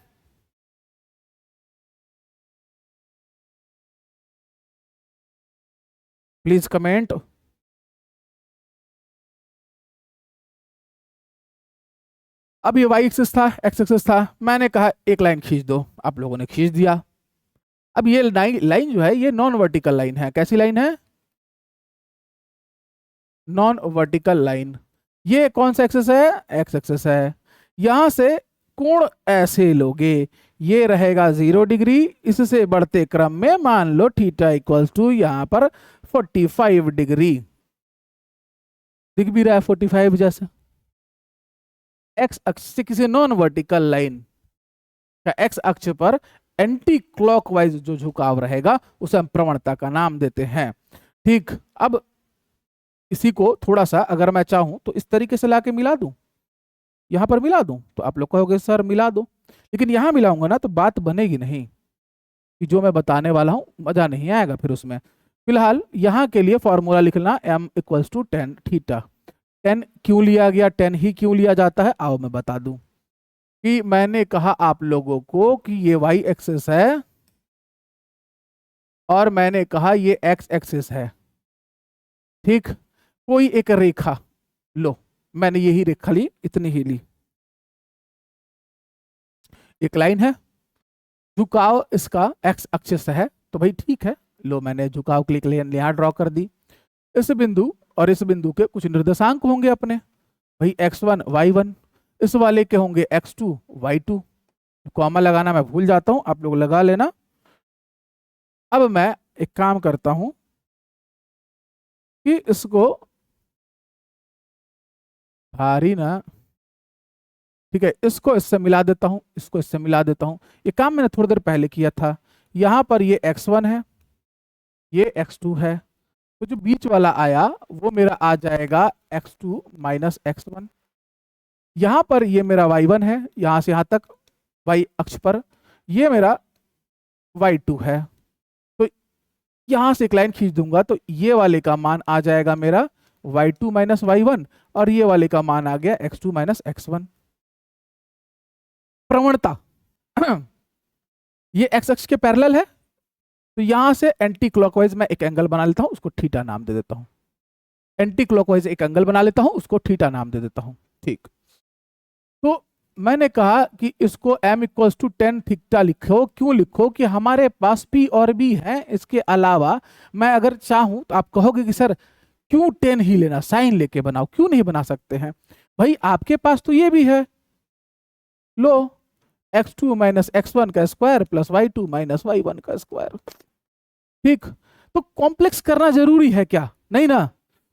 Please comment. अब ये वाई एक्सिस था, एक्स एक्सिस था, मैंने कहा एक लाइन खींच दो, आप लोगों ने खींच दिया। अब ये लाइन जो है ये नॉन वर्टिकल लाइन है। कैसी लाइन है? Non vertical line. ये कौन सा एक्सिस है? एक्स एक्सिस है। यहां से कोण ऐसे लोगे, ये रहेगा 0 डिग्री, इससे बढ़ते क्रम में मान लो थीटा इक्वल्स टू यहां पर 45 डिग्री। दिख भी रहा है 45 जैसा। एक्स अक्ष से किसी नॉन वर्टिकल लाइन का एक्स अक्ष पर एंटी क्लॉकवाइज जो झुकाव रहेगा उसे हम प्रवणता का नाम देते हैं, ठीक। अब इसी को थोड़ा सा अगर मैं चाहूं तो इस तरीके से लाके मिला दूं, यहां पर मिला दूं, तो आप लोग कहोगे सर मिला दो, लेकिन यहां मिलाऊंगा ना तो बात बनेगी नहीं, कि जो मैं बताने वाला हूं मजा नहीं आएगा फिर उसमें। फिलहाल यहां के लिए फॉर्मूला लिखना m equals to tan theta. 10 क्यों लिया गया, 10 ही क्यों लिया जाता है, आओ मैं बता दूं। कि मैंने कहा आप लोगों को कि ये y एक्सिस है और मैंने कहा ये x एक्सिस है, ठीक। कोई एक रेखा लो, मैंने यही रेखा ली, इतनी ही ली, एक लाइन है, झुकाव इसका x एक्सिस है, तो भाई ठीक है, लो मैंने झुकाव के लिए लाइन यहां ड्रॉ कर दी। इस बिंदु और इस बिंदु के कुछ निर्देशांक होंगे अपने, भाई x1 y1, इस वाले के होंगे x2 y2। कॉमा लगाना मैं भूल जाता हूं, आप लोग लगा लेना। अब मैं एक काम करता हूं कि इसको भारी ना, ठीक है, इसको इससे मिला देता हूं, इसको इससे मिला देता हूं। ये काम मैंने थोड़ी देर पहले किया था। यहां पर ये x1 है, ये x2 है, तो जो बीच वाला आया वो मेरा आ जाएगा x2 माइनस x1। यहां पर ये मेरा y1 है, यहां से यहां तक y अक्ष पर, ये मेरा y2 है। तो यहां से एक लाइन खींच दूंगा तो ये वाले का मान आ जाएगा मेरा y2 माइनस y1, और ये वाले का मान आ गया x2 माइनस x1। प्रवणता ये x अक्ष के पैरेलल है, तो यहां से एंटी क्लॉकवाइज मैं एक एंगल बना लेता हूं, उसको थीटा नाम दे देता हूं। एंटी क्लॉकवाइज एक एंगल बना लेता हूं, उसको थीटा नाम दे देता हूं। ठीक, तो मैंने कहा कि इसको m equals to tan theta लिखो। क्यों लिखो? कि हमारे पास p और b है, इसके अलावा मैं अगर चाहूं तो आप कहोगे कि सर क्यों 10 ही लेना, साइन लेके बनाओ, क्यों नहीं बना सकते हैं? भाई आपके पास तो ये भी है, लो, x2 माइनस x1 का square plus y2 minus y1 का स्क्वायर। ठीक, तो कॉम्प्लेक्स करना जरूरी है क्या? नहीं ना।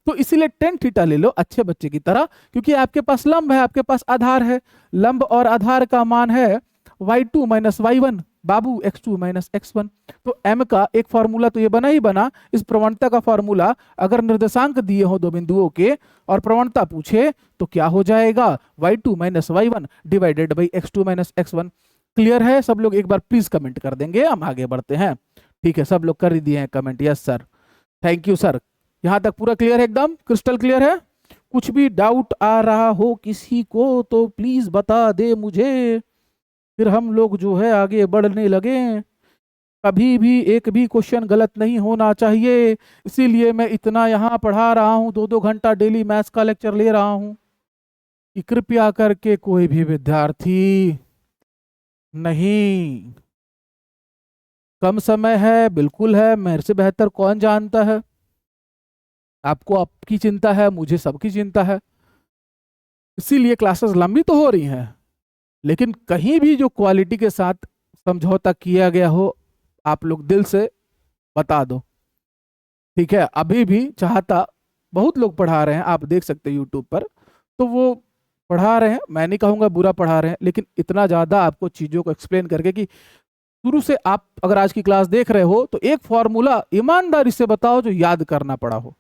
तो इसीलिए टेन थीटा ले लो अच्छे बच्चे की तरह, क्योंकि आपके पास लंब है, आपके पास आधार है, लंब और आधार का मान है y2 माइनस y1, बाबू x2 माइनस x1। तो m का एक फॉर्मूला तो ये बना ही बना। इस प्रवणता का फॉर्मूला अगर निर्देशांक दिए हो दो बिंदुओं के और प्रवणता पूछे तो क्या हो जाएगा? y2 minus y1 divided by x2 minus x1। Clear है? सब लोग एक बार प्लीज कमेंट कर देंगे, हम आगे बढ़ते हैं। ठीक है, सब लोग कर ही दिए हैं comment, yes sir, thank you sir. यहां तक पूरा क्लियर है, एकदम क्रिस्टल क्लियर है? कुछ भी डाउट आ रहा हो किसी को तो प्लीज बता दे मुझे, फिर हम लोग जो है आगे बढ़ने लगे। कभी भी एक भी क्वेश्चन गलत नहीं होना चाहिए, इसीलिए मैं इतना यहाँ पढ़ा रहा हूँ, 2-2 घंटा डेली मैथ्स का लेक्चर ले रहा हूँ कि कृपया करके कोई भी विद्यार्थी नहीं, कम समय है, बिल्कुल है, मेरे से बेहतर कौन जानता है। आपको आपकी चिंता है, मुझे सबकी चिंता है, इसीलिए क्लासेस लंबी तो हो रही हैं, लेकिन कहीं भी जो क्वालिटी के साथ समझौता किया गया हो आप लोग दिल से बता दो। ठीक है, अभी भी चाहता, बहुत लोग पढ़ा रहे हैं, आप देख सकते हैं यूट्यूब पर, तो वो पढ़ा रहे हैं, मैं नहीं कहूँगा बुरा पढ़ा रहे हैं, लेकिन इतना ज़्यादा आपको चीज़ों को एक्सप्लेन करके कि शुरू से आप अगर आज की क्लास देख रहे हो तो एक फॉर्मूला ईमानदारी से बताओ जो याद करना पड़ा हो।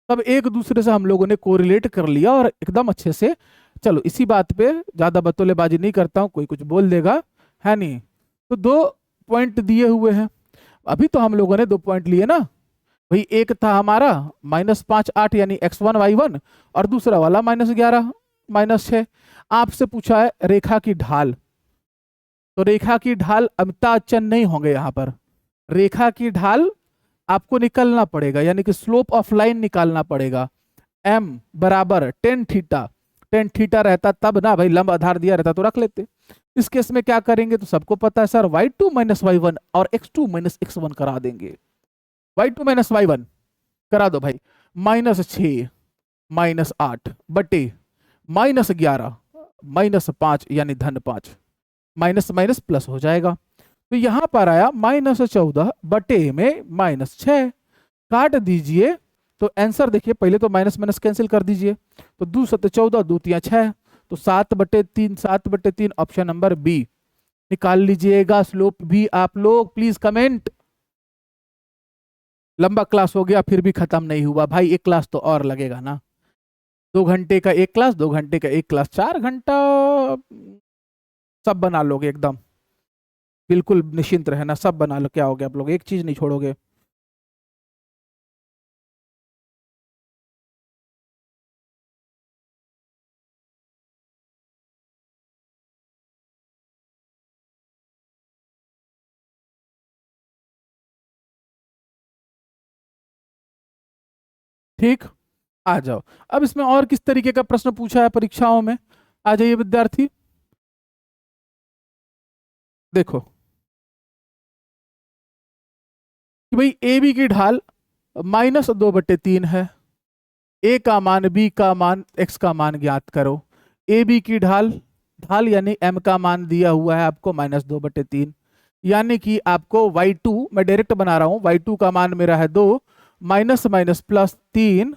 तब एक दूसरे से हम लोगों ने कोरिलेट कर लिया और एकदम अच्छे से। चलो इसी बात पे ज्यादा बतौलेबाजी नहीं करता हूँ, कोई कुछ बोल देगा, है नहीं? तो 2 पॉइंट दिए हुए हैं, अभी तो हम लोगों ने 2 पॉइंट लिए ना भाई। एक था हमारा -5 8 यानी x1 y1, और दूसरा वाला -11 -6। आपसे पूछा है रेखा की ढाल, तो रेखा की ढाल अमिताभ बच्चन नहीं होंगे यहाँ पर। रेखा की ढाल आपको निकलना पड़ेगा, यानी कि स्लोप ऑफ लाइन निकालना पड़ेगा। m बराबर टेन थीटा, टेन थीटा रहता तब ना भाई, लंब आधार दिया रहता तो रख लेते। इस केस में क्या करेंगे तो सबको पता है सर, y2 माइनस y1 और x2 माइनस x1 करा देंगे। y2 माइनस y1 करा दो भाई, -6 -8 बटे -11 -5 यानी -5, माइनस माइनस प्लस हो जाएगा। तो यहां पर आया -14 बटे में -6, काट दीजिए तो आंसर देखिए, पहले तो माइनस माइनस कैंसिल कर दीजिए, तो 2 7 14 2 3 6, तो 7/3 7/3 ऑप्शन नंबर बी निकाल लीजिएगा। स्लोप भी आप लोग प्लीज कमेंट। लंबा क्लास हो गया फिर भी खत्म नहीं हुआ भाई, एक क्लास तो और लगेगा ना, 2 घंटे का एक क्लास, 2 घंटे का एक क्लास, 4 घंटा सब बना लोगे एकदम, बिल्कुल निश्चिंत रहना, सब बना लो। क्या हो गया, आप लोग एक चीज नहीं छोड़ोगे। ठीक, आ जाओ। अब इसमें और किस तरीके का प्रश्न पूछा है परीक्षाओं में, आ जाइए विद्यार्थी। देखो कि भाई ए बी की ढाल -2/3 है। ए का मान, बी का मान, एक्स का मान ज्ञात करो। ए बी की ढाल, ढाल यानी एम का मान दिया हुआ है आपको -2/3, यानी कि आपको y2, मैं डायरेक्ट बना रहा हूं, y2 का मान मेरा है 2, माइनस माइनस प्लस 3,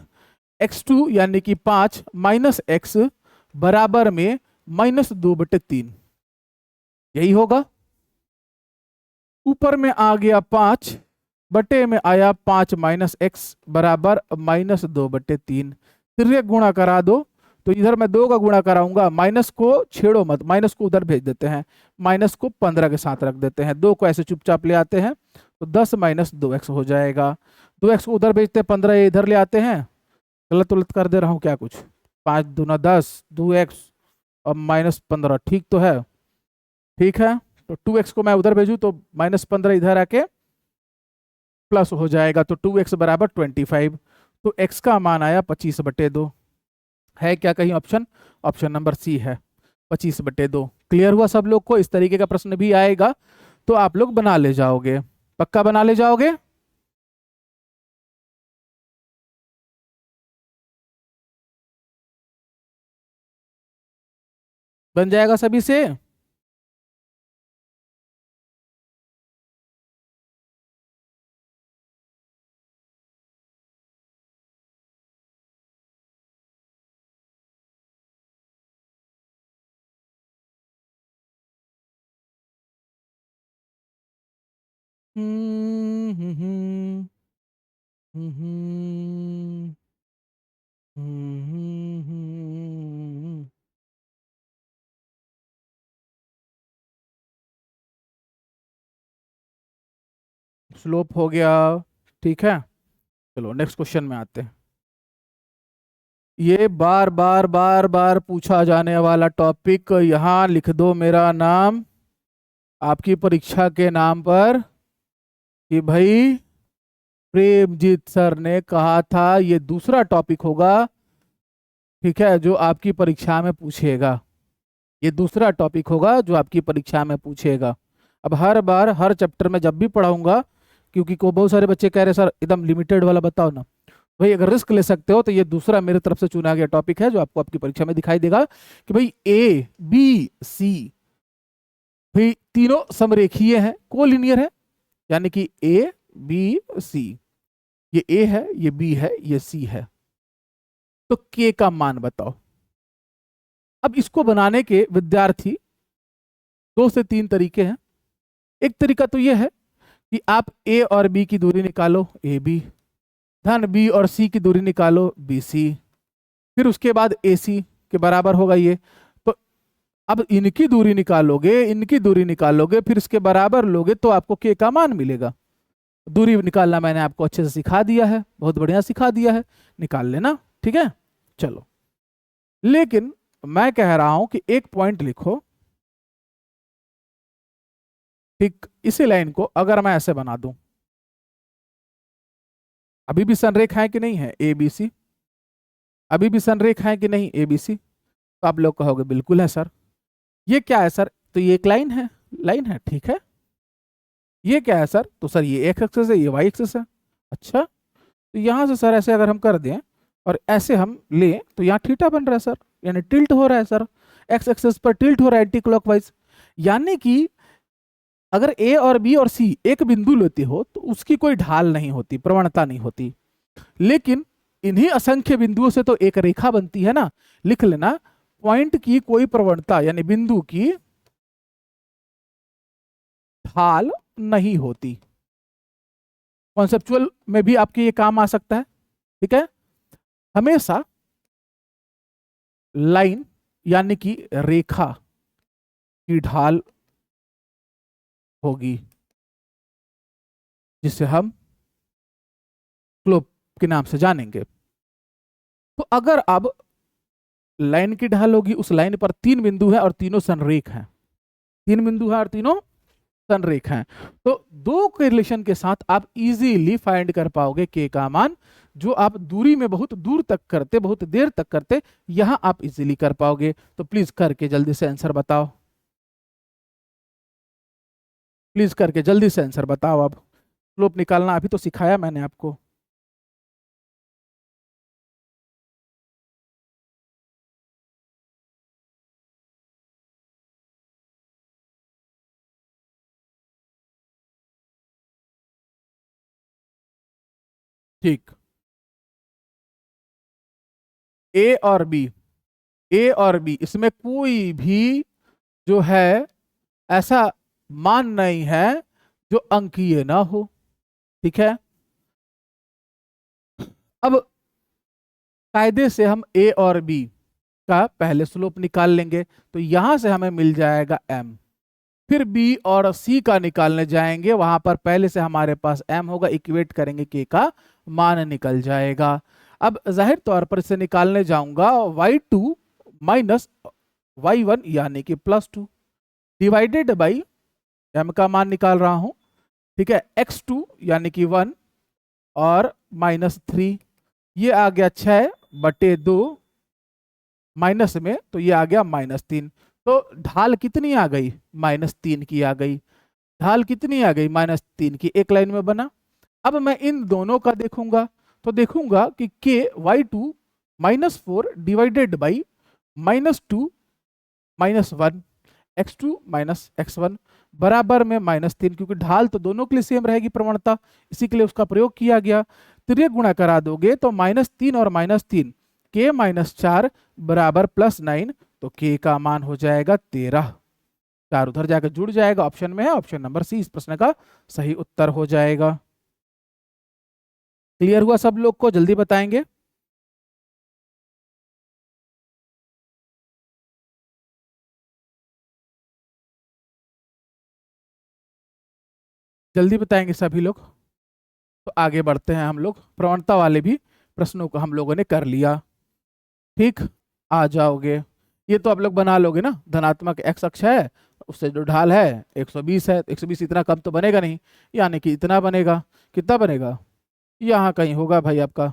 x2 यानी कि 5 माइनस x बराबर में -2/3, यही होगा। ऊपर में आ गया 5, बटे में आया 5 माइनस एक्स बराबर -2/3। फिर ये गुणा करा दो, तो इधर मैं 2 का गुणा कराऊंगा, माइनस को छेड़ो मत, माइनस को उधर भेज देते हैं, माइनस को 15 के साथ रख देते हैं, 2 को ऐसे चुपचाप ले आते हैं, तो 10 माइनस 2x हो जाएगा। 2x को उधर भेजते हैं, 15 ये इधर ले आते हैं, गलत उलट कर दे रहा हूँ क्या कुछ, 5 दूना 10, 2x और -15, ठीक तो है, ठीक है। तो 2x को मैं उधर भेजूँ तो -15 इधर आके प्लस हो जाएगा, तो 2x बराबर 25, तो x का मान आया 25/2। है क्या कहीं ऑप्शन? ऑप्शन नंबर सी है 25/2। क्लियर हुआ सब लोग को? इस तरीके का प्रश्न भी आएगा तो आप लोग बना ले जाओगे, पक्का बना ले जाओगे। बन जाएगा सभी से? हम्म हम्म हम्म हम्म हम्म। स्लोप हो गया, ठीक है। चलो नेक्स्ट क्वेश्चन में आते हैं। ये बार बार बार बार पूछा जाने वाला टॉपिक, यहाँ लिख दो मेरा नाम आपकी परीक्षा के नाम पर कि भाई प्रेमजीत सर ने कहा था ये दूसरा टॉपिक होगा, ठीक है, जो आपकी परीक्षा में पूछेगा। ये दूसरा टॉपिक होगा जो आपकी परीक्षा में पूछेगा। अब हर बार हर चैप्टर में जब भी पढ़ाऊंगा, क्योंकि को बहुत सारे बच्चे कह रहे सर एकदम लिमिटेड वाला बताओ ना, भाई अगर रिस्क ले सकते हो तो ये दूसरा मेरी तरफ से चुना गया टॉपिक है जो आपको आपकी परीक्षा में दिखाई देगा कि भाई ए बी सी, भाई तीनों समरेखीय हैं, कोलिनियर है, यानी कि ए बी सी, ये ए है, ये बी है, ये सी है, तो के का मान बताओ। अब इसको बनाने के विद्यार्थी 2 से 3 तरीके हैं। एक तरीका तो यह है कि आप ए और बी की दूरी निकालो, ए बी, धन बी और सी की दूरी निकालो, बी सी, फिर उसके बाद ए सी के बराबर होगा ये, तो अब इनकी दूरी निकालोगे, इनकी दूरी निकालोगे, फिर इसके बराबर लोगे तो आपको के का मान मिलेगा। दूरी निकालना मैंने आपको अच्छे से सिखा दिया है, बहुत बढ़िया सिखा दिया है, निकाल लेना, ठीक है। चलो, लेकिन मैं कह रहा हूं कि एक पॉइंट लिखो, ठीक, इसी लाइन को अगर मैं ऐसे बना दूं, अभी भी संरेखा है कि नहीं है ए बी सी, अभी भी संरेखा है कि नहीं ए बी सी, तो आप लोग कहोगे बिल्कुल है सर। ये क्या है सर? तो ये एक लाइन है, लाइन है, ठीक है। ये क्या है सर? तो सर ये एक्स एक्सिस है, ये वाई एक्सिस है। अच्छा, तो यहां से सर ऐसे अगर हम कर दें और ऐसे हम लें तो यहाँ थीटा बन रहा है सर, यानी टिल्ट हो रहा है सर, एक्स एक्सिस पर टिल्ट हो रहा है एंटी क्लॉकवाइज। यानी कि अगर ए और बी और सी एक बिंदु लेते हो तो उसकी कोई ढाल नहीं होती, प्रवणता नहीं होती, लेकिन इन्हीं असंख्य बिंदुओं से तो एक रेखा बनती है ना। लिख लेना, पॉइंट की कोई प्रवणता यानी बिंदु की ढाल नहीं होती। कॉन्सेप्चुअल में भी आपके ये काम आ सकता है, ठीक है। हमेशा लाइन यानी कि रेखा की ढाल होगी, जिसे हम स्लोप के नाम से जानेंगे। तो अगर अब लाइन की ढाल होगी, उस लाइन पर 3 बिंदु है और तीनों संरेख हैं, 3 बिंदु है और तीनों संरेख हैं, तो 2 के रिलेशन के साथ आप इजीली फाइंड कर पाओगे के का मान, जो आप दूरी में बहुत दूर तक करते, बहुत देर तक करते, यहां आप इजीली कर पाओगे। तो प्लीज करके जल्दी से आंसर बताओ, प्लीज करके जल्दी से आंसर बताओ। अब स्लोप निकालना अभी तो सिखाया मैंने आपको। ठीक, ए और बी, ए और बी इसमें कोई भी जो है ऐसा मान नहीं है जो अंकीय ना हो। ठीक है, अब कायदे से हम ए और बी का पहले स्लोप निकाल लेंगे, तो यहां से हमें मिल जाएगा m। फिर बी और सी का निकालने जाएंगे, वहां पर पहले से हमारे पास m होगा, इक्वेट करेंगे k का मान निकल जाएगा। अब जाहिर तौर पर इसे निकालने जाऊंगा y2 माइनस y1 यानी कि +2 डिवाइडेड बाई m का मान निकाल रहा हूं। ठीक है, x2 यानी कि 1 और -3, ये आ गया 6/2 माइनस में, तो ये आ गया -3। तो ढाल कितनी आ गई? -3 की आ गई। ढाल कितनी आ गई? -3 की, एक लाइन में बना। अब मैं इन दोनों का देखूंगा, तो देखूंगा कि k y2 -4 divided by -2 -1 x2 -x1 बराबर में -3, क्योंकि ढाल तो दोनों के लिए सेम रहेगी प्रवणता, इसी के लिए उसका प्रयोग किया गया। तिर्यक गुणा करा दोगे तो -3 और -3 k -4 बराबर +9, तो k का मान हो जाएगा 13। 4 उधर जाकर जुड़ जाएगा, ऑप्शन में है, ऑप्शन नंबर सी इस प्रश्न का सही उत्तर हो जाएगा। क्लियर हुआ सब लोग को? जल्दी बताएंगे। जल्दी बताएंगे सभी लोग। तो आगे बढ़ते हैं हम लोग, प्रवणता वाले भी प्रश्नों को हम लोगों ने कर लिया। ठीक, आ जाओगे। ये तो आप लोग बना लोगे ना, धनात्मक x अक्ष है, उससे जो ढाल है 120 है, 120 इतना कम तो बनेगा नहीं, यानी कि इतना बनेगा। कितना बनेगा? यहाँ कहीं होगा भाई आपका।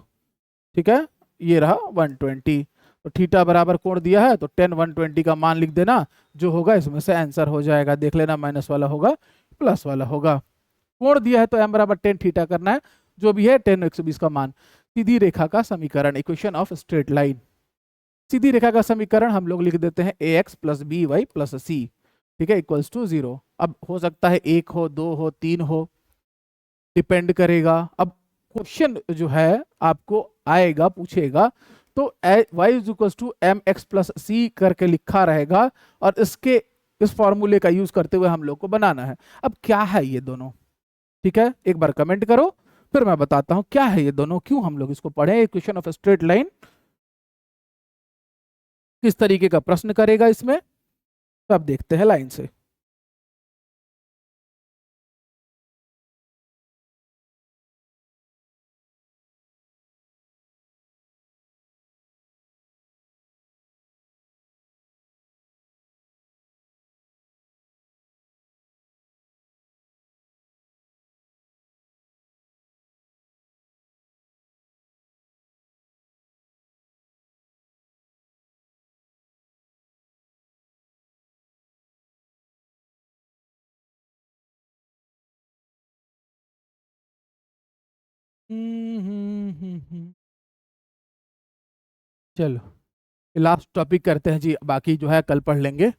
ठीक है, ये रहा 120। तो थीटा बराबर कोण दिया है, तो 10 120 का मान लिख देना, जो होगा इसमें से आंसर हो जाएगा। देख लेना, माइनस वाला होगा प्लस वाला होगा। कोण दिया है तो m बराबर 10 थीटा करना है, जो भी है 10 120 का मान। सीधी रेखा का समीकरण, इक्वेशन ऑफ स्ट्रेट लाइन। सीधी रेखा का समीकरण हम लोग लिख देते हैं ax + by + c, ठीक है, इक्वल्स टू 0। अब हो सकता है 1 हो, 2 हो, 3 हो, डिपेंड करेगा। अब क्वेश्चन जो है आपको आएगा, पूछेगा, तो y = mx + c करके लिखा रहेगा, और इसके इस फॉर्मूले का यूज करते हुए हम लोग को बनाना है। अब क्या है ये दोनों? ठीक है, एक बार कमेंट करो, फिर मैं बताता हूं क्या है ये दोनों, क्यों हम लोग इसको पढ़े। इक्वेशन ऑफ स्ट्रेट लाइन किस तरीके का प्रश्न करेगा इसमें, तो अब देखते हैं लाइन से। चलो लास्ट टॉपिक करते हैं जी, बाकी जो है कल पढ़ लेंगे।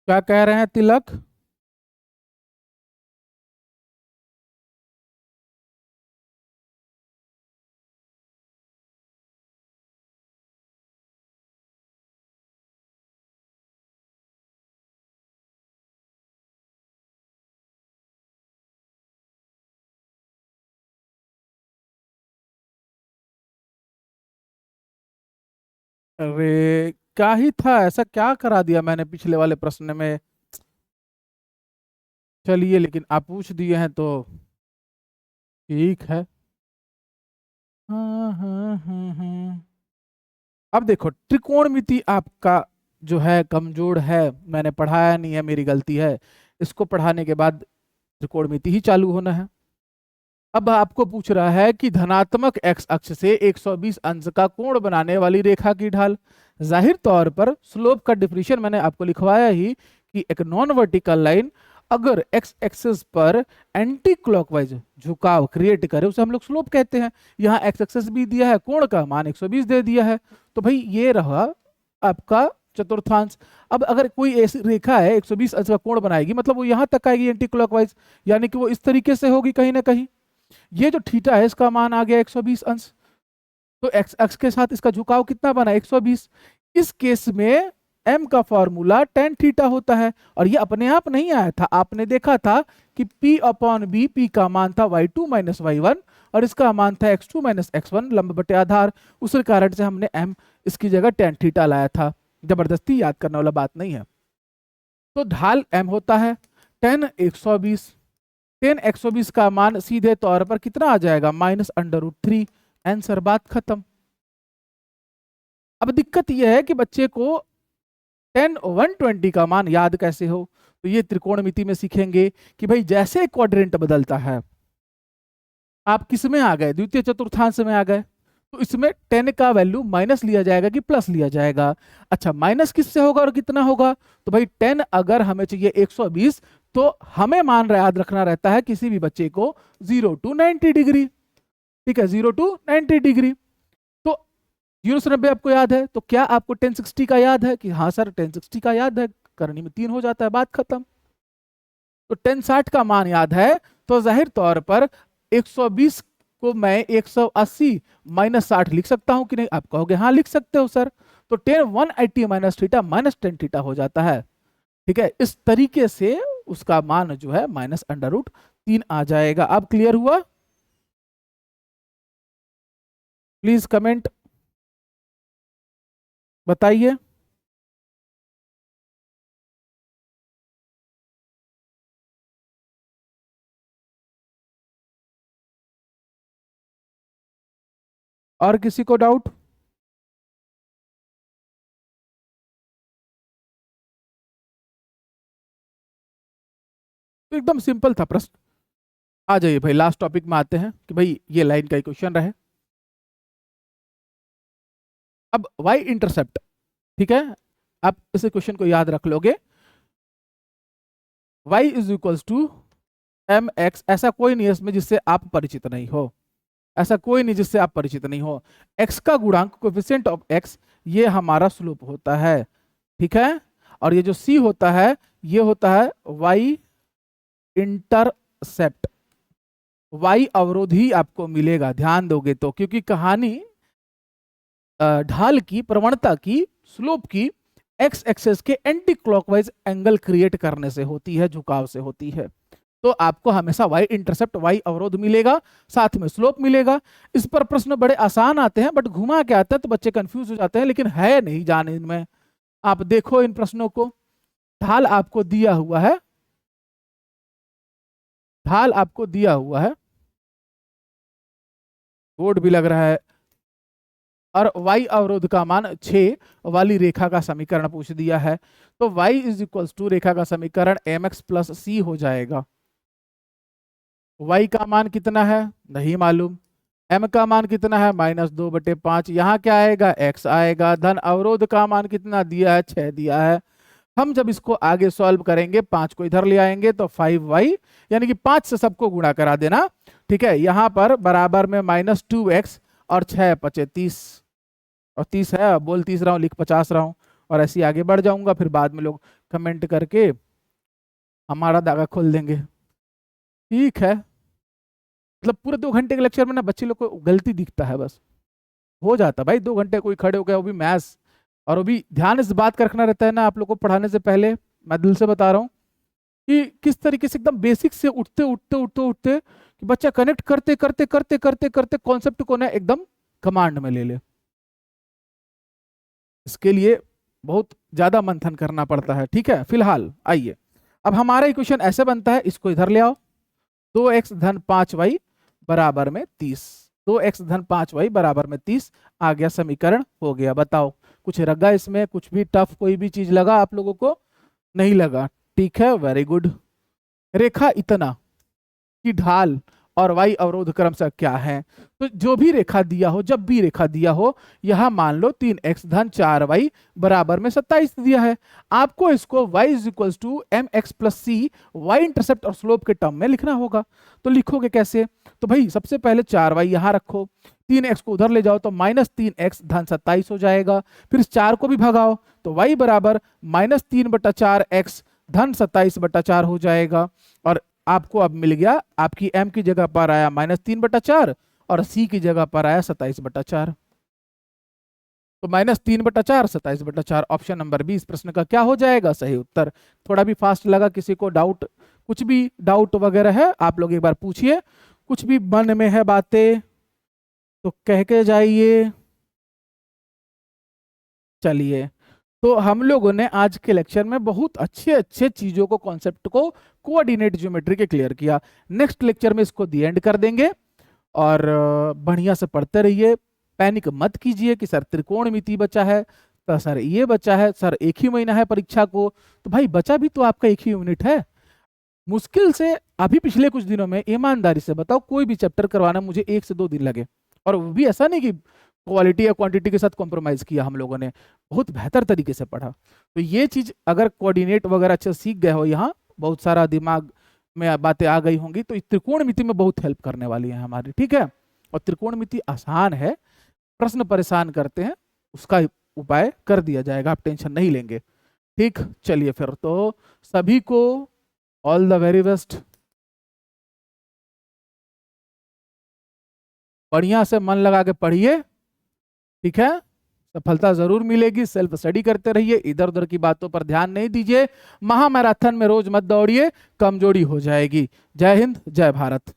क्या कह रहे हैं तिलक? अरे क्या ही था, ऐसा क्या करा दिया मैंने पिछले वाले प्रश्न में। चलिए, लेकिन आप पूछ दिए हैं तो ठीक है। हाँ। अब देखो, त्रिकोणमिति आपका जो है कमजोर है, मैंने पढ़ाया नहीं है, मेरी गलती है। इसको पढ़ाने के बाद त्रिकोणमिति ही चालू होना है। अब आपको पूछ रहा है कि धनात्मक x अक्ष से 120 अंश का कोण बनाने वाली रेखा की ढाल। जाहिर तौर पर स्लोप का डिफिनेशन मैंने आपको लिखवाया ही कि एक नॉन वर्टिकल लाइन अगर एक्स एक्सिस पर एंटी क्लॉकवाइज झुकाव क्रिएट करे उसे हम लोग स्लोप कहते हैं। यहाँ एक्स एक्सिस भी दिया है, कोण का मान 120 दे दिया है, तो भाई ये रहा आपका चतुर्थांश। अब अगर कोई ऐसी रेखा है 120 अंश का कोण बनाएगी, मतलब वो यहां तक आएगी एंटी क्लॉकवाइज, यानी कि वो इस तरीके से होगी कहीं ना कहीं। ये जो थीटा है इसका मान आ गया 120 अंश, तो एक्स अक्ष के साथ इसका झुकाव कितना बना 120। इस केस में m का फॉर्मूला tan थीटा होता है, और ये अपने आप नहीं आया था, आपने देखा था कि P अपॉन बी, P का मान था y2 माइनस y1 और इसका मान था x2 माइनस x1 लंब बटे आधार। उस कारण से हमने m इसकी जगह tan थीटा लाया था, जबरदस्ती याद करने वाला बात नहीं है। तो ढाल m होता है tan 120, tan 120 का मान सीधे तौर पर कितना आ जाएगा -√3। आंसर, बात खत्म। अब दिक्कत यह है कि बच्चे को tan 120 का मान याद कैसे हो, तो ये त्रिकोणमिति में सीखेंगे कि भाई जैसे क्वाड्रेंट बदलता है, आप किस में आ गए, द्वितीय चतुर्थांश में आ गए, तो इसमें tan का वैल्यू माइनस लिया जाएगा कि प्लस लिया जाएगा। अच्छा, माइनस किससे होगा और कितना होगा, तो भाई tan अगर हमें चाहिए 120, तो हमें मान याद रखना रहता है किसी भी बच्चे को 0 to 90 डिग्री, ठीक है, 0 to 90 डिग्री। तो 0 से 90 आपको याद है, तो क्या आपको tan 60 का याद है कि हाँ सर tan 60 का याद है, करनी में 3 हो जाता है, बात खत्म। तो tan 60 का मान याद है, तो जाहिर तौर पर 120 को मैं 180 माइनस 60 लिख सकता हूं कि नहीं, आप कहोगे हाँ लिख सकते हो सर। तो tan 180 minus theta minus tan theta हो जाता है, ठीक है। इस तरीके से उसका मान जो है -√3 आ जाएगा। अब क्लियर हुआ? प्लीज कमेंट बताइए। और किसी को डाउट? तो एकदम सिंपल था प्रश्न। आ जाइए भाई, लास्ट टॉपिक में आते हैं कि भाई ये लाइन का क्वेश्चन रहे। अब y इंटरसेप्ट, ठीक है, आप इस क्वेश्चन को याद रख लोगे। y is equals to mx, ऐसा कोई नहीं है इसमें जिससे आप परिचित नहीं हो, ऐसा कोई नहीं जिससे आप परिचित नहीं हो। x का गुणांक कोएफिशिएंट ऑफ x, ये हमारा स्लोप होता है, ठीक है। और ये जो c होता है ये होता है y इंटरसेप्ट। y अवरोध ही आपको मिलेगा, ध्यान दोगे तो, क्योंकि कहानी ढाल की, प्रवणता की, स्लोप की एक्स एक्सेस के एंटी क्लॉकवाइज एंगल क्रिएट करने से होती है, झुकाव से होती है। तो आपको हमेशा y इंटरसेप्ट, y अवरोध मिलेगा, साथ में स्लोप मिलेगा। इस पर प्रश्न बड़े आसान आते हैं, बट घुमा के आते हैं तो बच्चे कंफ्यूज हो जाते हैं, लेकिन है नहीं जाने इनमें। आप देखो इन प्रश्नों को, ढाल आपको दिया हुआ है, ढाल आपको दिया हुआ है, बोर्ड भी लग रहा है, और y अवरोध का मान 6 वाली रेखा का समीकरण पूछ दिया है। तो y इज इक्वल्स टू रेखा का समीकरण mx प्लस c हो जाएगा। y का मान कितना है नहीं मालूम, m का मान कितना है -2/5, यहाँ क्या आएगा x आएगा, धन अवरोध का मान कितना दिया है 6 दिया है। हम जब इसको आगे सॉल्व करेंगे 5 को इधर ले आएंगे तो 5y, यानी कि 5 से सबको गुणा करा देना, ठीक है। यहाँ पर बराबर में -2x और 6 5 30, और 30 है, बोल 30 रहा हूँ, लिख 50 रहा हूँ, और ऐसे आगे बढ़ जाऊंगा, फिर बाद में लोग कमेंट करके हमारा दागा खोल देंगे, ठीक है। मतलब पूरे 2 घंटे के लेक्चर में ना बच्चे लोग को गलती दिखता है, बस हो जाता भाई, 2 घंटे कोई खड़े हो गया, वो भी मैथ्स, और वो भी ध्यान इस बात का रखना रहता है ना आप लोग को पढ़ाने से पहले। मैं दिल से बता रहा हूँ कि किस तरीके से एकदम बेसिक से उठते उठते उठते उठते कि बच्चा कनेक्ट करते करते करते करते करते कॉन्सेप्ट को ना एकदम कमांड में ले ले। इसके लिए बहुत ज्यादा मंथन करना पड़ता है, ठीक है। फिलहाल आइए, अब हमारा इक्वेशन ऐसे बनता है, इसको इधर ले आओ, 2x धन 5y बराबर में 30, 2x धन 5y बराबर में 30 आ गया, समीकरण हो गया। बताओ कुछ लगा इसमें, कुछ भी टफ कोई भी चीज लगा आप लोगों को? नहीं लगा, ठीक है, वेरी गुड। रेखा इतना की ढाल और y अवरोध क्रमशः क्या है। तो जो भी रेखा दिया हो, जब भी रेखा दिया हो, यहां मान लो 3x धन 4y बराबर में 27 दिया है, आपको इसको y is equal to mx plus c y intercept और स्लोप के टर्म में लिखना होगा। तो लिखोगे कैसे? तो भाई सबसे पहले 4y यहां रखो, 3x को उधर ले जाओ तो -3x धन 27 हो जाएगा, फिर इस 4 को भी भगाओ तो y बराबर -3/4x धन 27/4 हो जाएगा। और आपको अब मिल गया, आपकी m की जगह पर आया -3/4 और c की जगह पर आया 27/4। तो -3/4 27/4 ऑप्शन नंबर 20 प्रश्न का क्या हो जाएगा सही उत्तर। थोड़ा भी फास्ट लगा, किसी को डाउट, कुछ भी डाउट वगैरह है आप लोग एक बार पूछिए, कुछ भी मन में है बातें तो कह के जाइए। चलिए, तो हम लोगों ने आज के लेक्चर में बहुत अच्छे अच्छे चीजों को, कॉन्सेप्ट को कोऑर्डिनेट ज्योमेट्री के क्लियर किया। नेक्स्ट लेक्चर में इसको दी एंड कर देंगे और बढ़िया से पढ़ते रहिए। पैनिक मत कीजिए कि सर त्रिकोणमिति बचा है, तो सर ये बचा है, सर एक ही महीना है परीक्षा को, तो भाई बचा भी तो आपका एक ही यूनिट है। मुश्किल से अभी पिछले कुछ दिनों में ईमानदारी से बताओ, कोई भी चैप्टर करवाना मुझे 1 से 2 दिन लगे, और वो भी ऐसा नहीं कि क्वालिटी या क्वांटिटी के साथ कॉम्प्रोमाइज किया, हम लोगों ने बहुत बेहतर तरीके से पढ़ा। तो ये चीज अगर कोऑर्डिनेट वगैरह अच्छे सीख गए हो, यहाँ बहुत सारा दिमाग में बातें आ गई होंगी, तो त्रिकोणमिति में बहुत हेल्प करने वाली है हमारी, ठीक है। और त्रिकोणमिति आसान है, प्रश्न परेशान करते हैं, उसका उपाय कर दिया जाएगा, आप टेंशन नहीं लेंगे, ठीक। चलिए फिर तो सभी को ऑल द वेरी बेस्ट, बढ़िया से मन लगा के पढ़िए, ठीक है, सफलता जरूर मिलेगी। सेल्फ स्टडी करते रहिए, इधर उधर की बातों पर ध्यान नहीं दीजिए, महामैराथन में रोज मत दौड़िए, कमजोरी हो जाएगी। जय हिंद, जय भारत।